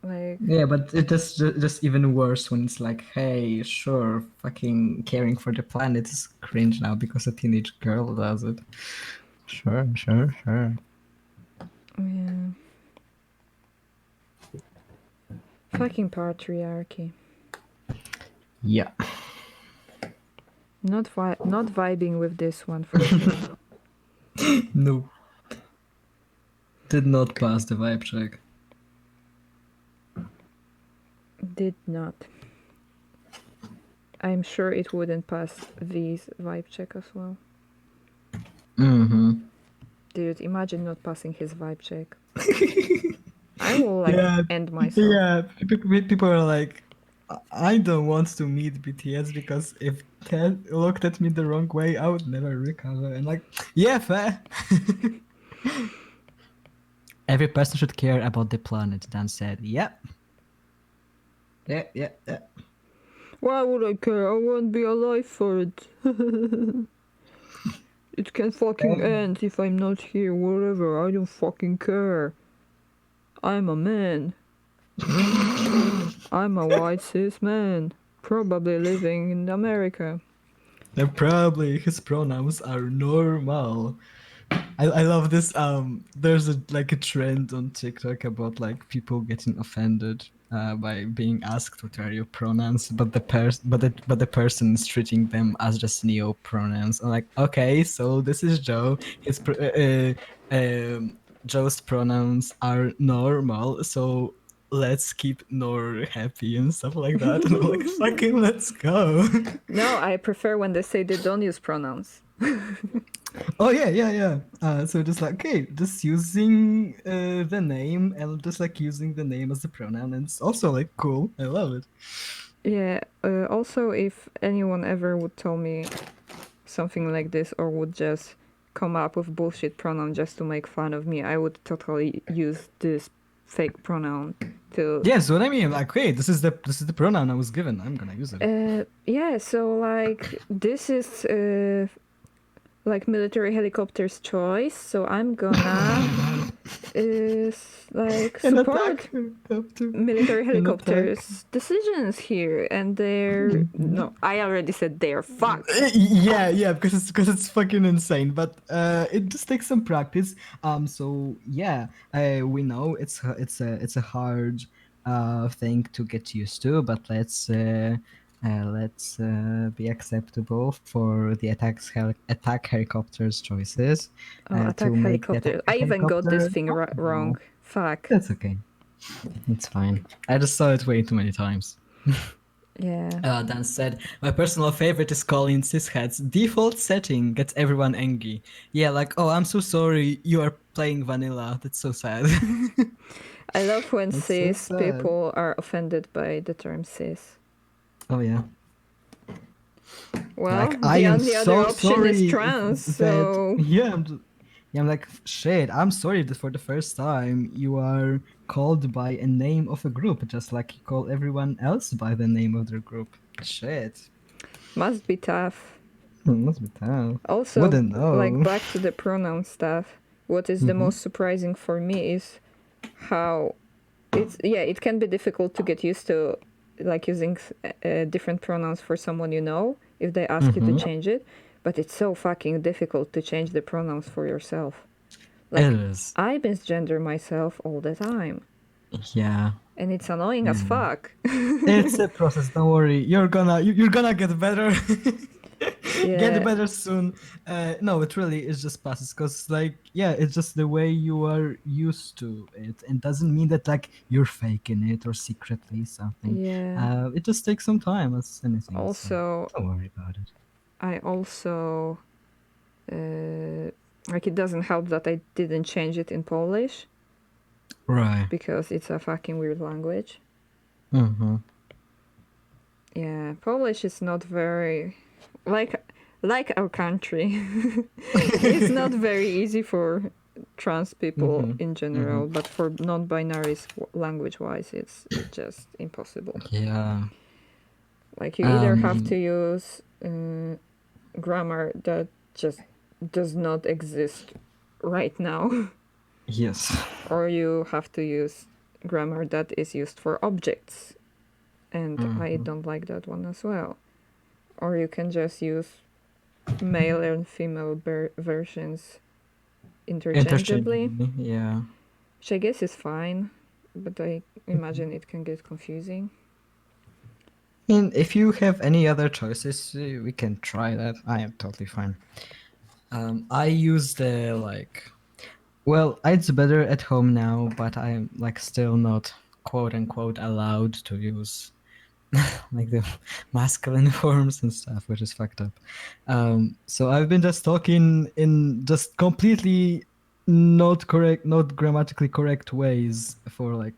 Like, Yeah, but it just even worse when it's like, hey, sure, fucking caring for the planet is cringe now because a teenage girl does it. Sure. yeah. Fucking patriarchy. Yeah. Not vibing with this one for sure. No. Did not pass the vibe check. Did not. I'm sure it wouldn't pass V's vibe check as well. Mm-hmm. dude, imagine not passing his vibe check. I will like Yeah, end myself. yeah. People are like, I don't want to meet BTS because if Ted looked at me the wrong way, I would never recover. And like, yeah, fair. Every person should care about the planet. Dan said, "Yep, yeah." Why would I care? I won't be alive for it. It can fucking end if I'm not here, whatever. I don't fucking care. I'm a man. I'm a white cis man. Probably living in America. And probably his pronouns are normal. I love this. There's a trend on TikTok about like people getting offended by being asked what are your pronouns, but the person is treating them as just neo pronouns. I'm like, okay, so this is Joe. Joe's pronouns are normal, so let's keep Nor happy and stuff like that. And I'm like, fucking let's go. No, I prefer when they say they don't use pronouns. Oh yeah. So just like okay, just using the name and just like using the name as a pronoun, and it's also like cool. I love it. Yeah, also, if anyone ever would tell me something like this or would just come up with bullshit pronoun just to make fun of me, I would totally use this fake pronoun to Yes, what I mean, like, okay, this is the pronoun I was given. I'm gonna use it. yeah, so like this is like military helicopter's choice, so I'm gonna like An support attack helicopter. military An attack. helicopters decisions here, and they're no, I already said they're fucked. Yeah, because it's fucking insane. But it just takes some practice. So yeah, we know it's a hard thing to get used to, but let's be acceptable for the attack helicopter's choices Attack to make the helicopter. attack I even got this helicopter thing wrong. comfortable. Fuck. That's okay. It's fine. I just saw it way too many times. Yeah. Dan said, my personal favorite is calling cisheads. Default setting gets everyone angry. Yeah, like, oh, I'm so sorry you are playing vanilla. That's so sad. I love when That's so cis sad. people are offended by the term cis. Oh, yeah. Well, Like, I the am only other so option sorry is trans, that, so yeah, I'm like, shit, I'm sorry that for the first time you are called by a name of a group, just like you call everyone else by the name of their group. Shit. must be tough. Must be tough. Also, Wouldn't like know. back to the pronoun stuff, what is the most surprising for me is how it can be difficult to get used to like using different pronouns for someone you know if they ask you to change it, but it's so fucking difficult to change the pronouns for yourself. Like, It is. I misgender myself all the time, Yeah. and it's annoying as fuck. It's a process. Don't worry. You're gonna get better. Get Yeah, better soon. No, it really is just process because like yeah, it's just the way you are used to it, and doesn't mean that like you're faking it or secretly something. yeah. It just takes some time as anything. So Also, don't worry about it. I also like it doesn't help that I didn't change it in Polish Right. because it's a fucking weird language. Mm-hmm. Yeah, Polish is not very like our country. It's not very easy for trans people in general, but for non-binaries language-wise, it's just impossible. Yeah. Like you either have to use grammar that just does not exist right now, Yes. or you have to use grammar that is used for objects, and I don't like that one as well. Or you can just use male and female versions interchangeably, Yeah. which I guess is fine, but I imagine it can get confusing. And if you have any other choices, we can try that. I am totally fine. I use the like, well, it's better at home now, but I'm like still not quote unquote allowed to use like the masculine forms and stuff, which is fucked up. So I've been just talking in just completely not grammatically correct ways for like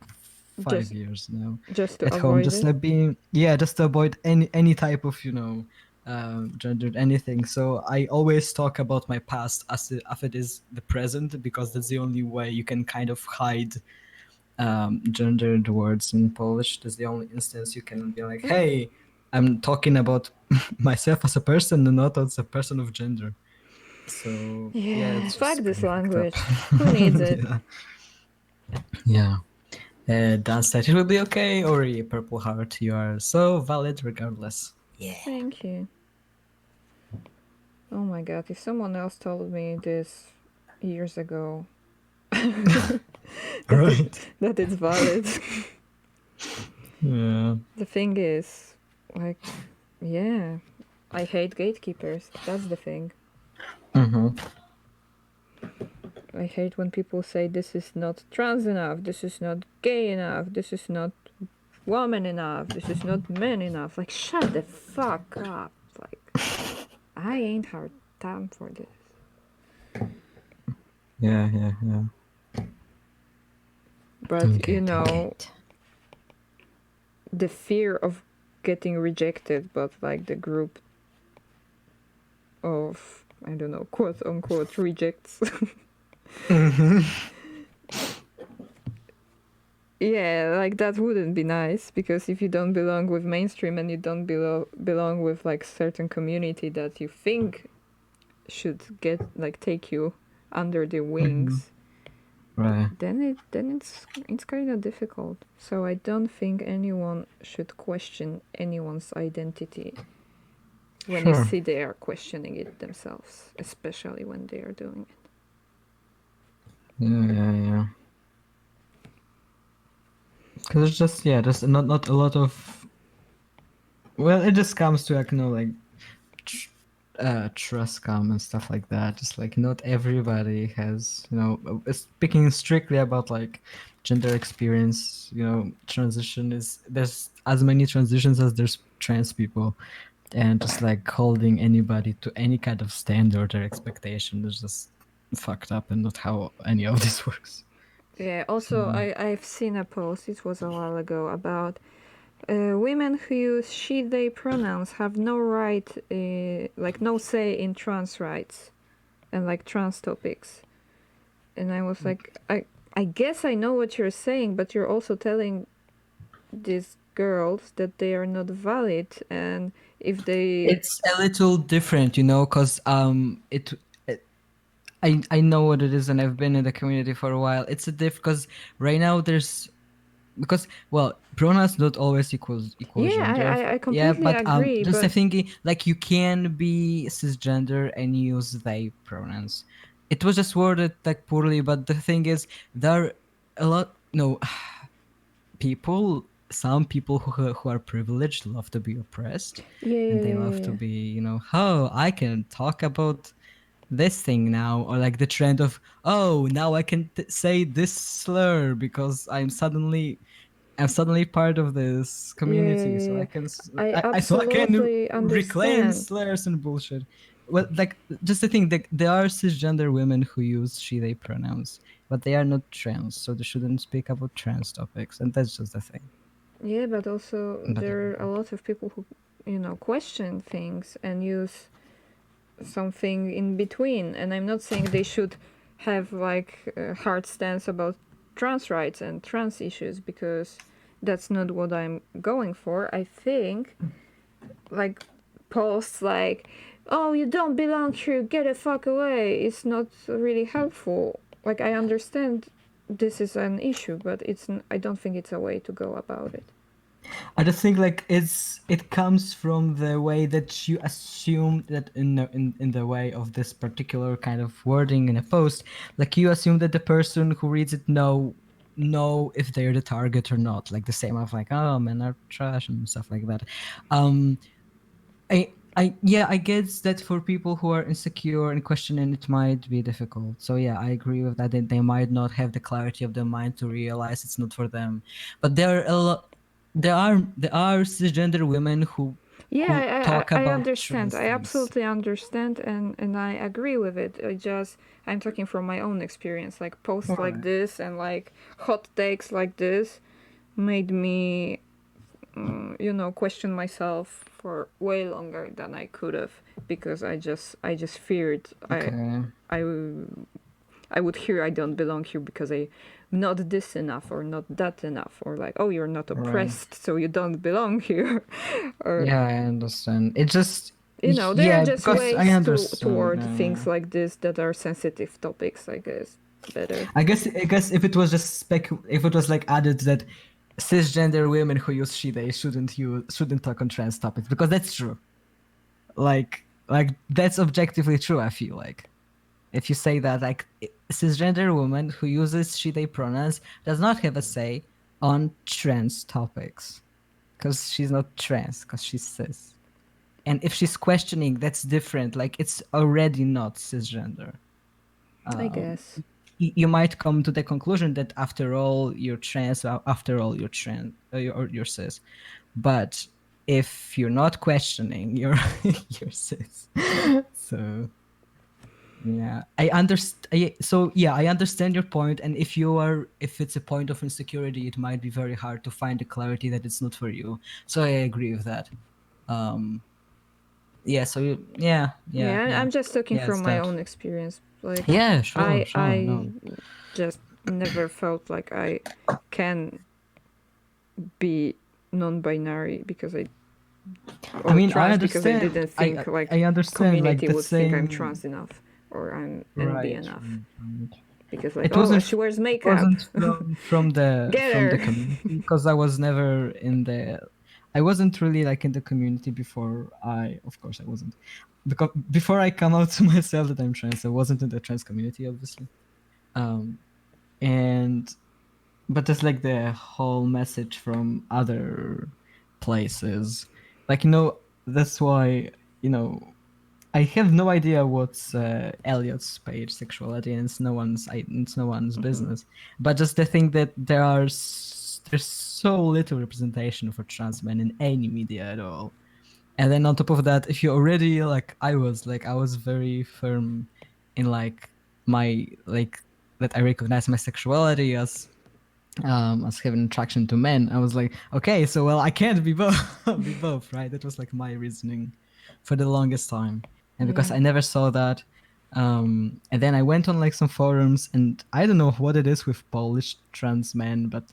5 Just years now just to at home, avoid just it. like being, yeah, just to avoid any type of, you know, gendered anything. So I always talk about my past as if it is the present, because that's the only way you can kind of hide gendered words in Polish. That's the only instance you can be like, hey, I'm talking about myself as a person and not as a person of gender. So yeah, Yeah, it's fuck just this pretty fucked up. language. Who needs it? Yeah. Yeah. Dan said it will be okay, or a purple heart. You are so valid regardless. Yeah. Thank you. Oh my god, if someone else told me this years ago that it Right. that it's valid. Yeah. The thing is, like, yeah, I hate gatekeepers. That's the thing. Mm-hmm. I hate when people say this is not trans enough, this is not gay enough, this is not woman enough, this is not man enough. Like, shut the fuck up. Like, I ain't hard time for this. Yeah, yeah, yeah. But you Good, know, good. the fear of getting rejected, but like the group of, I don't know, quote unquote rejects. Mm-hmm. Yeah, like that wouldn't be nice, because if you don't belong with mainstream and you don't belong with like certain community that you think should get like take you under their Mm-hmm. wings, Right. then it's kind of difficult. So I don't think anyone should question anyone's identity when you Sure. see they are questioning it themselves, especially when they are doing it. Yeah, yeah, yeah. Because it's just, yeah, there's not a lot of. Well, it just comes to like, you know, like trust come and stuff like that. Just like not everybody has, you know, speaking strictly about like gender experience, you know, transition is, there's as many transitions as there's trans people, and just like holding anybody to any kind of standard or expectation is just fucked up and not how any of this works. Yeah. So Also, I've seen a post. It was a while ago about women who use she/they pronouns have no right, like no say in trans rights and like trans topics. And I was like, I guess I know what you're saying, but you're also telling these girls that they are not valid, and if they, it's a little different, you know, because I know what it is, and I've been in the community for a while. It's a diff because right now there's, because well, pronouns not always equals yeah, gender. I Yeah, completely but agree, just a but thinking like you can be cisgender and use they pronouns. It was just worded like poorly, but the thing is, there are a lot, no, people, some people who are privileged love to be oppressed, yeah, and yeah, they yeah, love yeah, to yeah. be, you know, oh, I can talk about this thing now, or like the trend of, oh, now I can say this slur because I'm suddenly part of this Yeah, yeah, community, so yeah, I yeah. can I so I can absolutely reclaim understand. slurs and bullshit. Well, like just the thing that there are cisgender women who use she/they pronouns, but they are not trans, so they shouldn't speak about trans topics, and that's just the thing. Yeah, but also But there are a lot of people who, you know, question things and use something in between. And I'm not saying they should have like a hard stance about trans rights and trans issues, because that's not what I'm going for. I think like posts like, "Oh, you don't belong here, get the fuck away," is not really helpful. Like, I understand this is an issue, but I don't think it's a way to go about it. I just think like it comes from the way that you assume that in the way of this particular kind of wording in a post, like you assume that the person who reads it know if they're the target or not. Like the same of like, oh, men are trash and stuff like that. Um, I yeah, I guess that for people who are insecure and questioning, it might be difficult. So yeah, I agree with that. They might not have the clarity of their mind to realize it's not for them. But there are a lot. There are cisgender women who Yeah, who talk I about understand. trans I things. absolutely understand, and I agree with it. I'm talking from my own experience. Like posts like Right. this and like hot takes like this made me, question myself for way longer than I could have because I just feared Okay. I I would hear I don't belong here because I'm not this enough or not that enough or like, oh, you're not Right. oppressed so you don't belong here. Or Yeah, I understand. It just, there are yeah, just because I ways to understand. toward Yeah, things yeah. like this that are sensitive topics, I guess. Better. I guess if it was just if it was like added that cisgender women who use she they shouldn't talk on trans topics, because that's true. Like that's objectively true. I feel like if you say that, like, cisgender woman who uses she they pronouns does not have a say on trans topics because she's not trans, because she's cis. And if she's questioning, that's different. Like, it's already not cisgender. I um, guess. you might come to the conclusion that after all you're trans, after all you're trans, you're cis. But if you're not questioning, you're you're cis. So yeah, I understand. So yeah, I understand your point. And if it's a point of insecurity, it might be very hard to find the clarity that it's not for you. So I agree with that. Um, yeah. So Yeah, I'm just talking yeah. from It's my that. own experience. Like, Yeah, sure, sure. I No. just never felt like I can be non-binary because I or mean, I trans because I understand. didn't I think like I understand. Like community the would think I'm same. trans enough or I'm NB Right, enough right, right. because like, It oh, wasn't. she wears It makeup. wasn't Get from the her. community, because I was never in the. I wasn't really like in the community before. Of course, I wasn't, because before I come out to myself that I'm trans, I wasn't in the trans community, obviously. Um, and but just like the whole message from other places, like, that's why, you know I have no idea what's Elliot's page sexuality, and it's no one's business. But just the thing that there's so little representation for trans men in any media at all. And then on top of that, if you already, I was very firm in, like, my, like, that I recognize my sexuality as having attraction to men. I was like, okay, so, well, I can't be both. Be both, right? That was like my reasoning for the longest time. And because Yeah. I never saw that, and then I went on like some forums, and I don't know what it is with Polish trans men, but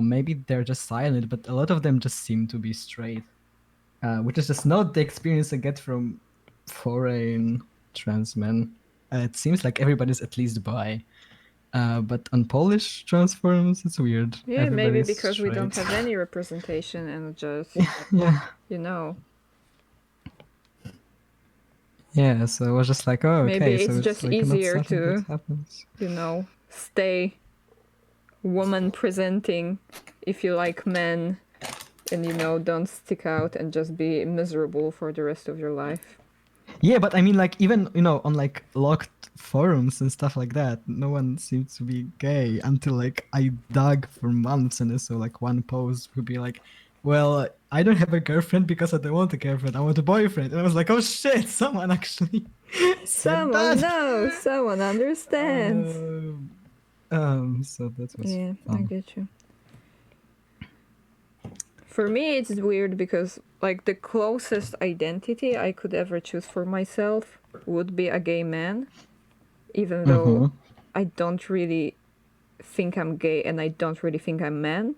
maybe they're just silent, but a lot of them just seem to be straight, which is just not the experience I get from foreign trans men. It seems like everybody's at least bi. But on Polish transforms, it's weird. Yeah, maybe Everybody's because we don't straight. have any representation and just, Yeah. you know, Yeah, so I was just like, oh, maybe okay, so it's it's just like not easier something that to, happens. stay woman presenting if you like men and, don't stick out and just be miserable for the rest of your life. Yeah, but I mean, like, even, on like locked forums and stuff like that, no one seems to be gay until, like, I dug for months, and so, like, one post would be like, well, I don't have a girlfriend because I don't want a girlfriend, I want a boyfriend. And I was like, oh shit, someone actually said Someone that. knows, someone understands. So that was Yeah, I fun. get you. For me, it's weird because, like, the closest identity I could ever choose for myself would be a gay man, even though Mm-hmm. I don't really think I'm gay and I don't really think I'm man.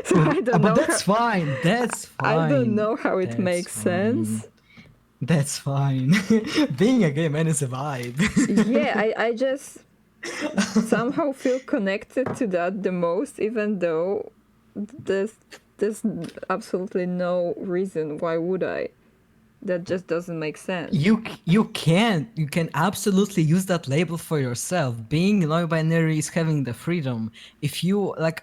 So I don't But know how. that's fine. That's I don't fine. know how it That's makes fine. sense. That's fine. Being a gay man is a vibe. Yeah, I just somehow feel connected to that the most, even though there's there's absolutely no reason why would I. That just doesn't make sense. You can absolutely use that label for yourself. Being non-binary is having the freedom. If you, like,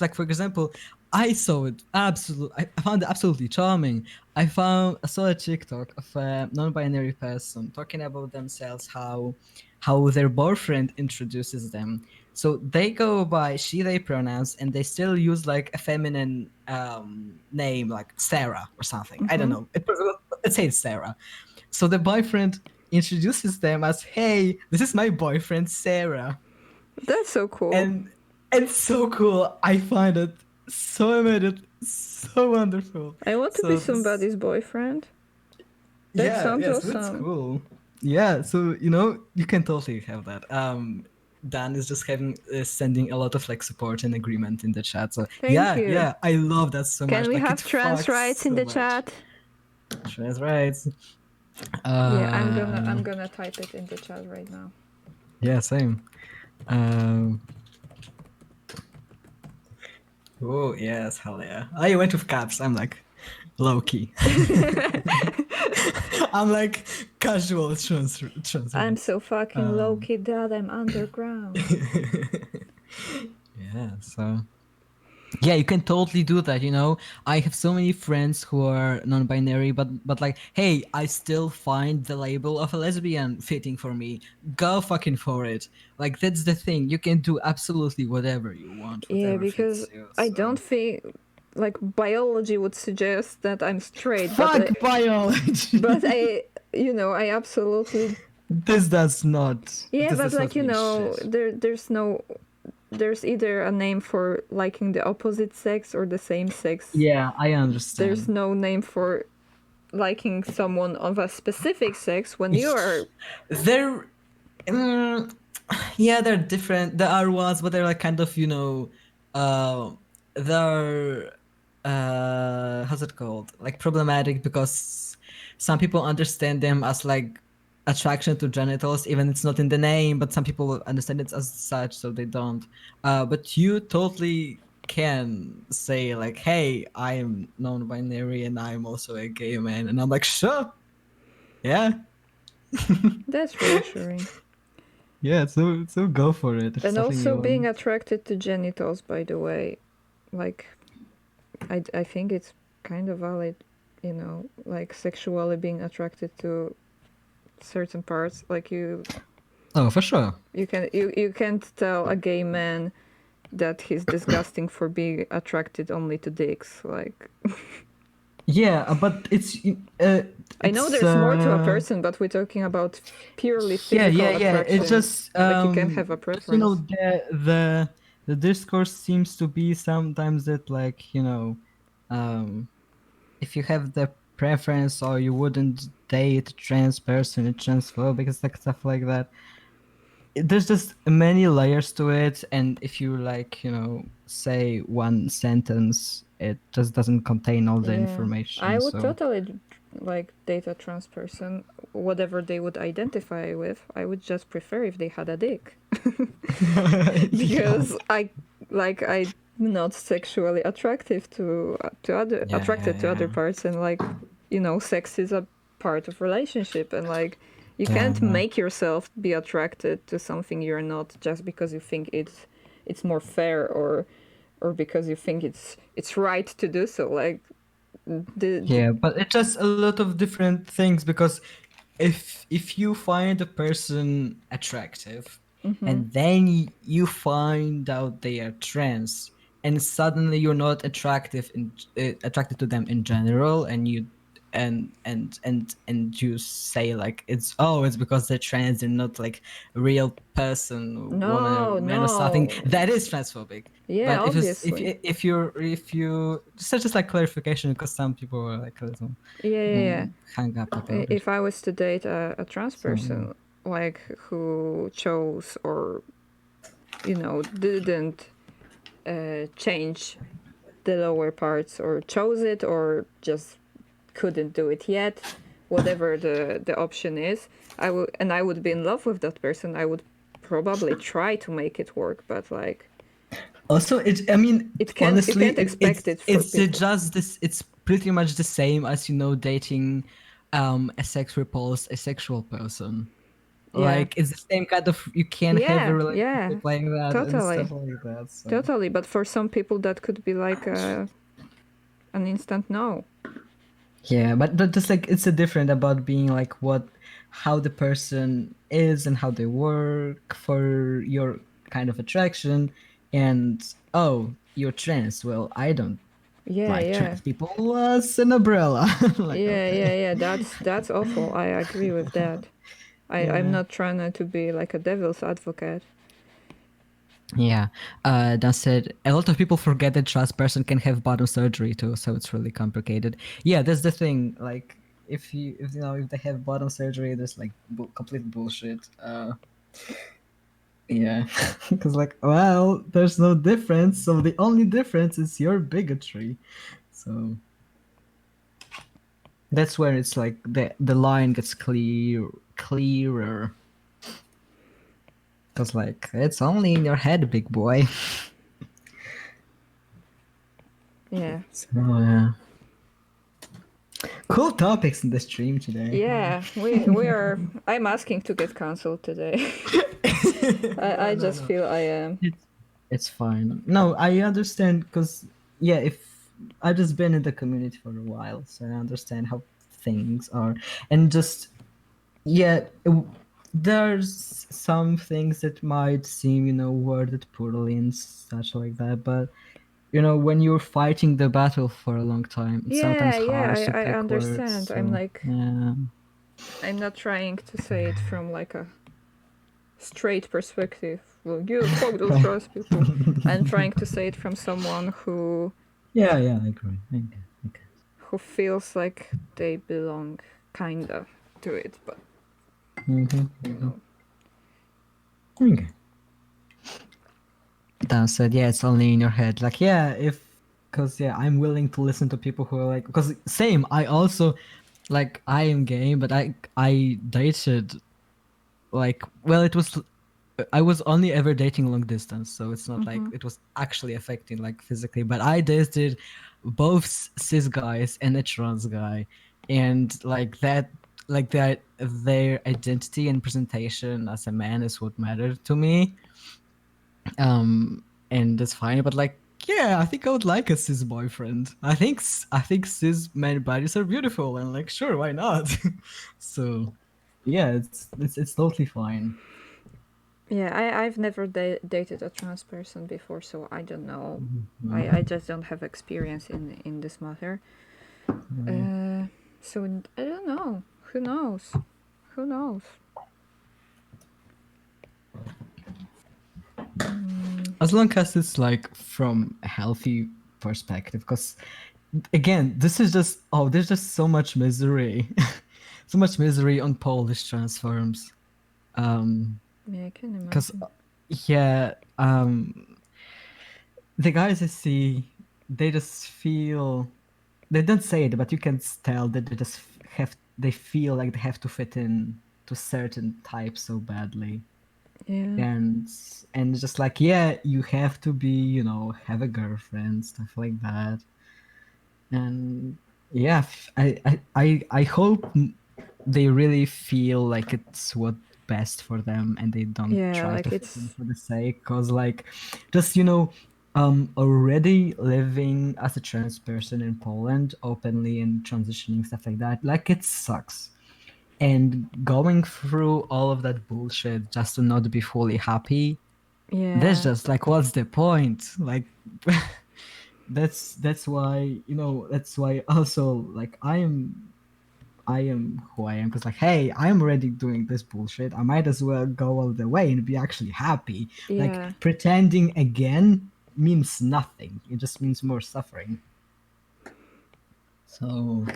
like, for example, I found it absolutely charming. I saw a TikTok of a non-binary person talking about themselves, how their boyfriend introduces them. So they go by she they pronouns, and they still use like a feminine name like Sarah or something. I don't know. Let's say it's Sarah. So the boyfriend introduces them as, "Hey, this is my boyfriend Sarah," That's so cool. and it's so cool. I find it so amazing, so wonderful. I want to be So this, somebody's boyfriend. That sounds yes, that's awesome. cool. Yeah, so you can totally have that. Dan is just having sending a lot of like support and agreement in the chat. So Thank yeah, you. yeah, I love that so Can much. we Like it have trans fucks rights in so the much. chat? Trans rights. Yeah, I'm gonna type it in the chat right now. Yeah, same. Oh yes, hell yeah. Oh, you went with caps. I'm like low key. I'm like casual trans I'm rights. so fucking low key that I'm underground. Yeah, so yeah, you can totally do that. I have so many friends who are non-binary, but like, hey, I still find the label of a lesbian fitting for me. Go fucking for it. Like that's the thing. You can do absolutely whatever you want, Yeah, whatever because fits you. I So don't think like biology would suggest that I'm straight, fuck biology. but I absolutely This does not. yeah, This but does like not mean shit. there's either a name for liking the opposite sex or the same sex. Yeah, I There's understand. no name for liking someone of a specific sex when you are They're, yeah, they're different. There are ones, but they're like kind of, uh, they're, how's it called? Like problematic because some people understand them as like attraction to genitals, even it's not in the name, but some people understand it as such, so they don't. But you totally can say like, hey, I am non-binary and I'm also a gay man, and I'm like, sure, yeah. that's reassuring. Yeah, so go for it if And something also you being want. attracted to genitals, by the way, like I think it's kind of valid, like sexually being attracted to certain parts. Like Oh, for sure. you can't tell a gay man that he's disgusting for being attracted only to dicks. Like Yeah, but I know it's there's more to a person, but we're talking about purely yeah, physical yeah. It's attraction. just Like you can have a just preference. the discourse seems to be sometimes that like um if you have the preference or you wouldn't date a trans person, a transphobic and like stuff like that. There's just many layers to it, and if you like say one sentence, it just doesn't contain all the Yeah, I information. would So totally like date a trans person, whatever they would identify with. I would just prefer if they had a dick. yeah, Because I'm not sexually attractive to other yeah, attracted to other yeah, parts, and like sex is a part of relationship, and like you yeah, can't yeah. make yourself be attracted to something you're not just because you think it's more fair, or because you think it's right to do so. Like the Yeah, but it's just a lot of different things because if you find a person attractive and then you find out they are trans and suddenly you're not attracted to them in general, and you and you say like it's because they're trans and not like a real person, woman or no, man or something, no. that is transphobic. Yeah, But obviously. if you just like clarification, because some people were like a little Yeah. hung up about it. If I was to date a trans So yeah. person, like who chose or didn't change the lower parts, or chose it, or just couldn't do it yet, whatever the option is, I would be in love with that person. I would probably try to make it work, but like Also, I mean, you honestly, can't expect it for people. just this. It's pretty much the same as dating a sex repulsed asexual person. Yeah, Like it's the same kind of, you can have a yeah, relationship yeah, like that and totally, stuff like that. So totally. But for some people, that could be like an instant no. yeah, but just like it's a different about being like how the person is and how they work for your kind of attraction, and oh, you're trans. Well, I don't Yeah, like yeah. trans people. As an umbrella. Like, Yeah, yeah, okay. yeah. That's awful. I agree with that. I'm Yeah. not trying to be like a devil's advocate. Yeah. Dan said a lot of people forget that trans person can have bottom surgery too, so it's really complicated. Yeah, that's the thing. Like, if you know if they have bottom surgery, there's like complete bullshit. Yeah, because like, well, there's no difference. So the only difference is your bigotry. So that's where it's like the line gets clearer. Because like it's only in your head, big boy. Yeah. So yeah. Cool topics in the stream today. Yeah, we are. I'm asking to get cancelled today. I No, just no. feel I am. It's fine. No, I understand because yeah, if I've just been in the community for a while, so I understand how things are, and just yeah, there's some things that might seem worded poorly and such like that, but when you're fighting the battle for a long time, it's sometimes Yeah, yeah, hard to I pick words. understand. So yeah. I'm not trying to say it from like a straight perspective. Well, you fuck those trans people. I'm trying to say it from someone Yeah, yeah, I agree. Okay. who feels like they belong, kinda, to it, but you know. Okay. Dan said, yeah, it's only in your head. Like, yeah, because yeah, I'm willing to listen to people who are like, because same, I also, like, I am gay, but I dated, like, well, I was only ever dating long distance, so it's not like it was actually affecting like physically, but I dated both cis guys and a trans guy, and like that, their identity and presentation as a man is what mattered to me. And that's fine, but like, yeah, I think I would like a cis boyfriend. I think cis men bodies are beautiful, and like, sure, why not? So yeah, it's totally fine. Yeah, I've never dated a trans person before, so I don't know. I Mhm. just don't have experience in this matter. Yeah. So I don't know. Who knows? Who knows? As long as it's like from a healthy perspective, because again, this is just there's just so much misery, so much misery on Polish transforms. Yeah, I can Because imagine. yeah, the guys I see, they just feel they don't say it, but you can tell that they feel like they have to fit in to certain types so badly. Yeah. And just like, yeah, you have to be, have a girlfriend, stuff like that. And yeah, I hope they really feel like it's what best for them, and they don't Yeah, try to like fit in it's for the sake, because like, just already living as a trans person in Poland openly and transitioning, stuff like that, like, it sucks. And going through all of that bullshit just to not be fully happy, that's yeah. just like, what's the point? Like, that's why, that's why also, like, I am who I am, because like, hey, I'm already doing this bullshit, I might as well go all the way and be actually happy. Like, Yeah. pretending again means nothing, it just means more suffering. So,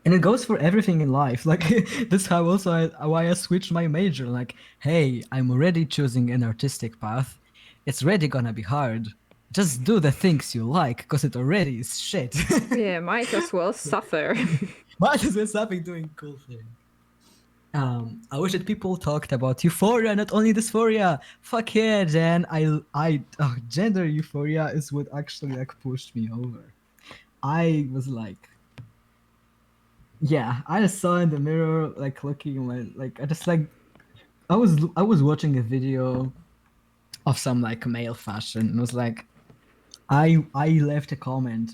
and it goes for everything in life. Like, that's how also why I switched my major. Like, hey, I'm already choosing an artistic path. It's already gonna be hard. Just do the things you like, because it already is shit. Yeah, might as well suffer. Might as well stop doing cool things. I wish that people talked about euphoria, not only dysphoria. Fuck yeah, Jen. Gender euphoria is what actually like pushed me over. I was like, yeah, I just saw in the mirror, like, looking at my, like, I just like, I was watching a video of some like male fashion, and was like, I left a comment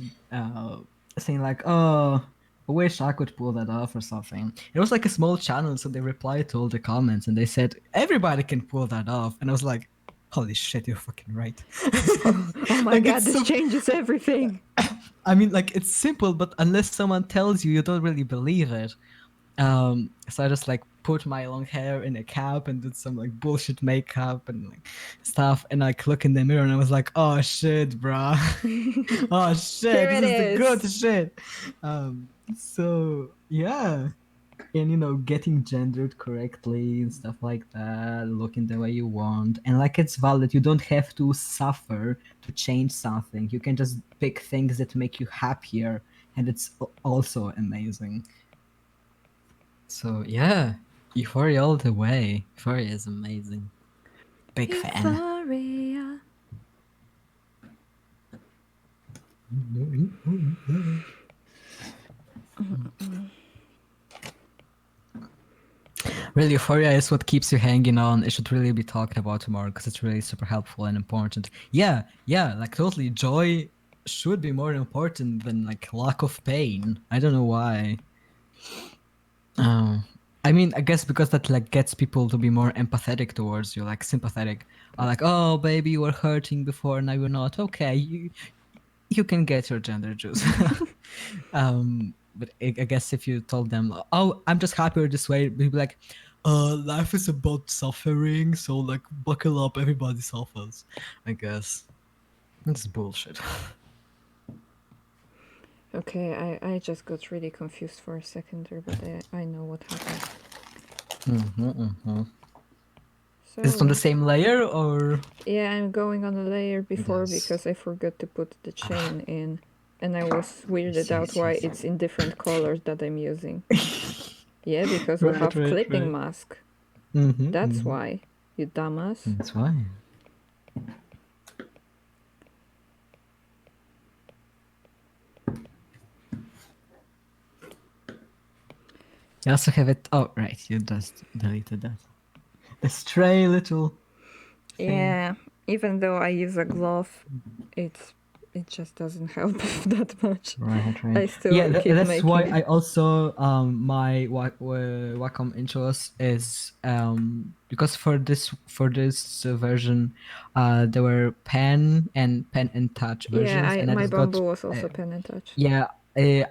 saying like, oh, I wish I could pull that off or something. It was like a small channel, so they replied to all the comments and they said everybody can pull that off, and I was like, Holy shit, you're fucking right. Oh my Like god, it's this so. changes everything. I mean, like it's simple, but unless someone tells you, you don't really believe it. So I just like put my long hair in a cap and did some like bullshit makeup and like stuff, and like look in the mirror and I was like, oh shit, bruh. Oh shit, Here this it is the good is. shit. So yeah. And getting gendered correctly and stuff like that, looking the way you want. And like it's valid. You don't have to suffer to change something. You can just pick things that make you happier, and it's also amazing. So yeah, Euphoria all the way. Euphoria is amazing. Big fan. Euphoria. Really, Euphoria is what keeps you hanging on. It should really be talked about more because it's really super helpful and important. Yeah, like totally. Joy should be more important than like lack of pain. I don't know why. Oh, I mean, I guess because that like gets people to be more empathetic towards you, like sympathetic. Or like, oh, baby, you were hurting before, now you're not. Okay, you can get your gender juice. But I guess if you told them, oh, I'm just happier this way, they'd be like, life is about suffering, so like buckle up, everybody suffers. I guess that's bullshit. Okay, I just got really confused for a second there, but I know what happened. Is it on the So, same layer or? yeah, I'm going on a layer It before is. because I forgot to put the chain in. And I was weirded Yes, out yes, why yes. it's in different colors that I'm using. Yeah, because we Right, have right, clipping right. mask. Mm-hmm, That's mm-hmm. why, you dumbass. That's why. You also have it. Oh, right. You just deleted that. The stray little thing. Yeah, even though I use a glove, it's it just doesn't help that much. Right, right. I Yeah, still keep that's why making I it. also my Wacom intros is because for this version there were pen and touch Yeah, versions, and I my just got bamboo was uh, also pen and touch. yeah,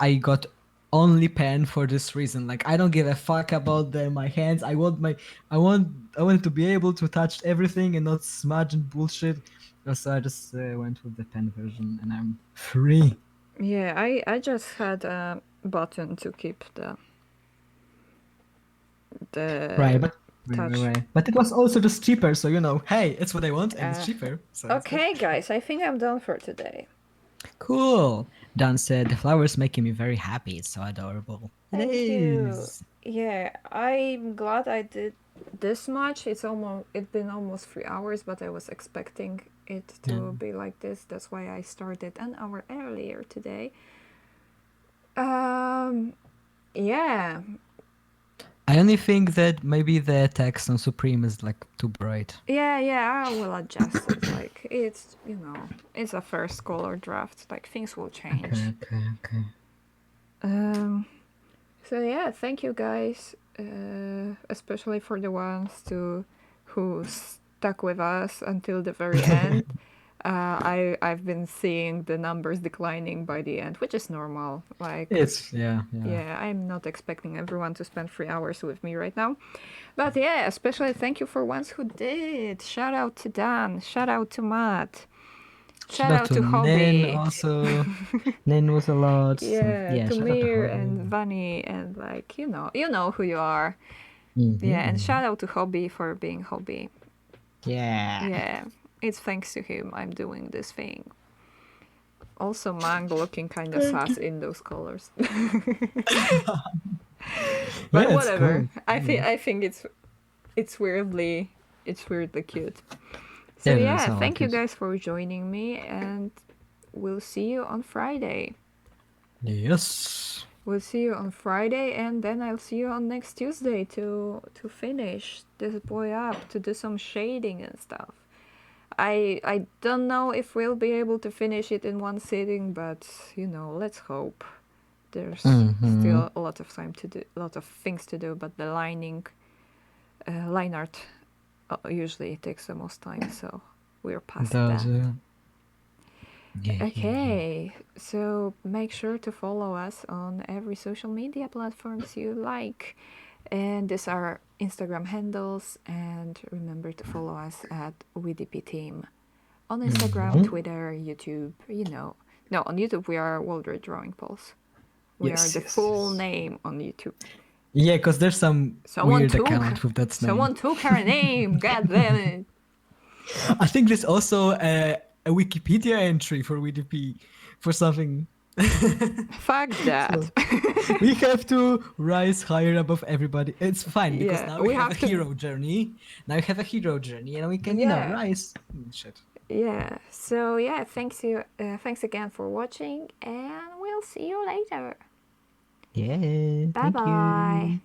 I got only pen for this reason. Like I don't give a fuck about my hands. I want to be able to touch everything and not smudge and bullshit. So I just went with the pen version, and I'm free. Yeah, I just had a button to keep Right, the but touch. right. But it was also just cheaper, so hey, it's what I want, and it's Uh, cheaper, so it's good. okay, guys, I think I'm done for today. Cool. Dan said the flowers making me very happy. It's so adorable. It Thank you. is. Yeah, I'm glad I did this much. It's been almost 3 hours, but I was expecting it Yeah. to be like this. That's why I started an hour earlier today. Yeah, I only think that maybe the text on Supreme is like too bright. yeah, I will adjust it. Like it's a first color draft. Like things will change. Okay. Um, so yeah, thank you guys, especially for the ones who stuck with us until the very end. I've been seeing the numbers declining by the end, which is normal. Like, It's yeah. yeah, I'm not expecting everyone to spend 3 hours with me right now. But yeah, especially thank you for ones who did. Shout out to Dan. Shout out to Matt. Shout out to Nin Hobi. also. Nin was a lot. So Yeah, yeah, to shout out to Mir Hobi. and Vani and like you know who you are. Yeah, and Mm-hmm. shout out to Hobi for being Hobi. Yeah. Yeah, it's thanks to him I'm doing this thing. Also, Mang looking kind of Thank sass you. in those colors. But Yeah, it's whatever. cool. I think it's weirdly cute. So Yeah, that's yeah, I like thank you it. guys for joining me, and we'll see you on Friday. Yes. We'll see you on Friday, and then I'll see you on next Tuesday to finish this boy up, to do some shading and stuff. I don't know if we'll be able to finish it in one sitting, but let's hope. There's Mm-hmm. still a lot of time to do, a lot of things to do, but the line art usually takes the most time. So We're past Does that. yeah. Okay, so make sure to follow us on every social media platforms you like. And these are Instagram handles. And remember to follow us at WDP Team on Instagram, Twitter, YouTube. No, on YouTube we are Waldred Drawing Pulse. We are Yes, the yes, full yes. name on YouTube. Yeah, because there's some Someone weird took, account with that name. someone took her name. God damn it! I think there's also a Wikipedia entry for WDP for something. Fuck that. So we have to rise higher above everybody. It's fine because Yeah, now we we have a have to. hero journey. Now we have a hero journey, and we can, Yeah, rise. Shit. yeah. So yeah, thanks again for watching, and we'll see you later. Yeah, Bye thank bye. you.